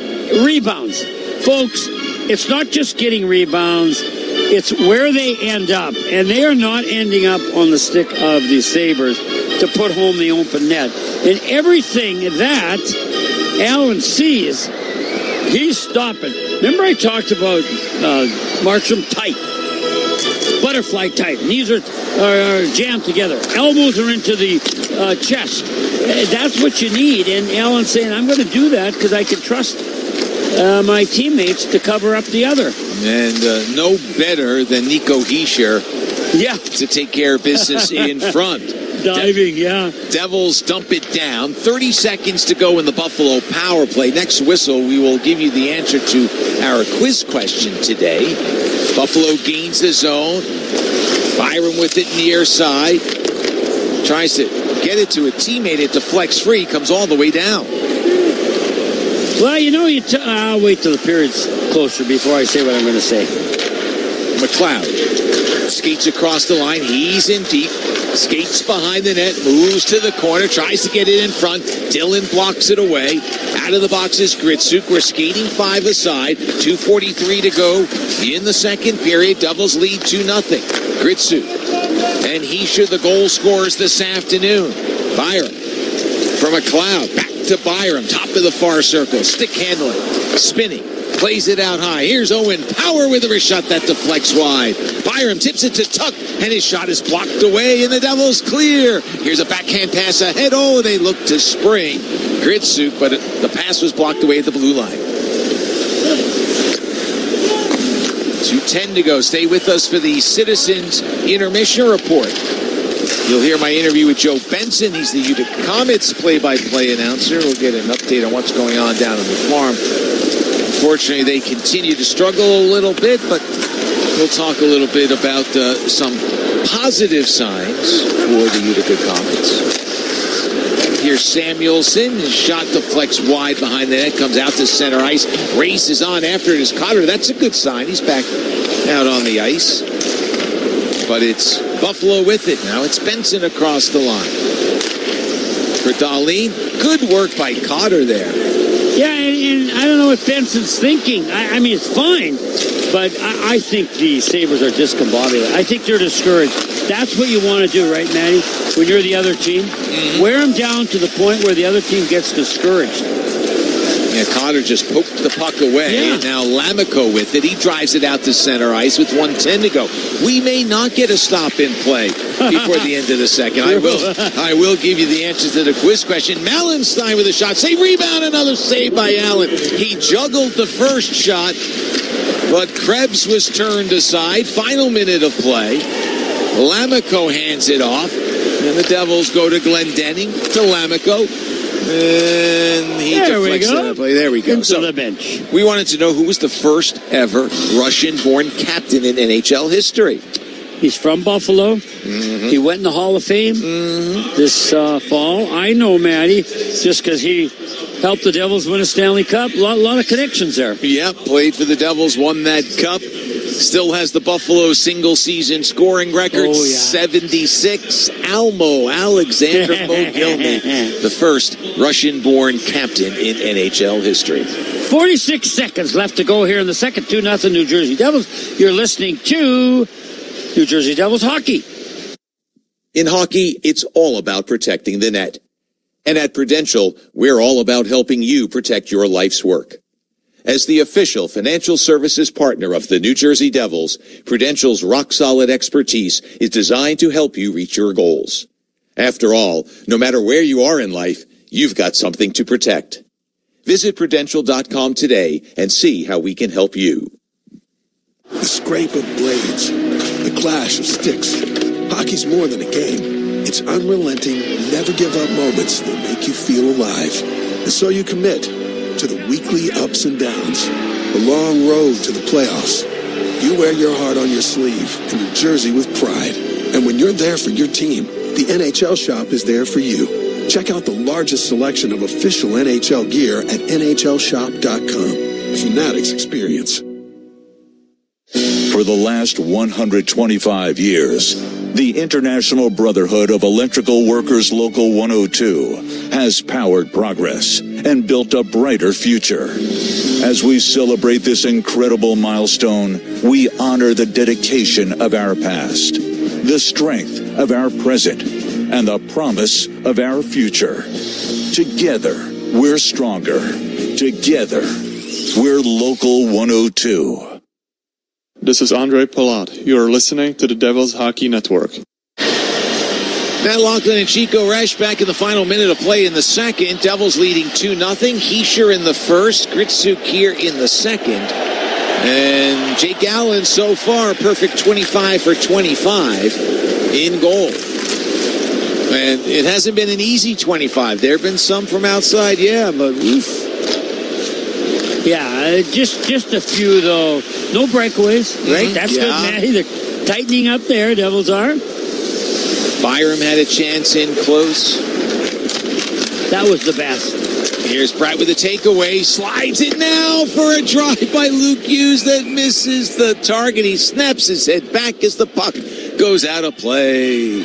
rebounds. Folks, it's not just getting rebounds. It's where they end up, and they are not ending up on the stick of the Sabres to put home the open net. And everything that Allen sees, he's stopping. Remember I talked about Markstrom tight, butterfly tight. Knees are jammed together. Elbows are into the chest. That's what you need. And Allen's saying, I'm going to do that because I can trust my teammates to cover up the other. And no better than Nico Hischier to take care of business in front. Diving, Devils dump it down. 30 seconds to go in the Buffalo power play. Next whistle, we will give you the answer to our quiz question today. Buffalo gains the zone. Byram with it near side. Tries to get it to a teammate. It deflects free. Comes all the way down. Well, you know, I'll wait till the period's closer before I say what I'm going to say. McLeod skates across the line. He's in deep. Skates behind the net. Moves to the corner. Tries to get it in front. Dillon blocks it away. Out of the box is Gritsuk. We're skating 5 aside. 2:43 to go in the second period. Devils lead 2-0. Gritsuk. And Hischier, the goal scorers this afternoon. Byram for McLeod. Back to Byram, top of the far circle, stick handling, spinning, Plays it out high. Here's Owen Power with a wrist shot that deflects wide. Byram tips it to Tuck, and his shot is blocked away, and the Devils clear. Here's a backhand pass ahead. Oh, they look to spring. Gritsuk, but the pass was blocked away at the blue line. 2:10 to go. Stay with us for the Citizens Intermission Report. You'll hear my interview with Joe Benson. He's the Utica Comets play-by-play announcer. We'll get an update on what's going on down on the farm. Unfortunately, they continue to struggle a little bit, but we'll talk a little bit about some positive signs for the Utica Comets. Here's Samuelson. His shot deflects wide behind the net, comes out to center ice. Races on after it is Cotter. That's a good sign. He's back out on the ice. But it's Buffalo with it. Now it's Benson across the line. For Dahlin, good work by Cotter there. Yeah, and I don't know what Benson's thinking. I mean, it's fine, but I think the Sabres are discombobulated. I think they're discouraged. That's what you want to do, right, Matty? When you're the other team, wear them down to the point where the other team gets discouraged. Yeah, Cotter just poked the puck away. Yeah. Now Lamico with it. He drives it out to center ice with 1:10 to go. We may not get a stop in play before the end of the second. I will give you the answer to the quiz question. Malenstein with a shot. Save, rebound, another save by Allen. He juggled the first shot, but Krebs was turned aside. Final minute of play. Lamico hands it off, and the Devils go to Glendenning to Lamico. And he deflects that play. There we go. Into the bench. We wanted to know who was the first ever Russian-born captain in NHL history. He's from Buffalo. Mm-hmm. He went in the Hall of Fame this fall. I know, Matty, just because he helped the Devils win a Stanley Cup. A lot of connections there. Yeah, played for the Devils, won that cup. Still has the Buffalo single-season scoring record, 76. Alexander Mogilny, the first Russian-born captain in NHL history. 46 seconds left to go here in the second. 2-0 New Jersey Devils. You're listening to New Jersey Devils hockey. In hockey, it's all about protecting the net. And at Prudential, we're all about helping you protect your life's work. As the official financial services partner of the New Jersey Devils, Prudential's rock-solid expertise is designed to help you reach your goals. After all, no matter where you are in life, you've got something to protect. Visit Prudential.com today and see how we can help you. The scrape of blades, the clash of sticks. Hockey's more than a game. It's unrelenting, never-give-up moments that make you feel alive. And so you commit to the weekly ups and downs, the long road to the playoffs. You wear your heart on your sleeve and your jersey with pride. And when you're there for your team, the NHL Shop is there for you. Check out the largest selection of official NHL gear at NHLShop.com. Fanatics experience. For the last 125 years, the International Brotherhood of Electrical Workers Local 102 has powered progress and built a brighter future. As we celebrate this incredible milestone, we honor the dedication of our past, the strength of our present, and the promise of our future. Together, we're stronger. Together, we're Local 102. This is Andre Palat. You are listening to the Devils Hockey Network. Matt Loughlin and Chico Resch back in the final minute of play in the second. Devils leading 2-0. Hischier in the first. Gritsuk here in the second. And Jake Allen so far perfect 25 for 25 in goal. And it hasn't been an easy 25. There have been some from outside, but oof. Yeah, just a few, though. No breakaways, right? That's good, Matty. They're tightening up there, Devils are. Byram had a chance in close. That was the best. Here's Pratt with a takeaway. Slides it now for a drive by Luke Hughes that misses the target. He snaps his head back as the puck goes out of play.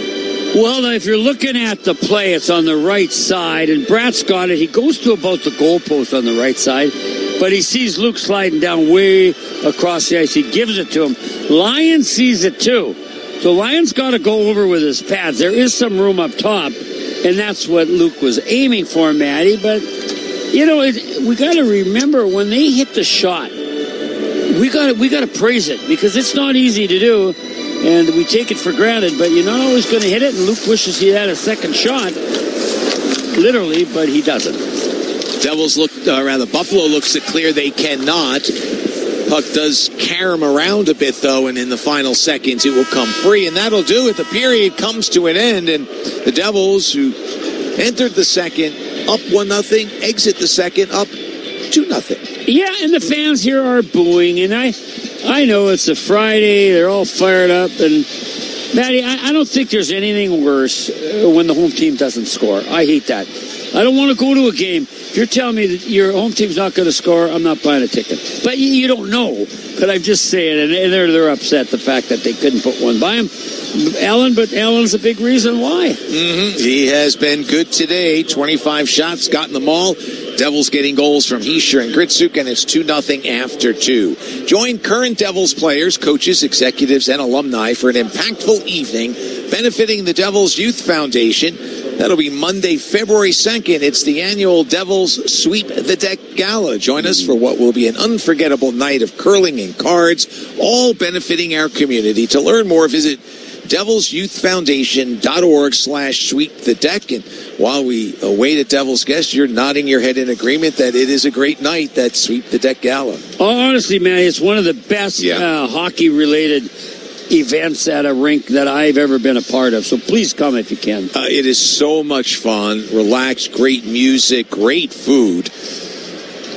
Well, if you're looking at the play, it's on the right side, and Brat's got it. He goes to about the goalpost on the right side, but he sees Luke sliding down way across the ice. He gives it to him. Lyon sees it too. So Lyon's got to go over with his pads. There is some room up top, and that's what Luke was aiming for, Matty. But, we got to remember when they hit the shot, we got to praise it because it's not easy to do, and we take it for granted. But you're not always going to hit it. And Luke wishes he had a second shot, literally, but he doesn't. Buffalo looks it clear they cannot. Puck does carom around a bit, though, and in the final seconds it will come free, and that'll do it. The period comes to an end, and the Devils, who entered the second up 1-0, exit the second up 2-0. Yeah, and the fans here are booing, and I know it's a Friday. They're all fired up, and Matty, I don't think there's anything worse when the home team doesn't score. I hate that. I don't want to go to a game. If you're telling me that your home team's not going to score, I'm not buying a ticket. But you don't know. But I'm just saying, and they're upset the fact that they couldn't put one by him. But Allen's a big reason why. Mm-hmm. He has been good today. 25 shots, gotten them all. Devils getting goals from Hischier and Gritsuk, and it's 2-0 after 2. Join current Devils players, coaches, executives, and alumni for an impactful evening benefiting the Devils Youth Foundation. That'll be Monday, February 2nd. It's the annual Devils Sweep the Deck Gala. Join us for what will be an unforgettable night of curling and cards, all benefiting our community. To learn more, visit devilsyouthfoundation.org/sweepthedeck. And while we await a Devils guest, you're nodding your head in agreement that it is a great night, that Sweep the Deck Gala. Honestly, man, it's one of the best hockey-related events at a rink that I've ever been a part of. So please come if you can. It is so much fun, relaxed, great music, great food.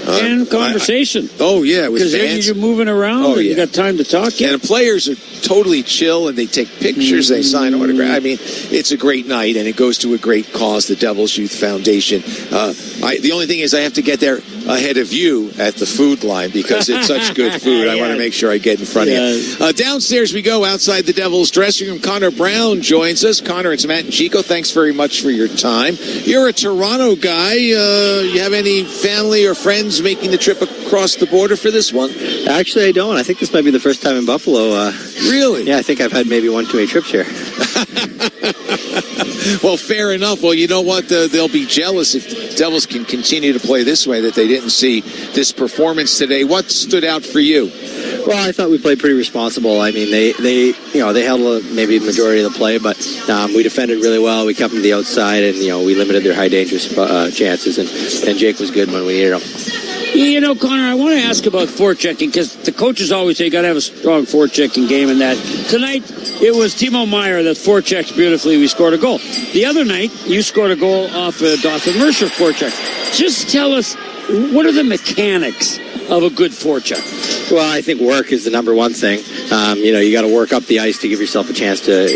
And conversation. Because then you're moving around and you got time to talk. And the players are totally chill and they take pictures, they sign autographs. I mean, it's a great night and it goes to a great cause, the Devils Youth Foundation. The only thing is I have to get there ahead of you at the food line because it's such good food. I want to make sure I get in front of you. Downstairs we go outside the Devils dressing room. Connor Brown joins us. Connor, it's Matt and Chico. Thanks very much for your time. You're a Toronto guy. You have any family or friends making the trip across the border for this one? Actually, I don't. I think this might be the first time in Buffalo. Really? Yeah, I think I've had maybe 1 too many trips here. Well, fair enough. Well, you know what? They'll be jealous if Devils can continue to play this way, that they didn't see this performance today. What stood out for you? Well, I thought we played pretty responsible. I mean, they held maybe the majority of the play, but we defended really well. We kept them to the outside, and we limited their high dangerous chances. And Jake was good when we needed him. Connor, I want to ask about forechecking because the coaches always say you got to have a strong forechecking game. And that tonight it was Timo Meier that forechecks beautifully. We scored a goal. The other night you scored a goal off a Dawson Mercer forecheck. Just tell us, what are the mechanics of a good forecheck? Well, I think work is the number one thing. You got to work up the ice to give yourself a chance to,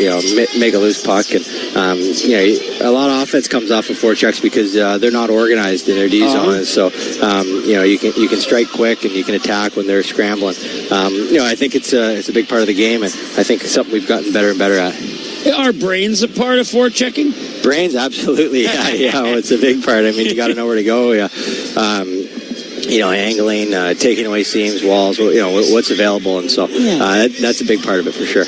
make a loose puck. And, a lot of offense comes off of forechecks because they're not organized in their D zone. So, you can strike quick and you can attack when they're scrambling. I think it's a big part of the game, and I think it's something we've gotten better and better at. Are brains a part of forechecking? Brains, absolutely. Yeah, it's a big part. I mean, you got to know where to go. Yeah. Angling, taking away seams, walls, what's available. And so that's a big part of it for sure.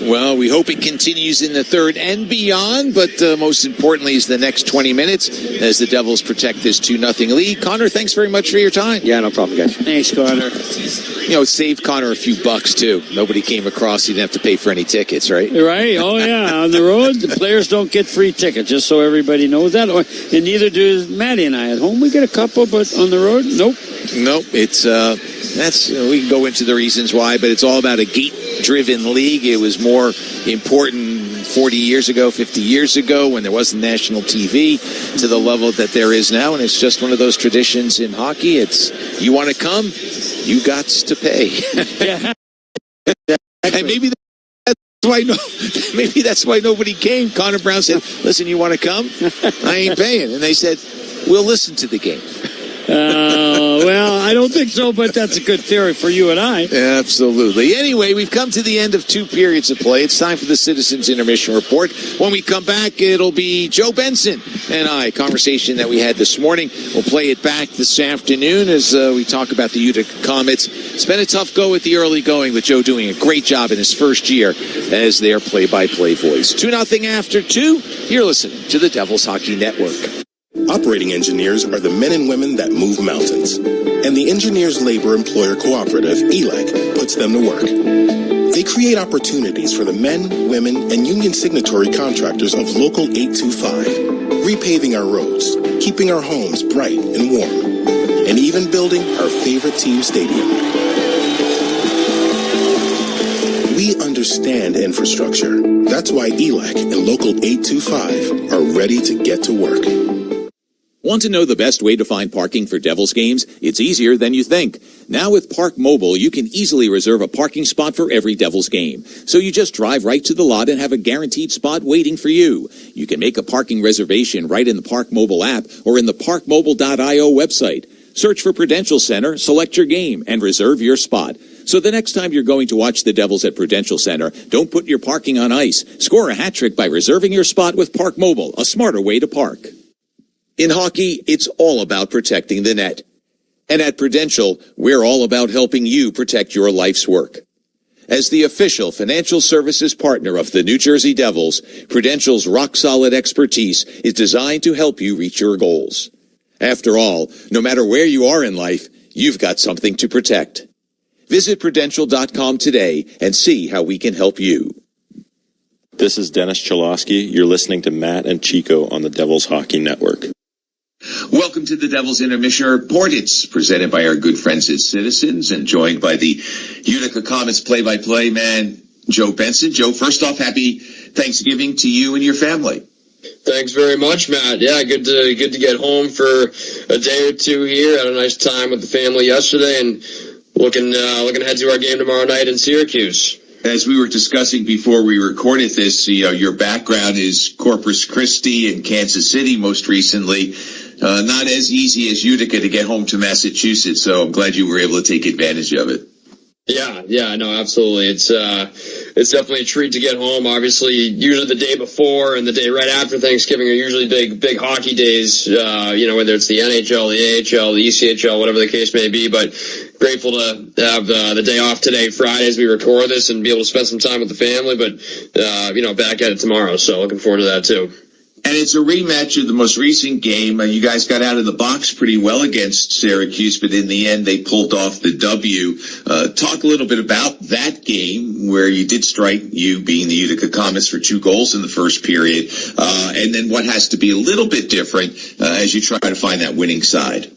Well, we hope it continues in the third and beyond, but most importantly is the next 20 minutes as the Devils protect this 2-0 lead. Connor, thanks very much for your time. Yeah, no problem, guys. Thanks, Connor. It saved Connor a few bucks, too. Nobody came across. He didn't have to pay for any tickets, right? Right. Oh, yeah. On the road, the players don't get free tickets, just so everybody knows that. And neither do Maddie and I. At home, we get a couple, but on the road, nope. Nope. It's we can go into the reasons why, but it's all about a gate-driven league. It was more important 40 years ago, 50 years ago, when there wasn't national TV to the level that there is now, and it's just one of those traditions in hockey. It's, you want to come, you got to pay. Yeah. And maybe that's why nobody came. Connor Brown said, listen, you want to come? I ain't paying. And they said, we'll listen to the game. Well, I don't think so, but that's a good theory for you and I. Absolutely. Anyway, we've come to the end of 2 periods of play. It's time for the Citizens Intermission Report. When we come back, it'll be Joe Benson and I, conversation that we had this morning. We'll play it back this afternoon as we talk about the Utica Comets. It's been a tough go at the early going, with Joe doing a great job in his first year as their play-by-play voice. 2-0 after 2. You're listening to the Devils Hockey Network. Operating engineers are the men and women that move mountains. And the Engineers Labor Employer Cooperative, ELEC, puts them to work. They create opportunities for the men, women, and union signatory contractors of Local 825, repaving our roads, keeping our homes bright and warm, and even building our favorite team stadium. We understand infrastructure. That's why ELEC and Local 825 are ready to get to work. Want to know the best way to find parking for Devils games? It's easier than you think. Now with Park Mobile, you can easily reserve a parking spot for every Devils game. So you just drive right to the lot and have a guaranteed spot waiting for you. You can make a parking reservation right in the Park Mobile app or in the parkmobile.io website. Search for Prudential Center, select your game, and reserve your spot. So the next time you're going to watch the Devils at Prudential Center, don't put your parking on ice. Score a hat trick by reserving your spot with Park Mobile, a smarter way to park. In hockey, it's all about protecting the net. And at Prudential, we're all about helping you protect your life's work. As the official financial services partner of the New Jersey Devils, Prudential's rock-solid expertise is designed to help you reach your goals. After all, no matter where you are in life, you've got something to protect. Visit Prudential.com today and see how we can help you. This is Dennis Cholosky. You're listening to Matt and Chico on the Devils Hockey Network. Welcome to the Devils Intermission Report. It's presented by our good friends at Citizens and joined by the Utica Comets play-by-play man, Joe Benson. Joe, first off, happy Thanksgiving to you and your family. Thanks very much, Matt. Yeah, good to get home for a day or two here. Had a nice time with the family yesterday and looking ahead to our game tomorrow night in Syracuse. As we were discussing before we recorded this, your background is Corpus Christi and Kansas City most recently. Not as easy as Utica to get home to Massachusetts, so I'm glad you were able to take advantage of it. Yeah, no, absolutely. It's definitely a treat to get home. Obviously, usually the day before and the day right after Thanksgiving are usually big hockey days, whether it's the NHL, the AHL, the ECHL, whatever the case may be, but grateful to have the day off today, Friday, as we record this and be able to spend some time with the family, but, back at it tomorrow, so looking forward to that too. And it's a rematch of the most recent game. You guys got out of the box pretty well against Syracuse, but in the end, they pulled off the W. Talk a little bit about that game where you did strike, you being the Utica Comets, for 2 goals in the first period, and then what has to be a little bit different as you try to find that winning side.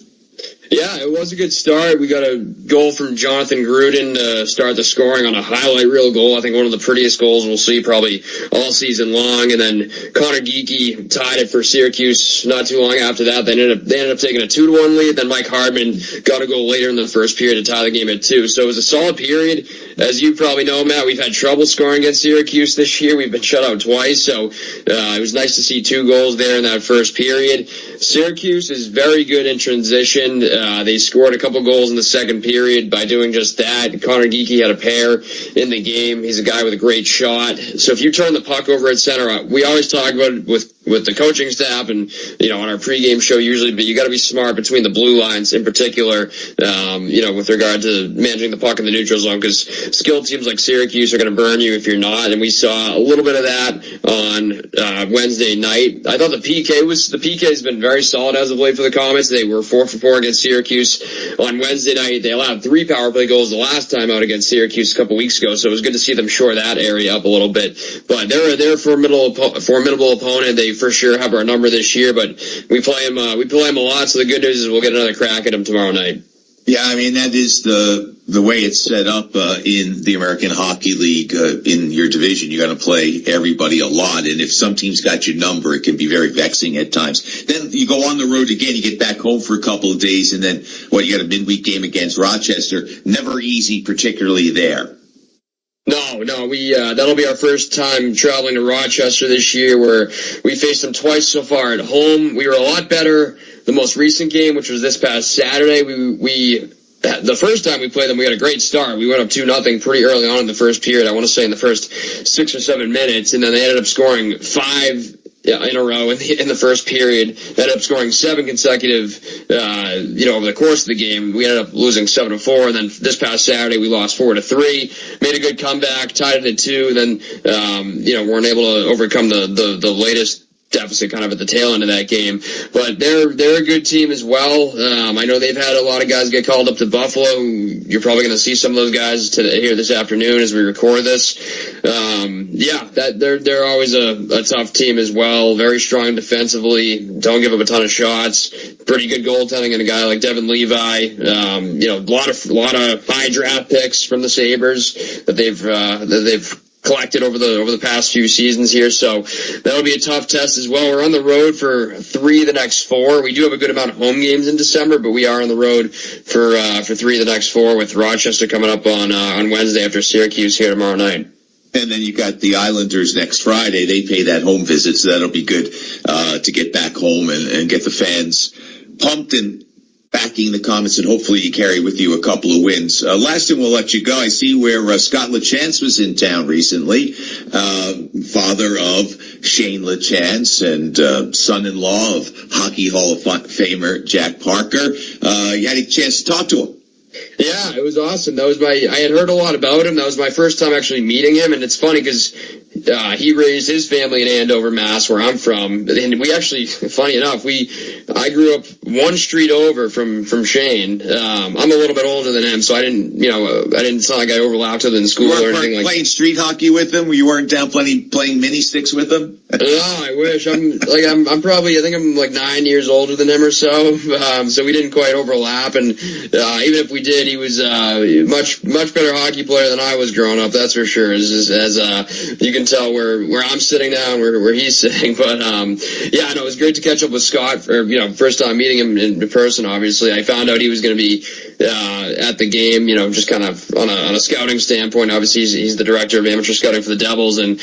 Yeah, it was a good start. We got a goal from Jonathan Gruden to start the scoring on a highlight reel goal. I think one of the prettiest goals we'll see probably all season long. And then Connor Geekie tied it for Syracuse not too long after that. They ended up taking a 2-1 lead. Then Mike Hardman got a goal later in the first period to tie the game at 2. So it was a solid period. As you probably know, Matt, we've had trouble scoring against Syracuse this year. We've been shut out twice. So it was nice to see 2 goals there in that first period. Syracuse is very good in transition. They scored a couple goals in the second period by doing just that. Connor Geekie had a pair in the game. He's a guy with a great shot. So if you turn the puck over at center, we always talk about it with the coaching staff and, on our pregame show usually, but you got to be smart between the blue lines in particular, with regard to managing the puck in the neutral zone, because skilled teams like Syracuse are going to burn you if you're not. And we saw a little bit of that on Wednesday night. I thought the PK has been very solid as of late for the Comets. They were 4 for 4 against Syracuse on Wednesday night. They allowed 3 power play goals the last time out against Syracuse a couple weeks ago, so it was good to see them shore that area up a little bit. But they're a formidable opponent. They for sure have our number this year, but we play them a lot, so the good news is we'll get another crack at them tomorrow night. Yeah, I mean, that is the way it's set up in the American Hockey League. In your division, you got to play everybody a lot, and if some teams got your number, it can be very vexing at times. Then you go on the road again, you get back home for a couple of days, and then you got a midweek game against Rochester. Never easy, particularly there. No, that'll be our first time traveling to Rochester this year, where we faced them twice so far at home. We were a lot better the most recent game, which was this past Saturday. The first time we played them, we had a great start. We went up 2-0 pretty early on in the first period. I want to say in the first 6 or 7 minutes, and then they ended up scoring 5 in a row in the first period. They ended up scoring 7 consecutive, over the course of the game. We ended up losing 7-4, and then this past Saturday we lost 4-3. Made a good comeback, tied it at 2, then, weren't able to overcome the latest deficit kind of at the tail end of that game. But they're a good team as well. I know they've had a lot of guys get called up to Buffalo. You're probably going to see some of those guys here this afternoon as we record this. They're always a tough team as well. Very strong defensively. Don't give up a ton of shots. Pretty good goaltending, and a guy like Devin Levi. A lot of high draft picks from the Sabres that they've collected over the past few seasons here, so that'll be a tough test as well. We're on the road for 3 of the next 4. We do have a good amount of home games in December, but we are on the road for 3 of the next 4, with Rochester coming up on Wednesday after Syracuse here tomorrow night. And then you've got the Islanders next Friday. They pay that home visit, so that'll be good to get back home and get the fans pumped and backing the Comets, and hopefully you carry with you a couple of wins. Last thing we'll let you go. I see where Scott LaChance was in town recently, father of Shane LaChance and son-in-law of Hockey Hall of Famer Jack Parker. You had a chance to talk to him. Yeah, it was awesome. I had heard a lot about him. That was my first time actually meeting him, and it's funny because he raised his family in Andover, Mass, where I'm from. And we actually, funny enough, I grew up one street over from Shane. I'm a little bit older than him, so I didn't, it's not like I overlapped with him in school or anything like that. Playing street hockey with him? You weren't down playing mini sticks with him? No, I wish. I'm probably, I think I'm like 9 years older than him or so. So we didn't quite overlap, and even if we did, he was much better hockey player than I was growing up. That's for sure. As you can tell where I'm sitting now and where he's sitting. But it was great to catch up with Scott for first time meeting him in person. Obviously, I found out he was going to be at the game. Just kind of on a scouting standpoint. Obviously, he's the director of amateur scouting for the Devils, and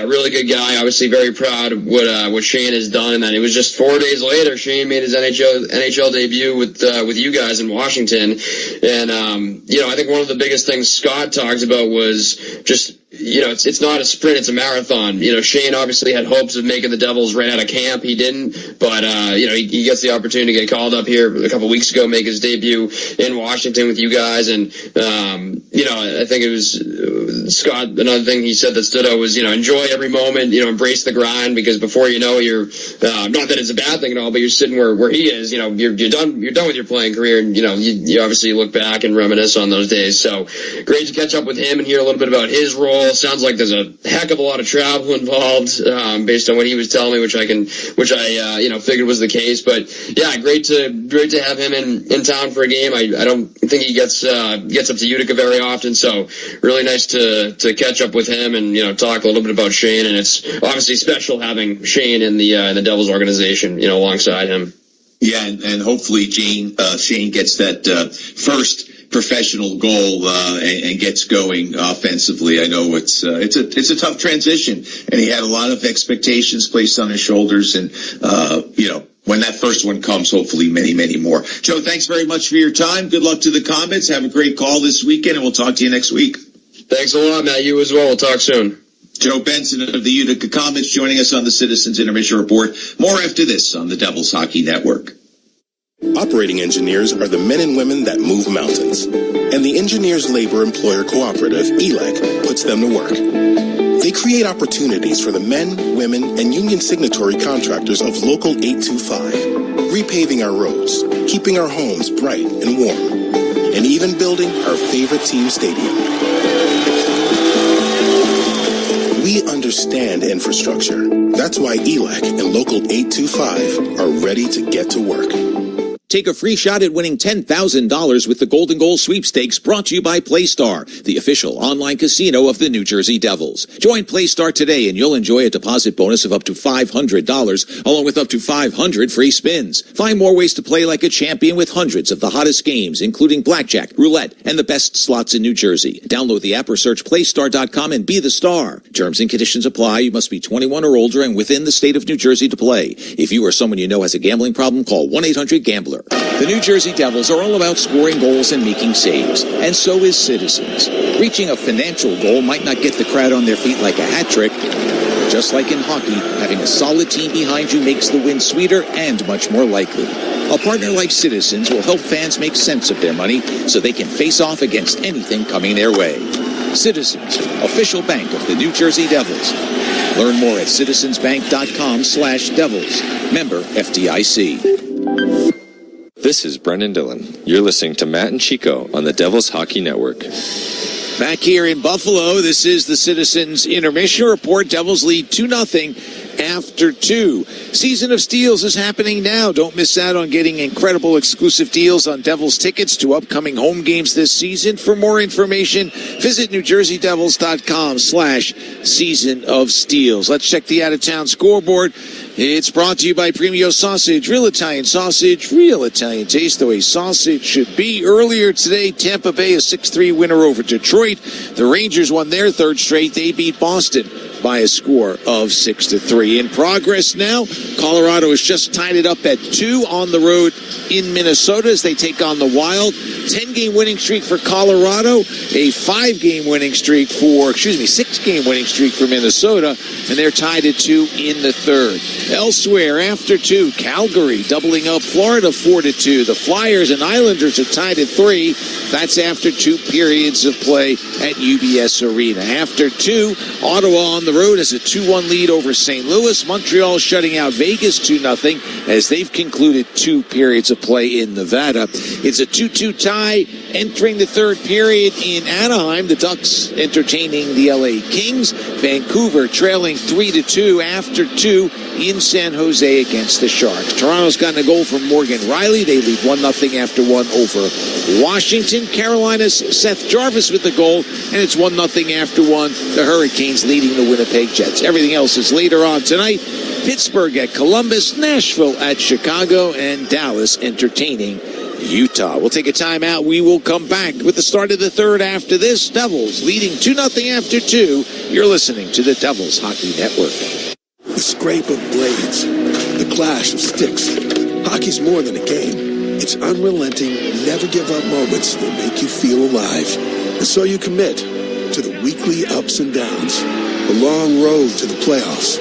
really good guy. Obviously, very proud of what Shane has done. And then it was just 4 days later, Shane made his NHL debut with you guys in Washington. And I think one of the biggest things Scott talks about was just it's not a sprint, it's a marathon. Shane obviously had hopes of making the Devils right out of camp. He didn't, but he gets the opportunity to get called up here a couple weeks ago, make his debut in Washington with you guys. And I think it was Scott. Another thing he said that stood out was enjoy every moment. Embrace the grind, because before you know, you're not that it's a bad thing at all, but you're sitting where he is. You're done with your playing career, and you obviously look back and reminisce on those days. So great to catch up with him and hear a little bit about his role. Sounds like there's a heck of a lot of travel involved, based on what he was telling me, which I figured was the case. But yeah, great to have him in town for a game. I don't think he gets up to Utica very often, so really nice to catch up with him and talk a little bit about Shane. And it's obviously special having Shane in the Devils organization, alongside him. Yeah, and hopefully Shane gets that first professional goal and gets going offensively. I know it's a tough transition, and he had a lot of expectations placed on his shoulders, and when that first one comes, hopefully many more. Joe, thanks very much for your time. Good luck to the Comets. Have a great call this weekend, and we'll talk to you next week. Thanks a lot, Matt. You as well. We'll talk soon. Joe Benson of the Utica Comets joining us on the Citizens Intermission Report. More after this on the Devils Hockey Network. Operating engineers are the men and women that move mountains. And the Engineers Labor Employer Cooperative, ELEC, puts them to work. They create opportunities for the men, women, and union signatory contractors of Local 825, repaving our roads, keeping our homes bright and warm, and even building our favorite team stadium. We understand infrastructure. That's why ELEC and Local 825 are ready to get to work. Take a free shot at winning $10,000 with the Golden Goal Sweepstakes, brought to you by PlayStar, the official online casino of the New Jersey Devils. Join PlayStar today and you'll enjoy a deposit bonus of up to $500, along with up to 500 free spins. Find more ways to play like a champion with hundreds of the hottest games, including blackjack, roulette, and the best slots in New Jersey. Download the app or search playstar.com and be the star. Terms and conditions apply. You must be 21 or older and within the state of New Jersey to play. If you or someone you know has a gambling problem, call 1-800-GAMBLER. The New Jersey Devils are all about scoring goals and making saves, and so is Citizens. Reaching a financial goal might not get the crowd on their feet like a hat trick, but just like in hockey, having a solid team behind you makes the win sweeter and much more likely. A partner like Citizens will help fans make sense of their money so they can face off against anything coming their way. Citizens, official bank of the New Jersey Devils. Learn more at citizensbank.com/devils. Member FDIC. This is Brendan Dillon. You're listening to Matt and Chico on the Devils Hockey Network. Back here in Buffalo, this is the Citizens Intermission Report. Devils lead 2-0 after 2. Season of Steals is happening now. Don't miss out on getting incredible exclusive deals on Devils tickets to upcoming home games this season. For more information, visit NewJerseyDevils.com/Season of Steals. Let's check the out-of-town scoreboard. It's brought to you by Premio Sausage, real Italian sausage, real Italian taste, the way sausage should be. Earlier today, Tampa Bay, a 6-3 winner over Detroit. The Rangers won their third straight. They beat Boston by a score of 6-3. In progress now, Colorado has just tied it up at 2 on the road in Minnesota as they take on the Wild. 10-game winning streak for Colorado, a 6-game winning streak for Minnesota, and they're tied at 2 in the third. Elsewhere, after 2, Calgary doubling up Florida 4-2. The Flyers and Islanders are tied at 3. That's after 2 periods of play at UBS Arena. After 2, Ottawa on the road has a 2-1 lead over St. Louis. Montreal shutting out Vegas 2-0 as they've concluded 2 periods of play in Nevada. It's a 2-2 tie entering the third period in Anaheim. The Ducks entertaining the LA Kings. Vancouver trailing 3-2 after 2 in San Jose against the Sharks. Toronto's gotten a goal from Morgan Riley. They lead 1-0 after 1 over Washington. Carolina's Seth Jarvis with the goal, and it's 1-0 after 1. The Hurricanes leading the Winnipeg Jets. Everything else is later on tonight. Pittsburgh at Columbus, Nashville at Chicago, and Dallas entertaining Utah. We'll take a timeout. We will come back with the start of the third after this. Devils leading 2-0 after 2. You're listening to the Devils Hockey Network. The scrape of blades, the clash of sticks. Hockey's more than a game. It's unrelenting, never give up moments that make you feel alive. And so you commit to the weekly ups and downs, the long road to the playoffs.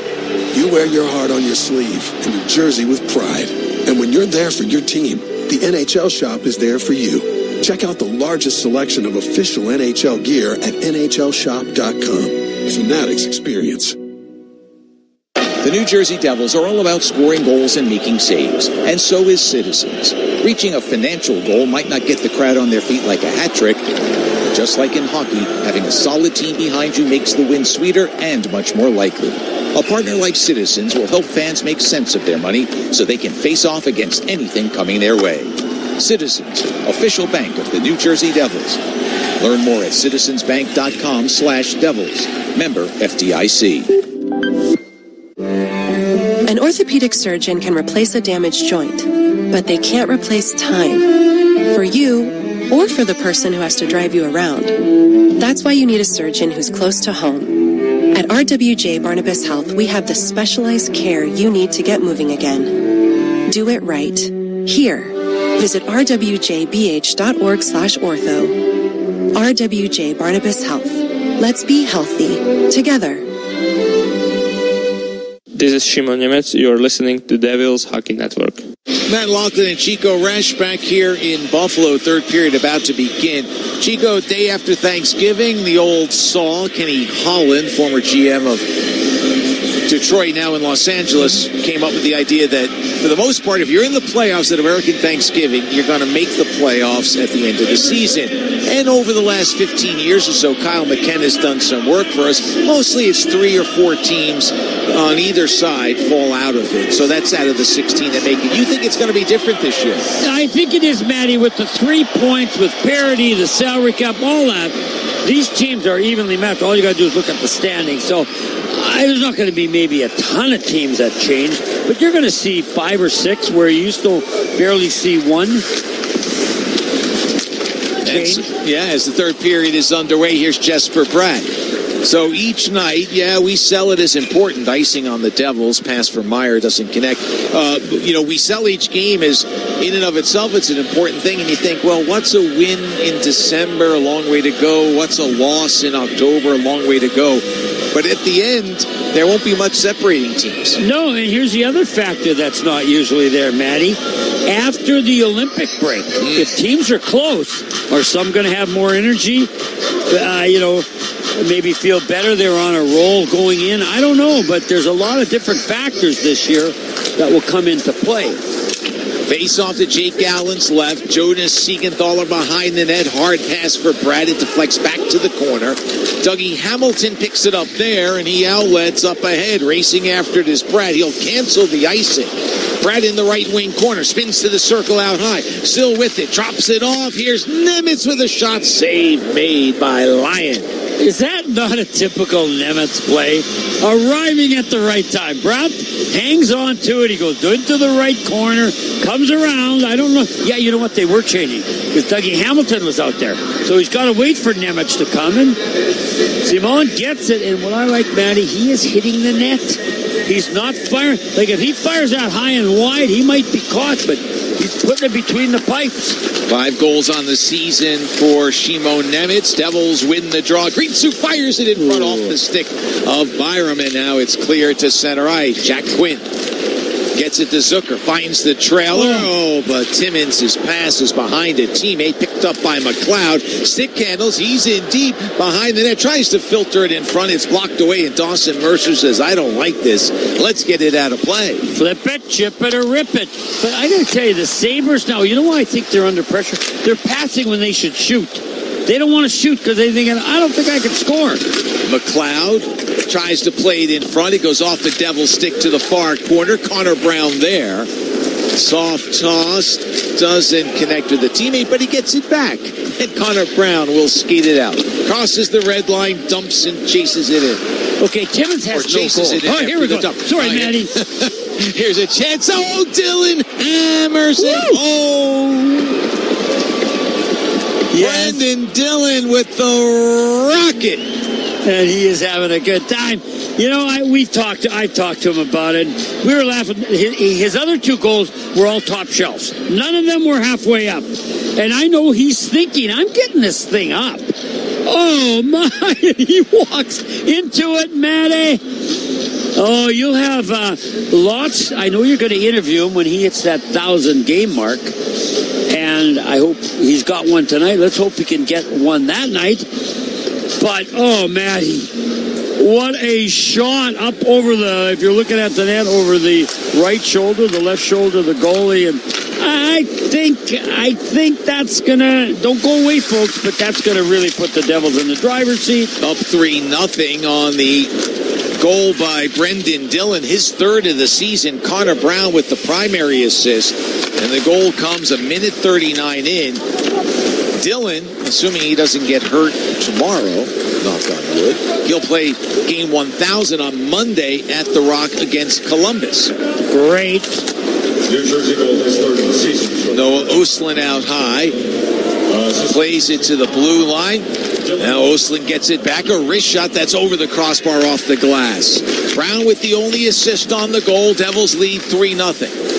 You wear your heart on your sleeve and your jersey with pride. And when you're there for your team, the NHL shop is there for you. Check out the largest selection of official NHL gear at NHLshop.com. Fanatics experience. The New Jersey Devils are all about scoring goals and making saves, and so is Citizens. Reaching a financial goal might not get the crowd on their feet like a hat trick, but just like in hockey, having a solid team behind you makes the win sweeter and much more likely. A partner like Citizens will help fans make sense of their money so they can face off against anything coming their way. Citizens, official bank of the New Jersey Devils. Learn more at citizensbank.com/devils. Member FDIC. An orthopedic surgeon can replace a damaged joint, but they can't replace time. For you, or for the person who has to drive you around. That's why you need a surgeon who's close to home. At RWJ Barnabas Health, we have the specialized care you need to get moving again. Do it right. Here. Visit rwjbh.org/ortho. RWJ Barnabas Health. Let's be healthy together. This is Shimon Nemec. You're listening to Devils Hockey Network. Matt Loughlin and Chico Resch back here in Buffalo. Third period about to begin. Chico, day after Thanksgiving, the old Saul, Kenny Holland, former GM of Detroit, now in Los Angeles, came up with the idea that, for the most part, if you're in the playoffs at American Thanksgiving, you're going to make the playoffs at the end of the season. And over the last 15 years or so, Kyle McKenna's done some work for us. Mostly it's 3 or 4 teams on either side fall out of it. So that's out of the 16 that make it. You think it's going to be different this year? I think it is, Matty, with the 3 points, with parity, the salary cap, all that. These teams are evenly matched. All you got to do is look at the standings. So there's not going to be maybe a ton of teams that change, but you're going to see 5 or 6 where you used to barely see one. As the third period is underway, here's Jesper Bratt. So each night, we sell it as important. Icing on the Devils. Pass from Meyer doesn't connect. We sell each game as in and of itself, it's an important thing. And you think, well, what's a win in December? A long way to go. What's a loss in October? A long way to go. But at the end, there won't be much separating teams. No, and here's the other factor that's not usually there, Matty. After the Olympic break, if teams are close, are some going to have more energy? Maybe feel better. They're on a roll going in. I don't know, but there's a lot of different factors this year that will come into play. Face off to Jake Allen's left. Jonas Siegenthaler behind the net. Hard pass for Brad. It deflects back to the corner. Dougie Hamilton picks it up there, and he outlets up ahead. Racing after it is Brad. He'll cancel the icing. Brad in the right wing corner. Spins to the circle out high. Still with it. Drops it off. Here's Nemitz with a shot. Save made by Lyon. Is that not a typical Nemitz play? Arriving at the right time. Brad hangs on to it. He goes into the right corner. Comes around. I don't know. Yeah, you know what? They were changing because Dougie Hamilton was out there. So he's got to wait for Nemitz to come. And Simon gets it. And what I like, Matty, he is hitting the net. He's not firing. Like, if he fires out high and wide, he might be caught. But he's putting it between the pipes. 5 goals on the season for Shimon Nemitz. Devils win the draw. Greensuit fires it in front off the stick of Byram, and now it's clear to center ice. Jack Quinn gets it to Zucker, finds the trailer. Oh, but Timmins' pass is behind a teammate, picked up by McLeod. Stick handles, he's in deep behind the net, tries to filter it in front. It's blocked away, and Dawson Mercer says, I don't like this. Let's get it out of play. Flip it, chip it, or rip it. But I got to tell you, the Sabres now, you know why I think they're under pressure? They're passing when they should shoot. They don't want to shoot because they're thinking, I don't think I can score. McLeod tries to play it in front. It goes off the Devil's stick to the far corner. Connor Brown there. Soft toss. Doesn't connect with the teammate, but he gets it back. And Connor Brown will skate it out. Crosses the red line, dumps and chases it in. Okay, Timmins has no goal. Oh, here we go. Sorry, Matty. Here's a chance. Oh, Dylan hammers it. Oh. Yes. Brandon Dillon with the rocket. And he is having a good time. You know, I've talked to him about it. We were laughing. His other 2 goals were all top shelves. None of them were halfway up. And I know he's thinking, I'm getting this thing up. Oh, my. He walks into it, Matty. Oh, you'll have lots. I know you're going to interview him when he hits that 1,000 game mark. And I hope he's got one tonight. Let's hope he can get one that night. But, oh, Matty, what a shot up over if you're looking at the net, over the right shoulder, the left shoulder, the goalie. And I think that's going to, don't go away, folks, but that's going to really put the Devils in the driver's seat. Up 3-0 on the goal by Brendan Dillon, his 3rd of the season. Connor Brown with the primary assist, and the goal comes a minute 39 in. Dillon, assuming he doesn't get hurt tomorrow, knock on wood, he'll play game 1000 on Monday at the Rock against Columbus. Great. New Jersey goal, his 3rd of the season. Noah Ostlund out high. Plays it to the blue line. Now Ostlund gets it back. A wrist shot that's over the crossbar off the glass. Brown with the only assist on the goal. Devils lead 3-0.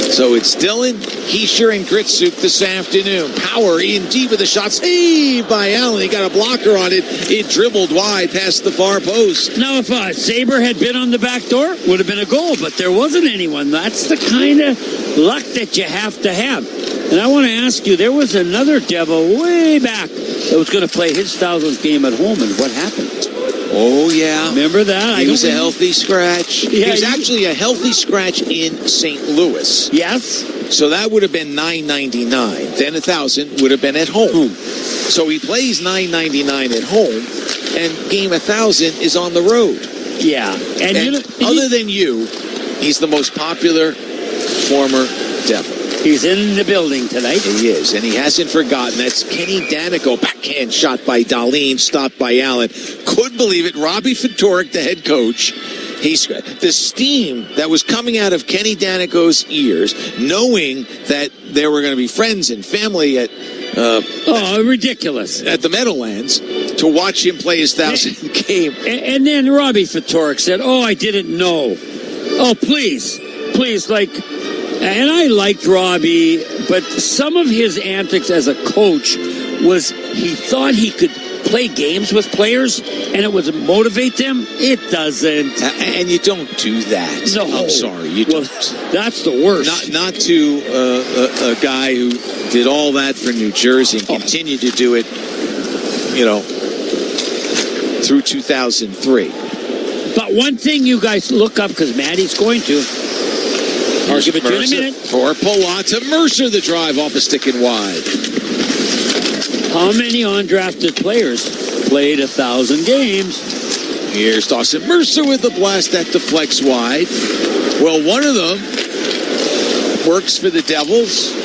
So it's Dillon, Heischer, and Gritsuk this afternoon. Power in deep with a shot. Saved by Allen. He got a blocker on it. It dribbled wide past the far post. Now, if Sabre had been on the back door, would have been a goal, but there wasn't anyone. That's the kind of luck that you have to have. And I want to ask you, there was another Devil way back that was going to play his 1,000th game at home, and what happened? Oh, yeah. Remember that? He was a healthy scratch. Yeah, he was actually a healthy scratch in St. Louis. Yes. So that would have been $9.99. Then 1,000 would have been at home. So he plays $9.99 at home, and game 1,000 is on the road. Yeah. And other than you, he's the most popular former Devil. He's in the building tonight. He is, and he hasn't forgotten. That's Kenny Danico. Backhand shot by Dahlin, stopped by Allen. Couldn't believe it. Robbie Fedoruk, the head coach. The steam that was coming out of Kenny Danico's ears, knowing that there were going to be friends and family at ridiculous at the Meadowlands to watch him play his 1,000th game. And then Robbie Fedoruk said, "Oh, I didn't know. Oh, please, like." And I liked Robbie, but some of his antics as a coach was he thought he could play games with players and it would motivate them. It doesn't. And you don't do that. No. I'm sorry. You don't. That's the worst. Not to a guy who did all that for New Jersey and continued to do it, through 2003. But one thing you guys look up, because Maddie's going to. I'll give it to you in a minute. For Palat to Mercer, the drive off a stick and wide. How many undrafted players played 1,000 games? Here's Dawson Mercer with the blast that deflects wide. Well, one of them works for the Devils.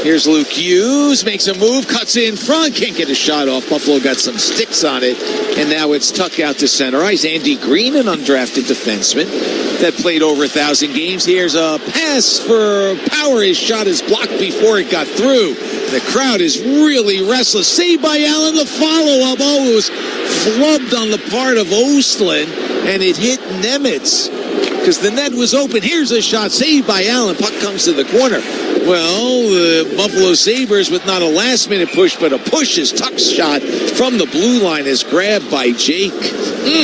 Here's Luke Hughes, makes a move, cuts in front, can't get a shot off. Buffalo got some sticks on it, and now it's tucked out to center ice. Andy Green, an undrafted defenseman that played over 1,000 games. Here's a pass for power. His shot is blocked before it got through. The crowd is really restless. Saved by Allen. The follow-up. Oh, it was flubbed on the part of Ostlund, and it hit Nemitz because the net was open. Here's a shot. Saved by Allen. Puck comes to the corner. Well, the Buffalo Sabres, with not a last-minute push, but a push, his tuck shot from the blue line is grabbed by Jake.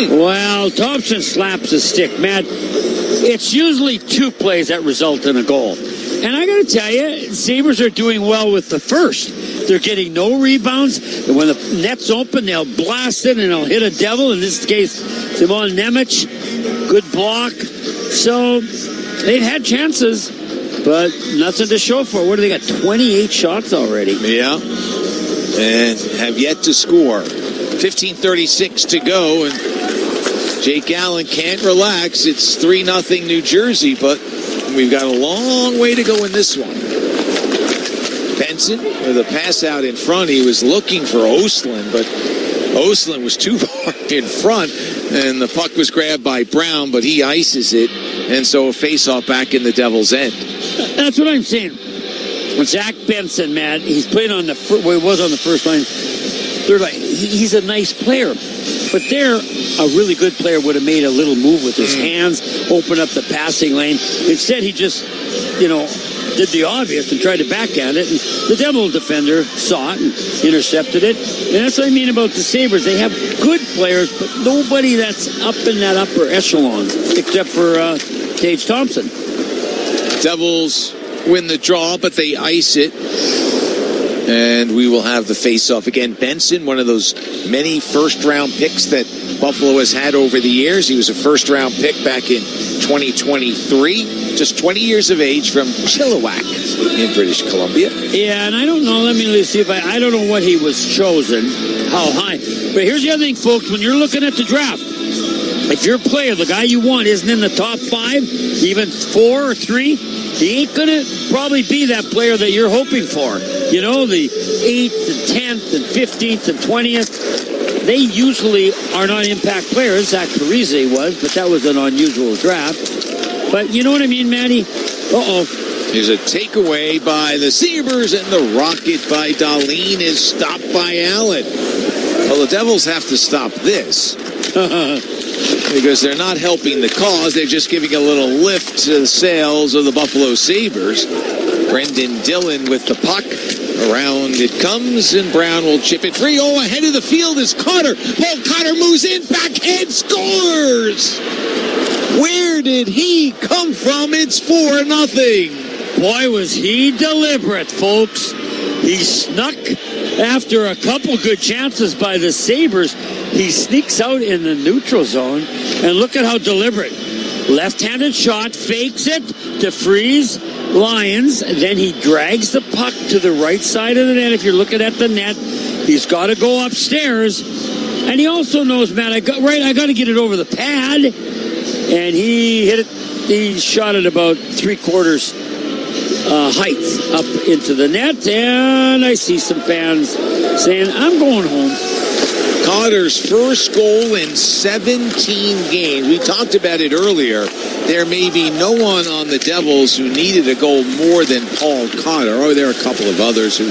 Well, Thompson slaps a stick, Matt. It's usually two plays that result in a goal. And I got to tell you, Sabres are doing well with the first. They're getting no rebounds. And when the net's open, they'll blast it and they'll hit a Devil. In this case, Simon Nemec. Good block. So they've had chances, but nothing to show for it. What do they got? 28 shots already. Yeah. And have yet to score. 15:36 to go, and Jake Allen can't relax. It's 3-0 New Jersey, but we've got a long way to go in this one. Benson with a pass out in front. He was looking for Ostlund, but Ostlund was too far in front, and the puck was grabbed by Brown, but he ices it, and so a face-off back in the Devils' end. That's what I'm saying. Zach Benson, Matt, he's playing on the he was on the first line, third line. He's a nice player, but there, a really good player would have made a little move with his hands, open up the passing lane. Instead, he just, did the obvious and tried to backhand it, and the Devil defender saw it and intercepted it. And that's what I mean about the Sabres. They have good players, but nobody that's up in that upper echelon, except for Tage Thompson. Devils win the draw, but they ice it. And we will have the face-off again. Benson, one of those many first-round picks that Buffalo has had over the years. He was a first-round pick back in 2023. Just 20 years of age from Chilliwack in British Columbia. Yeah, and I don't know. Let me see if I don't know what he was chosen, how high. But here's the other thing, folks. When you're looking at the draft, if your player, the guy you want, isn't in the top 5, even 4 or 3, he ain't going to probably be that player that you're hoping for. The 8th and 10th and 15th and 20th, they usually are not impact players. Zach Parise was, but that was an unusual draft. But you know what I mean, Matty? Uh-oh. There's a takeaway by the Sabres, and the rocket by Dahlin is stopped by Allen. Well, the Devils have to stop this. Because they're not helping the cause. They're just giving a little lift to the sails of the Buffalo Sabres. Brendan Dillon with the puck. Around it comes, and Brown will chip it free. Oh, ahead of the field is Cotter. Paul Cotter moves in, backhand, scores! Where did he come from? It's 4-0. Boy, was he deliberate, folks. He snuck after a couple good chances by the Sabres. He sneaks out in the neutral zone, and look at how deliberate. Left-handed shot, fakes it to freeze Lions, and then he drags the puck to the right side of the net. If you're looking at the net, he's got to go upstairs. And he also knows, Matt, I got to get it over the pad. And he hit it, he shot it about 3/4 height up into the net. And I see some fans saying, I'm going home. Cotter's first goal in 17 games. We talked about it earlier. There may be no one on the Devils who needed a goal more than Paul Cotter. Oh, there are a couple of others who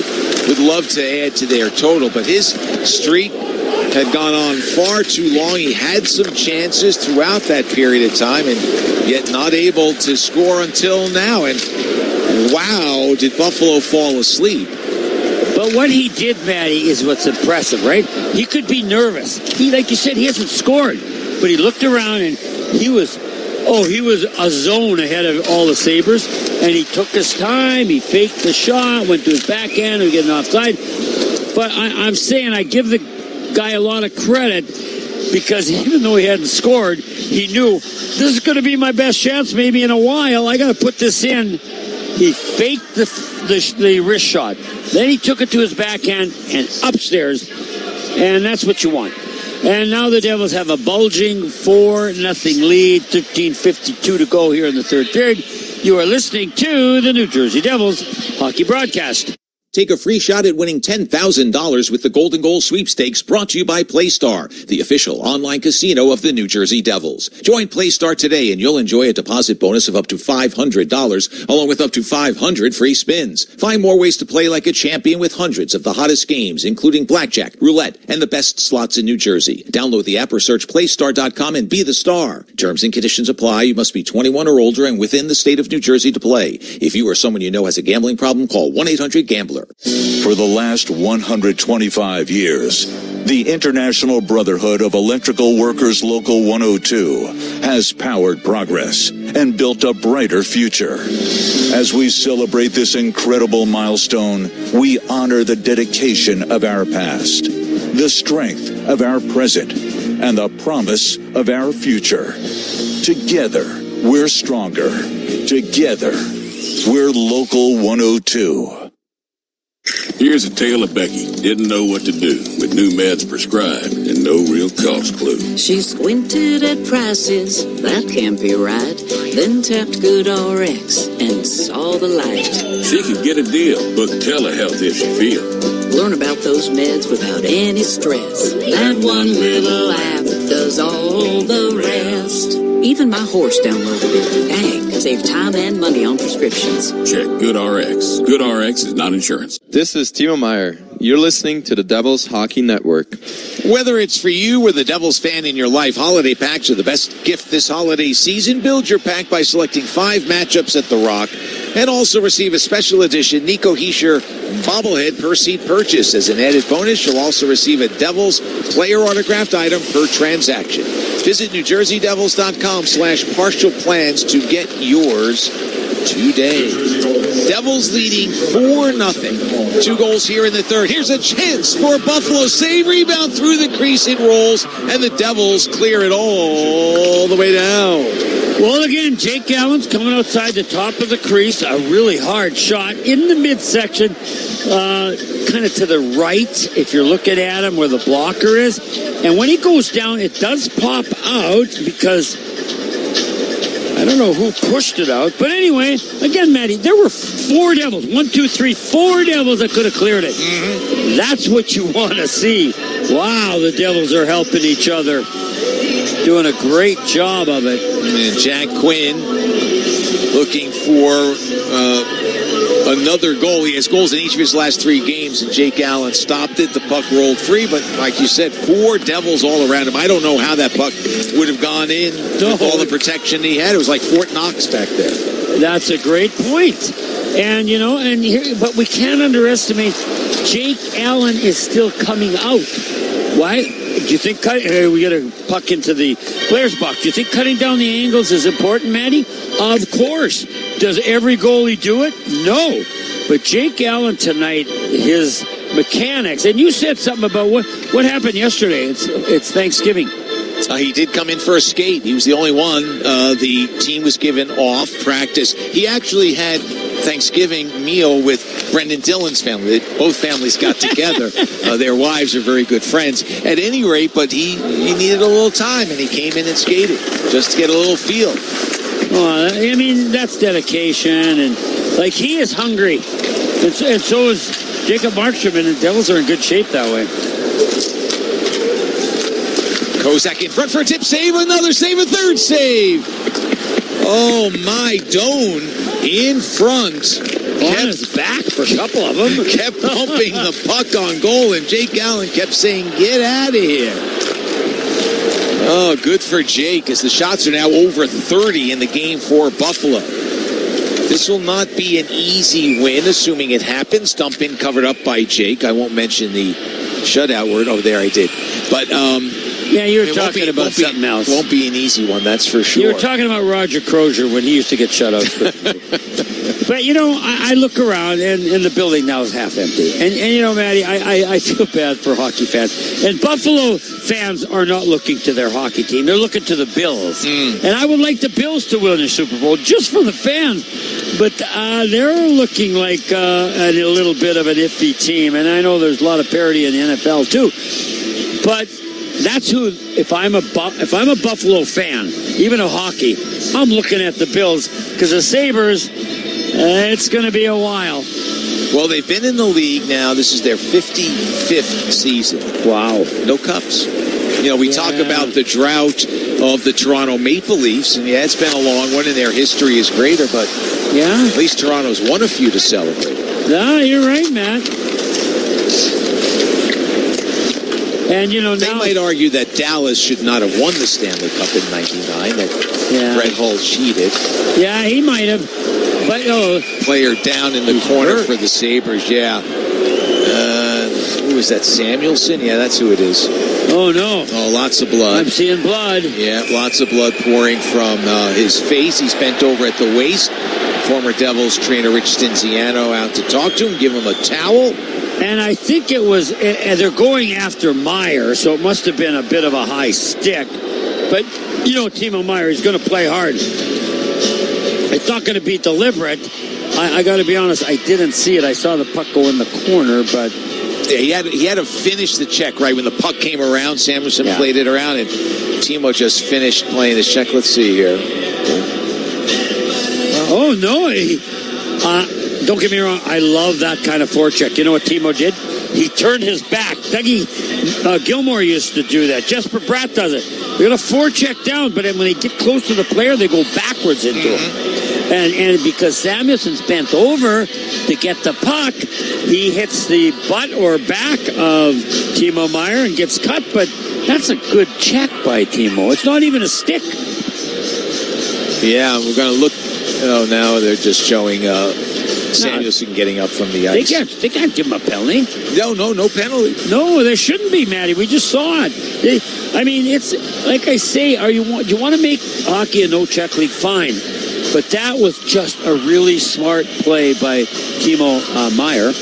would love to add to their total, but his streak had gone on far too long. He had some chances throughout that period of time, and yet not able to score until now. And wow, did Buffalo fall asleep. But what he did, Matty, is what's impressive, right? He could be nervous. Like you said, he hasn't scored. But he looked around and he was a zone ahead of all the Sabres. And he took his time. He faked the shot, went to his backhand, and getting offside. But I'm saying I give the guy a lot of credit because even though he hadn't scored, he knew this is going to be my best chance maybe in a while. I got to put this in. He faked the wrist shot. Then he took it to his backhand and upstairs. And that's what you want. And now the Devils have a bulging 4-0 lead, 13:52 to go here in the third period. You are listening to the New Jersey Devils hockey broadcast. Take a free shot at winning $10,000 with the Golden Goal Sweepstakes, brought to you by PlayStar, the official online casino of the New Jersey Devils. Join PlayStar today and you'll enjoy a deposit bonus of up to $500, along with up to 500 free spins. Find more ways to play like a champion with hundreds of the hottest games, including blackjack, roulette, and the best slots in New Jersey. Download the app or search PlayStar.com and be the star. Terms and conditions apply. You must be 21 or older and within the state of New Jersey to play. If you or someone you know has a gambling problem, call 1-800-GAMBLER. For the last 125 years, the International Brotherhood of Electrical Workers Local 102 has powered progress and built a brighter future. As we celebrate this incredible milestone, we honor the dedication of our past, the strength of our present, and the promise of our future. Together, we're stronger. Together, we're Local 102. Here's a tale of Becky. Didn't know what to do with new meds prescribed and no real cost clue. She squinted at prices, that can't be right. Then tapped GoodRx and saw the light. She could get a deal. Book telehealth if she feels. Learn about those meds without any stress. That one little app does all the rest. Even my horse downloaded it. Dang, save time and money on prescriptions. Check GoodRx. GoodRx is not insurance. This is Timo Meyer. You're listening to the Devils Hockey Network. Whether it's for you or the Devils fan in your life, holiday packs are the best gift this holiday season. Build your pack by selecting 5 matchups at The Rock and also receive a special edition Nico Hischier bobblehead per seat purchase. As an added bonus, you'll also receive a Devils player autographed item per transaction. Visit NewJerseyDevils.com/partial plans to get yours today. Devils leading 4-0. 2 goals here in the third. Here's a chance for Buffalo. Save, rebound through the crease. It rolls, and the Devils clear it all the way down. Well, again, Jake Allen's coming outside the top of the crease. A really hard shot in the midsection, kind of to the right, if you're looking at him where the blocker is. And when he goes down, it does pop out because I don't know who pushed it out. But anyway, again, Matty, there were 4 Devils. 4 Devils that could have cleared it. Mm-hmm. That's what you want to see. Wow, the Devils are helping each other. Doing a great job of it. And Jack Quinn looking for another goal. He has goals in each of his last 3 games, and Jake Allen stopped it. The puck rolled free, but like you said, 4 Devils all around him. I don't know how that puck would have gone in with all the protection he had. It was like Fort Knox back there. That's a great point. And, you know, but we can't underestimate Jake Allen is still coming out. Why? Do you think we got a puck into the player's box? Do you think cutting down the angles is important, Matty? Of course. Does every goalie do it? No. But Jake Allen tonight, his mechanics, and you said something about what happened yesterday. It's Thanksgiving. He did come in for a skate. He was the only one. The team was given off practice. He actually had Thanksgiving meal with Brendan Dillon's family. Both families got together. Their wives are very good friends. At any rate, but he needed a little time, and he came in and skated just to get a little feel. Well, I mean, that's dedication, and like he is hungry, and so is Jacob Markstrom, and the Devils are in good shape that way. Kozak in front for a tip save, another save, a third save. Oh my, Doan in front. On his back for a couple of them. Kept bumping the puck on goal, and Jake Allen kept saying, get out of here. Oh, good for Jake, as the shots are now over 30 in the game for Buffalo. This will not be an easy win, assuming it happens. Dump in, covered up by Jake. I won't mention the shutout word. Oh, there I did. But, yeah, you were talking about something else. Won't be an easy one, that's for sure. You were talking about Roger Crozier when he used to get shutouts. But, you know, I look around, and the building now is half empty. And you know, Matty, I feel bad for hockey fans. And Buffalo fans are not looking to their hockey team. They're looking to the Bills. And I would like the Bills to win the Super Bowl just for the fans. But they're looking like a little bit of an iffy team. And I know there's a lot of parity in the NFL, too. But that's who, if I'm a Buffalo fan, even a hockey, I'm looking at the Bills. Because the Sabres, it's going to be a while. Well, they've been in the league now. This is their 55th season. Wow. No cups. You know, we talk about the drought of the Toronto Maple Leafs, and yeah, it's been a long one, and their history is greater, but at least Toronto's won a few to celebrate. No, you're right, Matt. And, you know, they might argue that Dallas should not have won the Stanley Cup in '99, that Brett Hull cheated. Yeah, he might have. But, player down in the corner for the Sabres, who was that, Samuelson? Yeah, that's who it is. Oh, no. Oh, lots of blood. I'm seeing blood. Yeah, lots of blood pouring from his face. He's bent over at the waist. Former Devils trainer Rich Stinziano out to talk to him, give him a towel. And I think it was, they're going after Meyer, so it must have been a bit of a high stick. But, you know, Timo Meyer is going to play hard. It's not going to be deliberate. I got to be honest, I didn't see it. I saw the puck go in the corner, but... Yeah, he had to finish the check right when the puck came around. Samuelson played it around, and Timo just finished playing the check. Let's see here. Oh, no. Don't get me wrong. I love that kind of forecheck. You know what Timo did? He turned his back. Dougie Gilmore used to do that. Jesper Bratt does it. They're going to forecheck down, but when they get close to the player, they go backwards into him. And because Samuelson's bent over to get the puck, he hits the butt or back of Timo Meyer and gets cut. But that's a good check by Timo. It's not even a stick. Yeah, we're going to look. Oh, now they're just showing Samuelson getting up from the ice. They can't give him a penalty. No penalty. No, there shouldn't be, Matty. We just saw it. It's like I say. You want to make hockey a no-check league? Fine. But that was just a really smart play by Timo Meyer,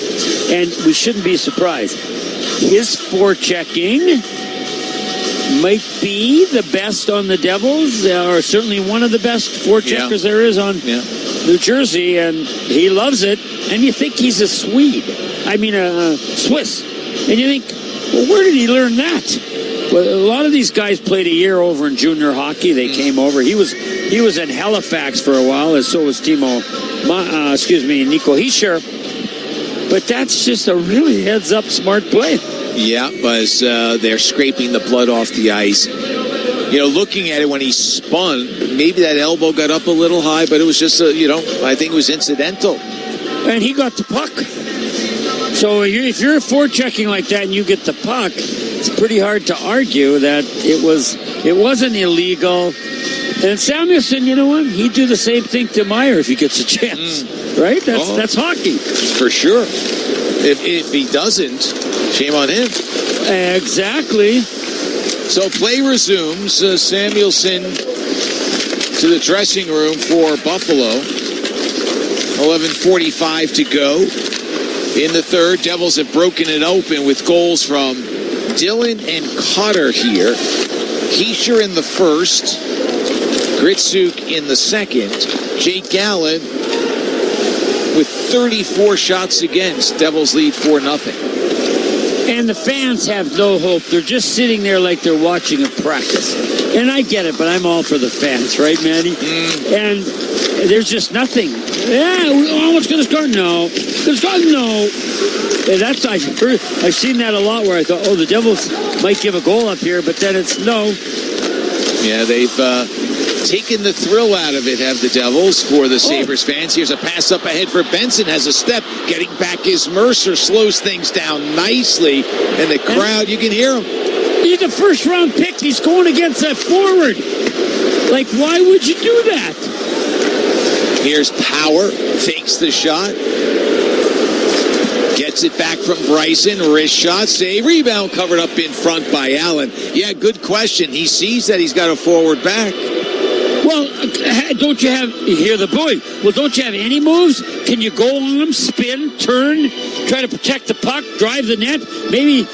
and we shouldn't be surprised. His forechecking might be the best on the Devils, or certainly one of the best forecheckers there is on New Jersey, and he loves it. And you think he's a Swede. I mean, a Swiss. And you think, well, where did he learn that? Well, a lot of these guys played a year over in junior hockey. They came over. He was in Halifax for a while, and so was Nico Hischier. But that's just a really heads-up smart play. Yeah, as they're scraping the blood off the ice. You know, looking at it when he spun, maybe that elbow got up a little high, but it was just, I think it was incidental. And he got the puck. So if you're forechecking like that and you get the puck, it's pretty hard to argue that it wasn't illegal. And Samuelson, you know what? He'd do the same thing to Meyer if he gets a chance. Right? That's hockey. For sure. If he doesn't, shame on him. Exactly. So play resumes. Samuelson to the dressing room for Buffalo. 11:45 to go in the third. Devils have broken it open with goals from Dillon and Cotter here. Hischier in the first. Gritsuk in the second. Jake Gallen with 34 shots against. Devils lead 4-0. And the fans have no hope. They're just sitting there like they're watching a practice. And I get it, but I'm all for the fans, right, Manny? And there's just nothing. Yeah, we almost going to score. No. Going to score? No. And I've seen that a lot where I thought, the Devils might give a goal up here, but then it's no. Yeah, they've taken the thrill out of it, have the Devils, for the Sabres fans. Here's a pass up ahead for Benson, has a step. Getting back is Mercer, slows things down nicely. And the crowd, you can hear him. He's a first-round pick. He's going against that forward. Like, why would you do that? Here's Power, fakes the shot. Gets it back from Bryson. Wrist shot, save, rebound covered up in front by Allen. Yeah, good question. He sees that he's got a forward back. Well, don't you have, you hear the boy, well, don't you have any moves? Can you go on them, spin, turn, try to protect the puck, drive the net? Maybe,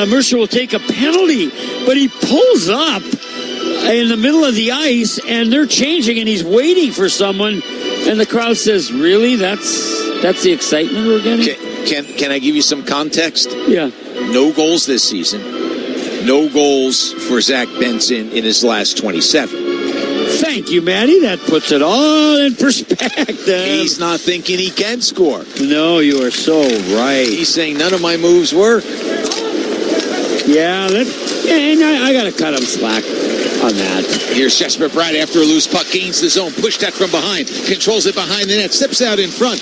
Mercer will take a penalty, but he pulls up in the middle of the ice, and they're changing, and he's waiting for someone, and the crowd says, really? That's the excitement we're getting? Can I give you some context? Yeah. No goals this season. No goals for Zach Benson in his last 27. Thank you, Matty. That puts it all in perspective. He's not thinking he can score. No, you are so right. He's saying none of my moves work. Yeah, and I got to cut him slack on that. Here's Jesper Bratt after a loose puck, gains the zone, pushed that from behind, controls it behind the net, steps out in front.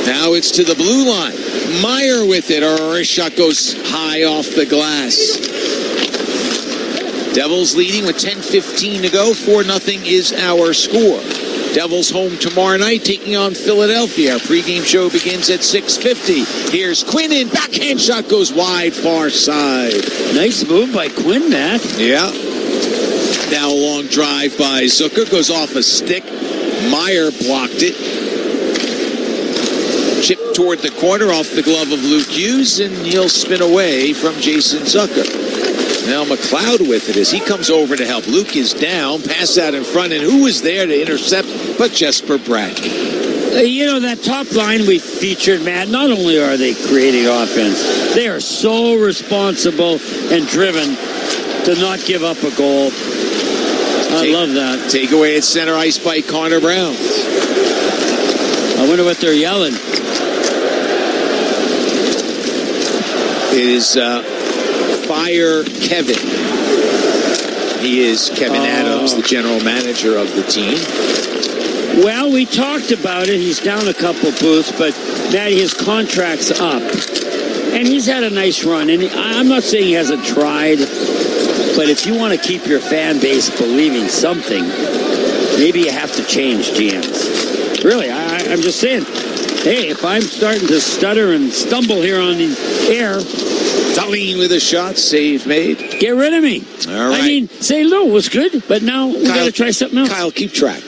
Now it's to the blue line. Meyer with it, or his shot goes high off the glass. Devils leading with 10:15 to go. 4-0 is our score. Devils home tomorrow night, taking on Philadelphia. Our pregame show begins at 6:50. Here's Quinnan. Backhand shot goes wide, far side. Nice move by Quinn, Matt. Yeah. Now a long drive by Zucker. Goes off a stick. Meyer blocked it. Chip toward the corner off the glove of Luke Hughes, and he'll spin away from Jason Zucker. Now McLeod with it as he comes over to help. Luke is down, pass out in front, and who was there to intercept but Jesper Bratt? That top line we featured, Matt, not only are they creating offense, they are so responsible and driven to not give up a goal. I love that. Take away at center ice by Connor Brown. I wonder what they're yelling. It is Fire Kevin. He is Kevin Adams, the general manager of the team. Well, we talked about it. He's down a couple booths, but Matty, his contract's up. And he's had a nice run. And I'm not saying he hasn't tried, but if you want to keep your fan base believing something, maybe you have to change GMs. Really, I'm just saying, hey, if I'm starting to stutter and stumble here on the air, Darlene with a shot, save made. Get rid of me. All right. I mean, say no was good, but now we got to try something else. Kyle, keep track.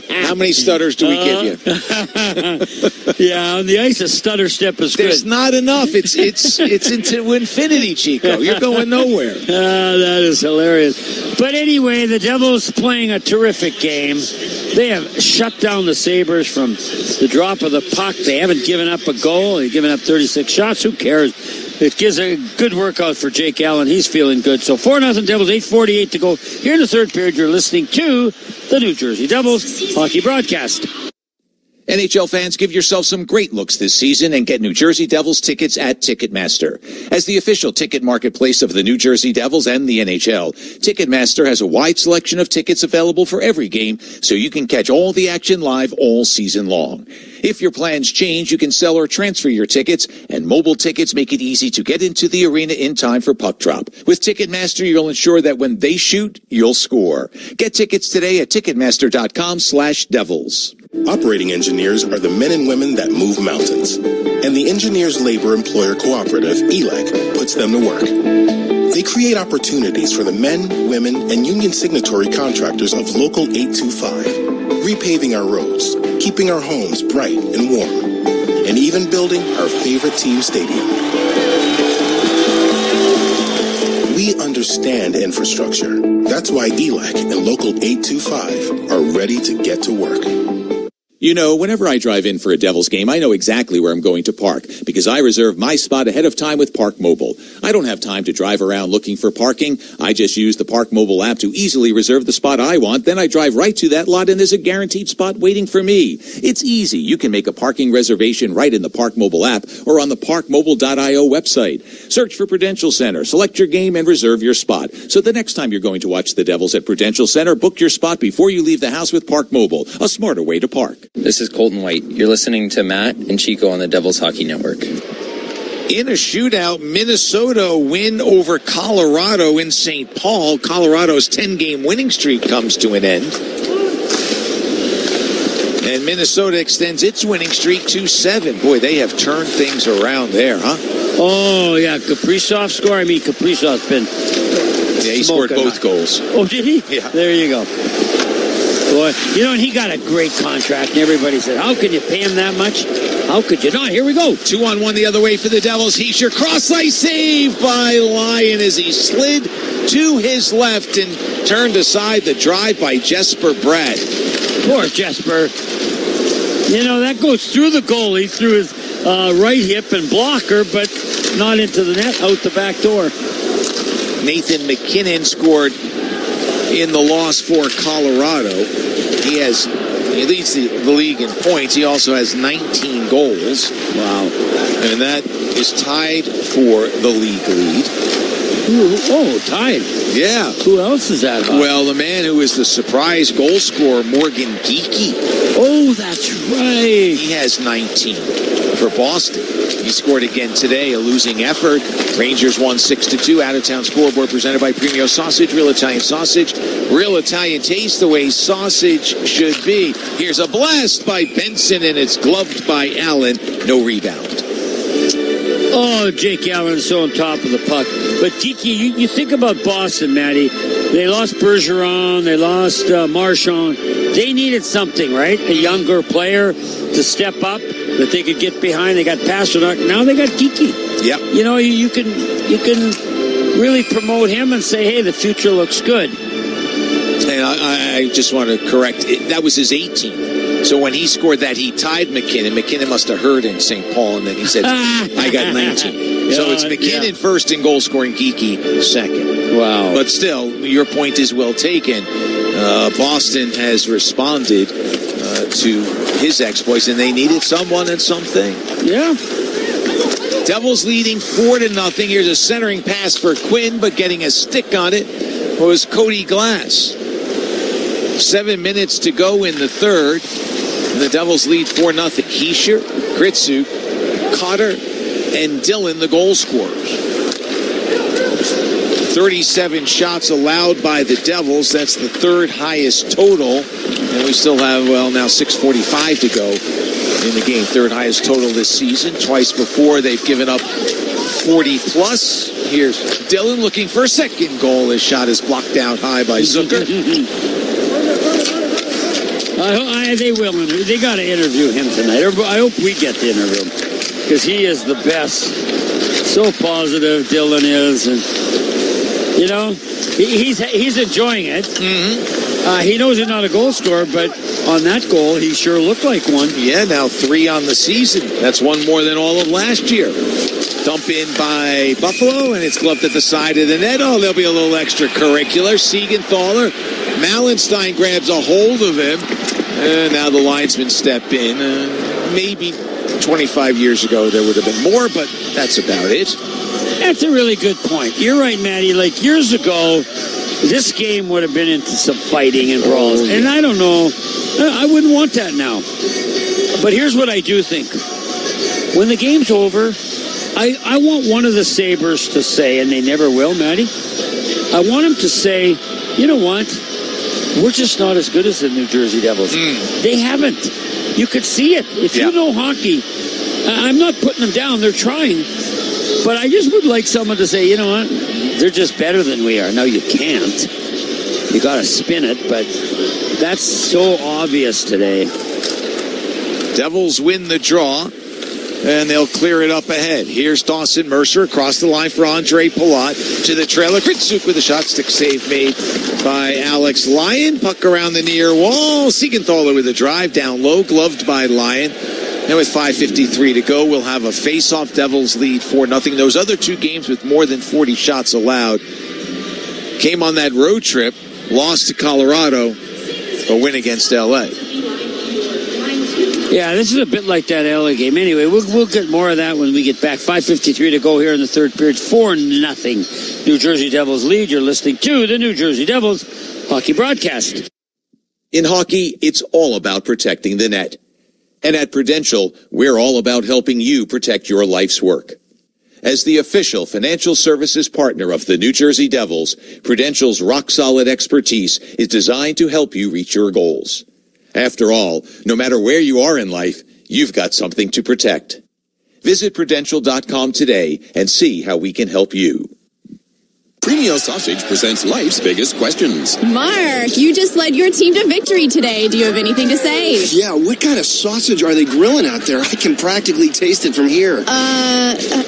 How many stutters do we give you? Yeah, on the ice, a stutter step is good. There's not enough. It's into infinity, Chico. You're going nowhere. That is hilarious. But anyway, the Devils playing a terrific game. They have shut down the Sabres from the drop of the puck. They haven't given up a goal. They've given up 36 shots. Who cares? It gives a good workout for Jake Allen. He's feeling good. So 4-0 Devils, 8:48 to go. Here in the third period, you're listening to the New Jersey Devils hockey broadcast. NHL fans, give yourself some great looks this season and get New Jersey Devils tickets at Ticketmaster. As the official ticket marketplace of the New Jersey Devils and the NHL, Ticketmaster has a wide selection of tickets available for every game, so you can catch all the action live all season long. If your plans change, you can sell or transfer your tickets, and mobile tickets make it easy to get into the arena in time for puck drop. With Ticketmaster, you'll ensure that when they shoot, you'll score. Get tickets today at Ticketmaster.com/Devils. Operating engineers are the men and women that move mountains. And the Engineers Labor Employer Cooperative, ELEC, puts them to work. They create opportunities for the men, women, and union signatory contractors of Local 825, repaving our roads, keeping our homes bright and warm, and even building our favorite team stadium. We understand infrastructure. That's why ELEC and Local 825 are ready to get to work. You know, whenever I drive in for a Devils game, I know exactly where I'm going to park because I reserve my spot ahead of time with Park Mobile. I don't have time to drive around looking for parking. I just use the Park Mobile app to easily reserve the spot I want. Then I drive right to that lot and there's a guaranteed spot waiting for me. It's easy. You can make a parking reservation right in the Park Mobile app or on the parkmobile.io website. Search for Prudential Center, select your game, and reserve your spot. So the next time you're going to watch the Devils at Prudential Center, book your spot before you leave the house with Park Mobile, a smarter way to park. This is Colton White. You're listening to Matt and Chico on the Devils Hockey Network. In a shootout, Minnesota win over Colorado in St. Paul. Colorado's 10-game winning streak comes to an end. And Minnesota extends its winning streak to 7. Boy, they have turned things around there, huh? Oh, yeah. Kaprizov score. I mean, Kaprizov's been... Yeah, he scored both goals. Oh, did he? Yeah. There you go. Boy, and he got a great contract, and everybody said, how can you pay him that much? How could you not? Here we go. 2-on-1 the other way for the Devils. Hischier, cross-ice save by Lyon as he slid to his left and turned aside the drive by Jesper Bratt. Poor Jesper. That goes through the goalie, through his right hip and blocker, but not into the net, out the back door. Nathan McKinnon scored in the loss for Colorado. He leads the league in points. He also has 19 goals. Wow. And that is tied for the league lead. Tied. Yeah. Who else is that? Well, the man who is the surprise goal scorer, Morgan Geekie. Oh, that's right. He has 19 for Boston. He scored again today, a losing effort. Rangers won 6-2. Out-of-town scoreboard presented by Premio Sausage, real Italian sausage, real Italian taste, the way sausage should be. Here's a blast by Benson, and it's gloved by Allen. No rebound. Oh, Jake Allen's so on top of the puck. But, Geeky, you think about Boston, Matty. They lost Bergeron. They lost Marchand. They needed something, right? A younger player to step up that they could get behind. They got Pasternak. Now they got Geeky. Yep. You can really promote him and say, hey, the future looks good. And I just want to correct. That was his 18th. So when he scored that, he tied McKinnon. McKinnon must have heard in St. Paul, and then he said, I got 19. So it's McKinnon first in goal scoring, Geeky second. Wow. But still, your point is well taken. Boston has responded to his exploits, and they needed someone and something. Yeah. Devils leading 4-0. Here's a centering pass for Quinn, but getting a stick on it was Cody Glass. 7 minutes to go in the third. And the Devils lead 4-0. Hischier, Kritsyuk, Cotter, and Dillon, the goal scorers. 37 shots allowed by the Devils. That's the third highest total. And we still have, now 6:45 to go in the game. Third highest total this season. Twice before they've given up 40-plus. Here's Dillon looking for a second goal. His shot is blocked out high by Zucker. They will. They got to interview him tonight. I hope we get to interview him because he is the best. So positive, Dillon is, and he's enjoying it. Mm-hmm. He knows he's not a goal scorer, but on that goal, he sure looked like one. Yeah, now 3 on the season. That's one more than all of last year. Dump in by Buffalo, and it's gloved at the side of the net. Oh, there'll be a little extracurricular. Siegenthaler, Mallenstein grabs a hold of him, and now the linesmen step in. Maybe 25 years ago there would have been more, but that's about it. That's a really good point. You're right, Matty. Like years ago, this game would have been into some fighting and brawls. And I don't know. I wouldn't want that now. But here's what I do think. When the game's over, I want one of the Sabres to say, and they never will, Matty, I want them to say, you know what? We're just not as good as the New Jersey Devils. They haven't. You could see it. If you know hockey, I'm not putting them down. They're trying. But I just would like someone to say, you know what? They're just better than we are. Now, you can't. You got to spin it, but that's so obvious today. Devils win the draw, and they'll clear it up ahead. Here's Dawson Mercer across the line for Andre Palat to the trailer. Kritsyuk with a shot, stick save made by Alex Lyon. Puck around the near wall. Siegenthaler with a drive down low, gloved by Lyon. And with 5:53 to go, we'll have a face-off. Devils lead 4-0. Those other two games with more than 40 shots allowed came on that road trip, lost to Colorado, a win against L.A. Yeah, this is a bit like that LA game. Anyway, we'll get more of that when we get back. 5:53 to go here in the third period. 4-0. New Jersey Devils lead. You're listening to the New Jersey Devils hockey broadcast. In hockey, it's all about protecting the net. And at Prudential, we're all about helping you protect your life's work. As the official financial services partner of the New Jersey Devils, Prudential's rock-solid expertise is designed to help you reach your goals. After all, no matter where you are in life, you've got something to protect. Visit Prudential.com today and see how we can help you. Premio Sausage presents life's biggest questions. Mark, you just led your team to victory today. Do you have anything to say? Yeah, what kind of sausage are they grilling out there? I can practically taste it from here.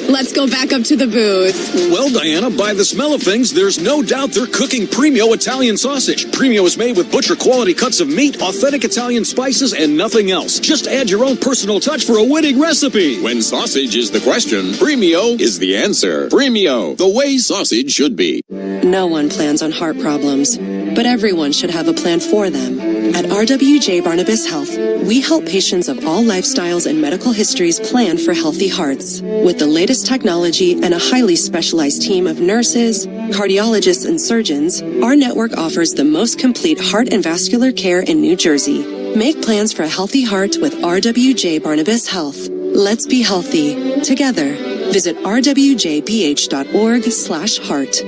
Let's go back up to the booth. Well, Diana, by the smell of things, there's no doubt they're cooking Premio Italian sausage. Premio is made with butcher-quality cuts of meat, authentic Italian spices, and nothing else. Just add your own personal touch for a winning recipe. When sausage is the question, Premio is the answer. Premio, the way sausage should be. No one plans on heart problems, but everyone should have a plan for them. At RWJ Barnabas Health, we help patients of all lifestyles and medical histories plan for healthy hearts. With the latest technology and a highly specialized team of nurses, cardiologists, and surgeons, our network offers the most complete heart and vascular care in New Jersey. Make plans for a healthy heart with RWJ Barnabas Health. Let's be healthy together. Visit rwjbh.org/heart.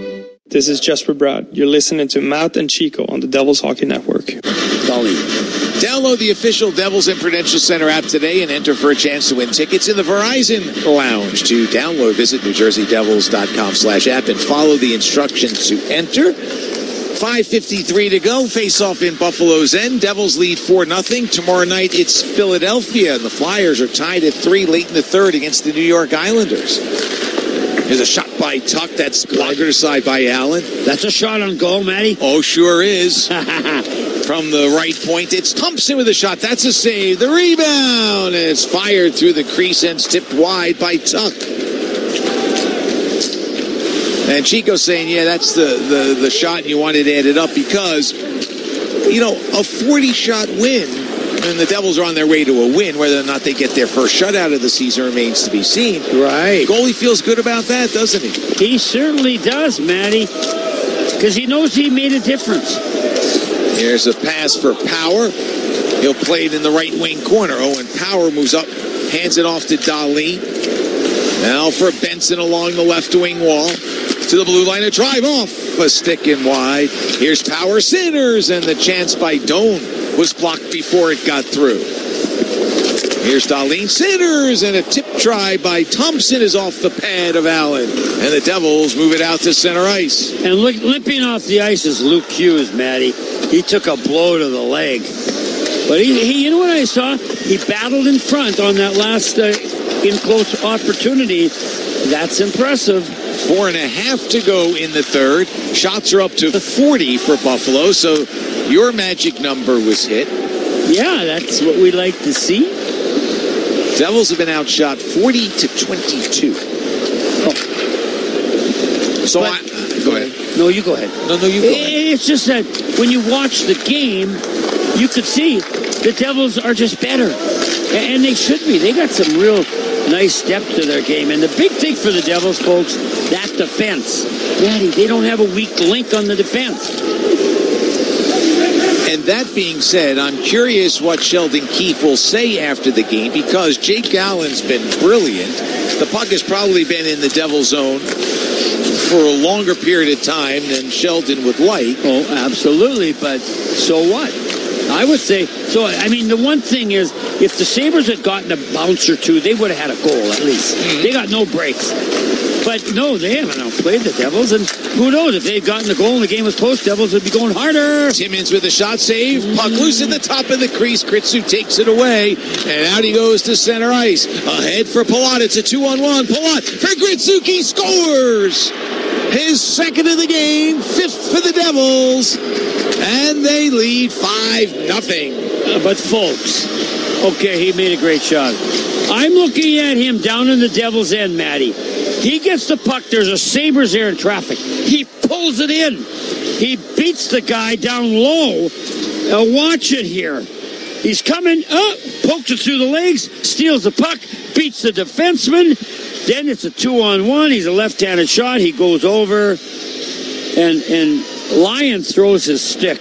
This is Jesper Bratt. You're listening to Matt and Chico on the Devils Hockey Network. Download the official Devils and Prudential Center app today and enter for a chance to win tickets in the Verizon Lounge. To download, visit NewJerseyDevils.com/app and follow the instructions to enter. 5:53 to go. Face-off in Buffalo's End. Devils lead 4-0. Tomorrow night, it's Philadelphia, and the Flyers are tied at 3 late in the third against the New York Islanders. There's a shot by Tuck. That's blocked aside by Allen. That's a shot on goal, Matty. Oh, sure is. From the right point, it's Thompson with a shot. That's a save. The rebound. And it's fired through the crease and it's tipped wide by Tuck. And Chico's saying, yeah, that's the shot, and you wanted to add it up because, you know, a 40-shot win, and the Devils are on their way to a win. Whether or not they get their first shutout of the season remains to be seen. Right. Goalie feels good about that, doesn't he? He certainly does, Matty, because he knows he made a difference. Here's a pass for Power. He'll play it in the right wing corner. Owen Power moves up, hands it off to Dahlin. Now for Benson along the left wing wall. To the blue line, a drive off a stick and wide. Here's Power centers, and the chance by Doan was blocked before it got through. Here's Dahlin centers, and a tip try by Thompson is off the pad of Allen. And the Devils move it out to center ice. And limping off the ice is Luke Hughes, Matty. He took a blow to the leg. But he you know what I saw? He battled in front on that last in-close opportunity. That's impressive. 4.5 to go in the third. Shots are up to 40 for Buffalo, so your magic number was hit. Yeah, that's what we like to see. Devils have been outshot 40-22. Oh. So go ahead. No, you go ahead. No, you go ahead. It's just that when you watch the game, you could see the Devils are just better. And they should be. They got some real nice depth to their game. And the big thing for the Devils, folks, that defense. Matty, they don't have a weak link on the defense. And that being said, I'm curious what Sheldon Keefe will say after the game because Jake Allen's been brilliant. The puck has probably been in the Devils zone for a longer period of time than Sheldon would like. Oh, absolutely. But so what? I would say, so, I mean, the one thing is, if the Sabres had gotten a bounce or two, they would have had a goal at least. Mm-hmm. They got no breaks. But no, they haven't outplayed the Devils, and who knows, if they'd gotten the goal and the game was close, Devils would be going harder. Timmins with a shot save, puck loose at the top of the crease, Kritsu takes it away, and out he goes to center ice. Ahead for Palat, it's a 2-on-1, Palat for Gritsuki, scores! His second of the game, fifth for the Devils, and they lead 5-0. But folks, okay, he made a great shot. I'm looking at him down in the Devil's end, Matty. He gets the puck. There's a Sabres there in traffic. He pulls it in. He beats the guy down low. Now watch it here. He's coming up, pokes it through the legs, steals the puck, beats the defenseman. Then it's a 2-on-1. He's a left-handed shot. He goes over, and Lyon throws his stick.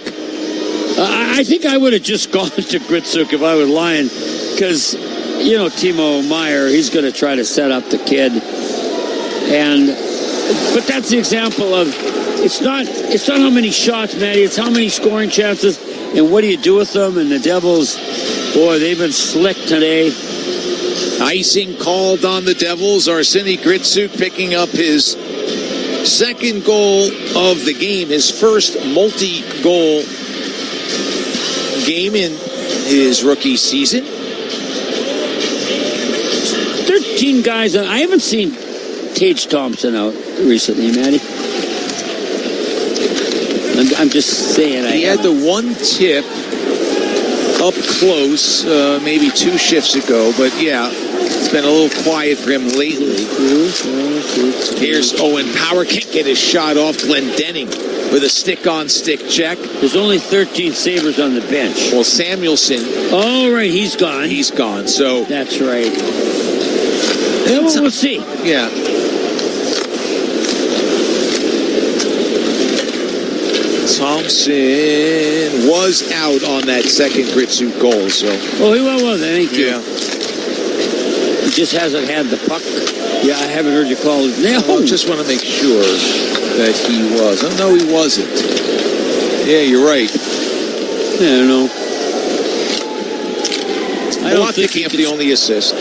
I think I would have just gone to Gritsuk if I was Lyon, because, you know, Timo Meier, he's going to try to set up the kid. And but that's the example of it's not how many shots, Matty. It's how many scoring chances and what do you do with them. And the Devils, boy, they've been slick today. Icing called on the Devils. Arseny Gritsuk picking up his second goal of the game, his first multi-goal game in his rookie season. 13 guys. I haven't seen Tage Thompson out recently, Matty. I'm just saying. He had the one tip up close, maybe 2 shifts ago, but yeah, it's been a little quiet for him lately. Here's Owen Power, can't get his shot off. Glendening with a stick-on-stick check. There's only 13 Sabres on the bench. Well, Samuelson. Oh, right, he's gone. He's gone, so. That's right. Yeah, well, we'll see. Yeah. Thompson was out on that second Gritsuk goal, so. Oh, he was, thank you. Yeah. He just hasn't had the puck. Yeah, I haven't heard you call his name. I just want to make sure that he was. Oh, no, he wasn't. Yeah, you're right. Yeah, I don't know. Plot picking up the only assist.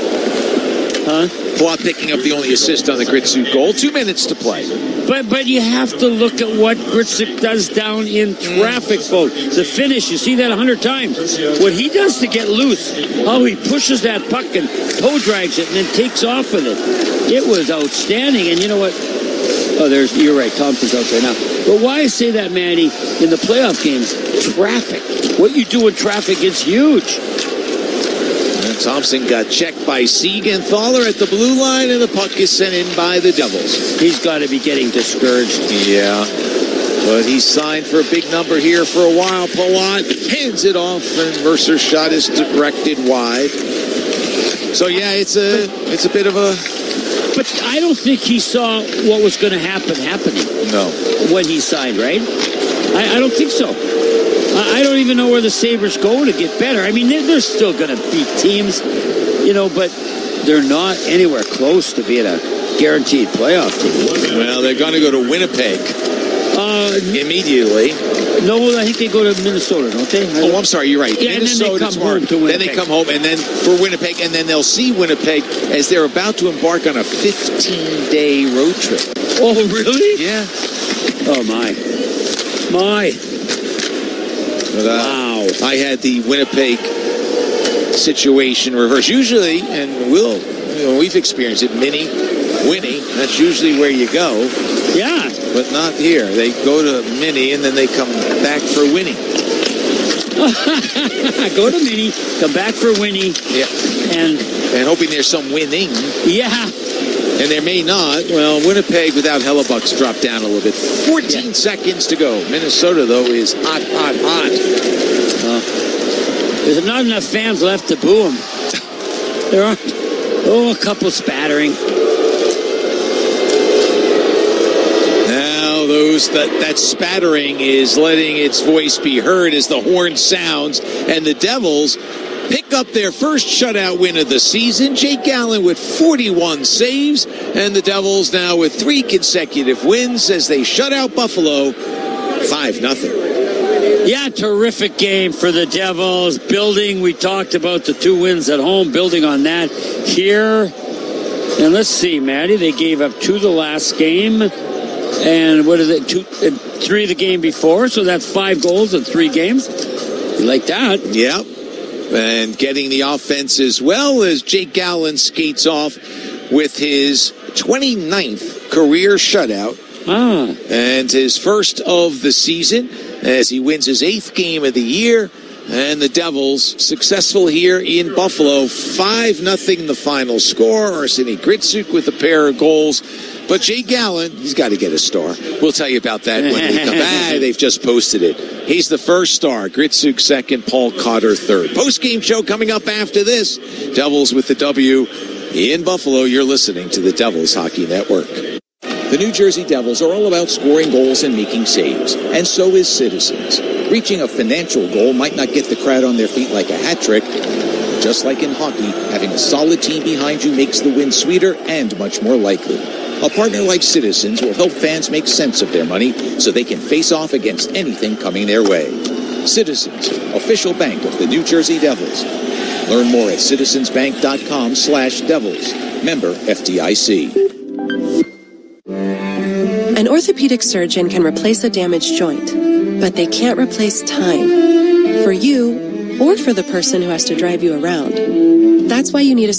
Huh? Plot picking up the only assist on the Gritsuk goal. 2 minutes to play. But you have to look at what Gritsuk does down in traffic, folks. The finish, you see that 100 times. What he does to get loose, how he pushes that puck and toe drags it and then takes off with it. It was outstanding. And you know what? Oh, you're right. Thompson's out there now. But why I say that, Manny, in the playoff games, traffic. What you do in traffic is huge. And Thompson got checked by Siegenthaler at the blue line, and the puck is sent in by the Devils. He's got to be getting discouraged. Yeah. But he's signed for a big number here for a while. Palat hands it off, and Mercer's shot is directed wide. So, yeah, it's a bit of a... But I don't think he saw what was going to happen happening. No. When he signed, right? I don't think so. I don't even know where the Sabres go to get better. I mean, they're still going to beat teams, but they're not anywhere close to being a guaranteed playoff team. Well, they're going to go to Winnipeg immediately. No, I think they go to Minnesota, don't they? Oh, I'm sorry, you're right. Yeah, Minnesota, and then they come home to Winnipeg. Then they come home, and then for Winnipeg, and then they'll see Winnipeg as they're about to embark on a 15-day road trip. Oh, really? Yeah. Oh, my. But, wow. I had the Winnipeg situation reversed. Usually, and we've experienced it, Winnie, that's usually where you go. Yeah. But not here. They go to Minnie, and then they come back for Winnie. Go to Minnie, come back for Winnie. Yeah. And hoping there's some winning. Yeah. And there may not. Well, Winnipeg without Hellebuck's dropped down a little bit. 14 seconds to go. Minnesota, though, is hot. There's not enough fans left to boo them. There aren't. Oh, a couple spattering. Now, that spattering is letting its voice be heard as the horn sounds, and the Devils pick up their first shutout win of the season. Jake Gallen with 41 saves, and the Devils now with 3 consecutive wins as they shut out Buffalo 5-0. Yeah, terrific game for the Devils. Building, we talked about the 2 wins at home, building on that here. And let's see, Matty, they gave up 2 the last game. And what is it? 2 and 3 the game before, so that's 5 goals in 3 games. You like that? Yep. And getting the offense as well as Jake Gallen skates off with his 29th career shutout. And his first of the season as he wins his 8th game of the year. And the Devils successful here in Buffalo. 5-0 the final score. Arseny Gritsuk with a pair of goals. But Jake Gallen, he's got to get a star. We'll tell you about that when we come back. They've just posted it. He's the first star. Gritsuk second, Paul Cotter third. Post-game show coming up after this. Devils with the W in Buffalo. You're listening to the Devils Hockey Network. The New Jersey Devils are all about scoring goals and making saves, and so is Citizens. Reaching a financial goal might not get the crowd on their feet like a hat trick. Just like in hockey, having a solid team behind you makes the win sweeter and much more likely. A partner like Citizens will help fans make sense of their money so they can face off against anything coming their way. Citizens, official bank of the New Jersey Devils. Learn more at citizensbank.com/devils. Member FDIC. An orthopedic surgeon can replace a damaged joint, but they can't replace time. For you, or for the person who has to drive you around. That's why you need a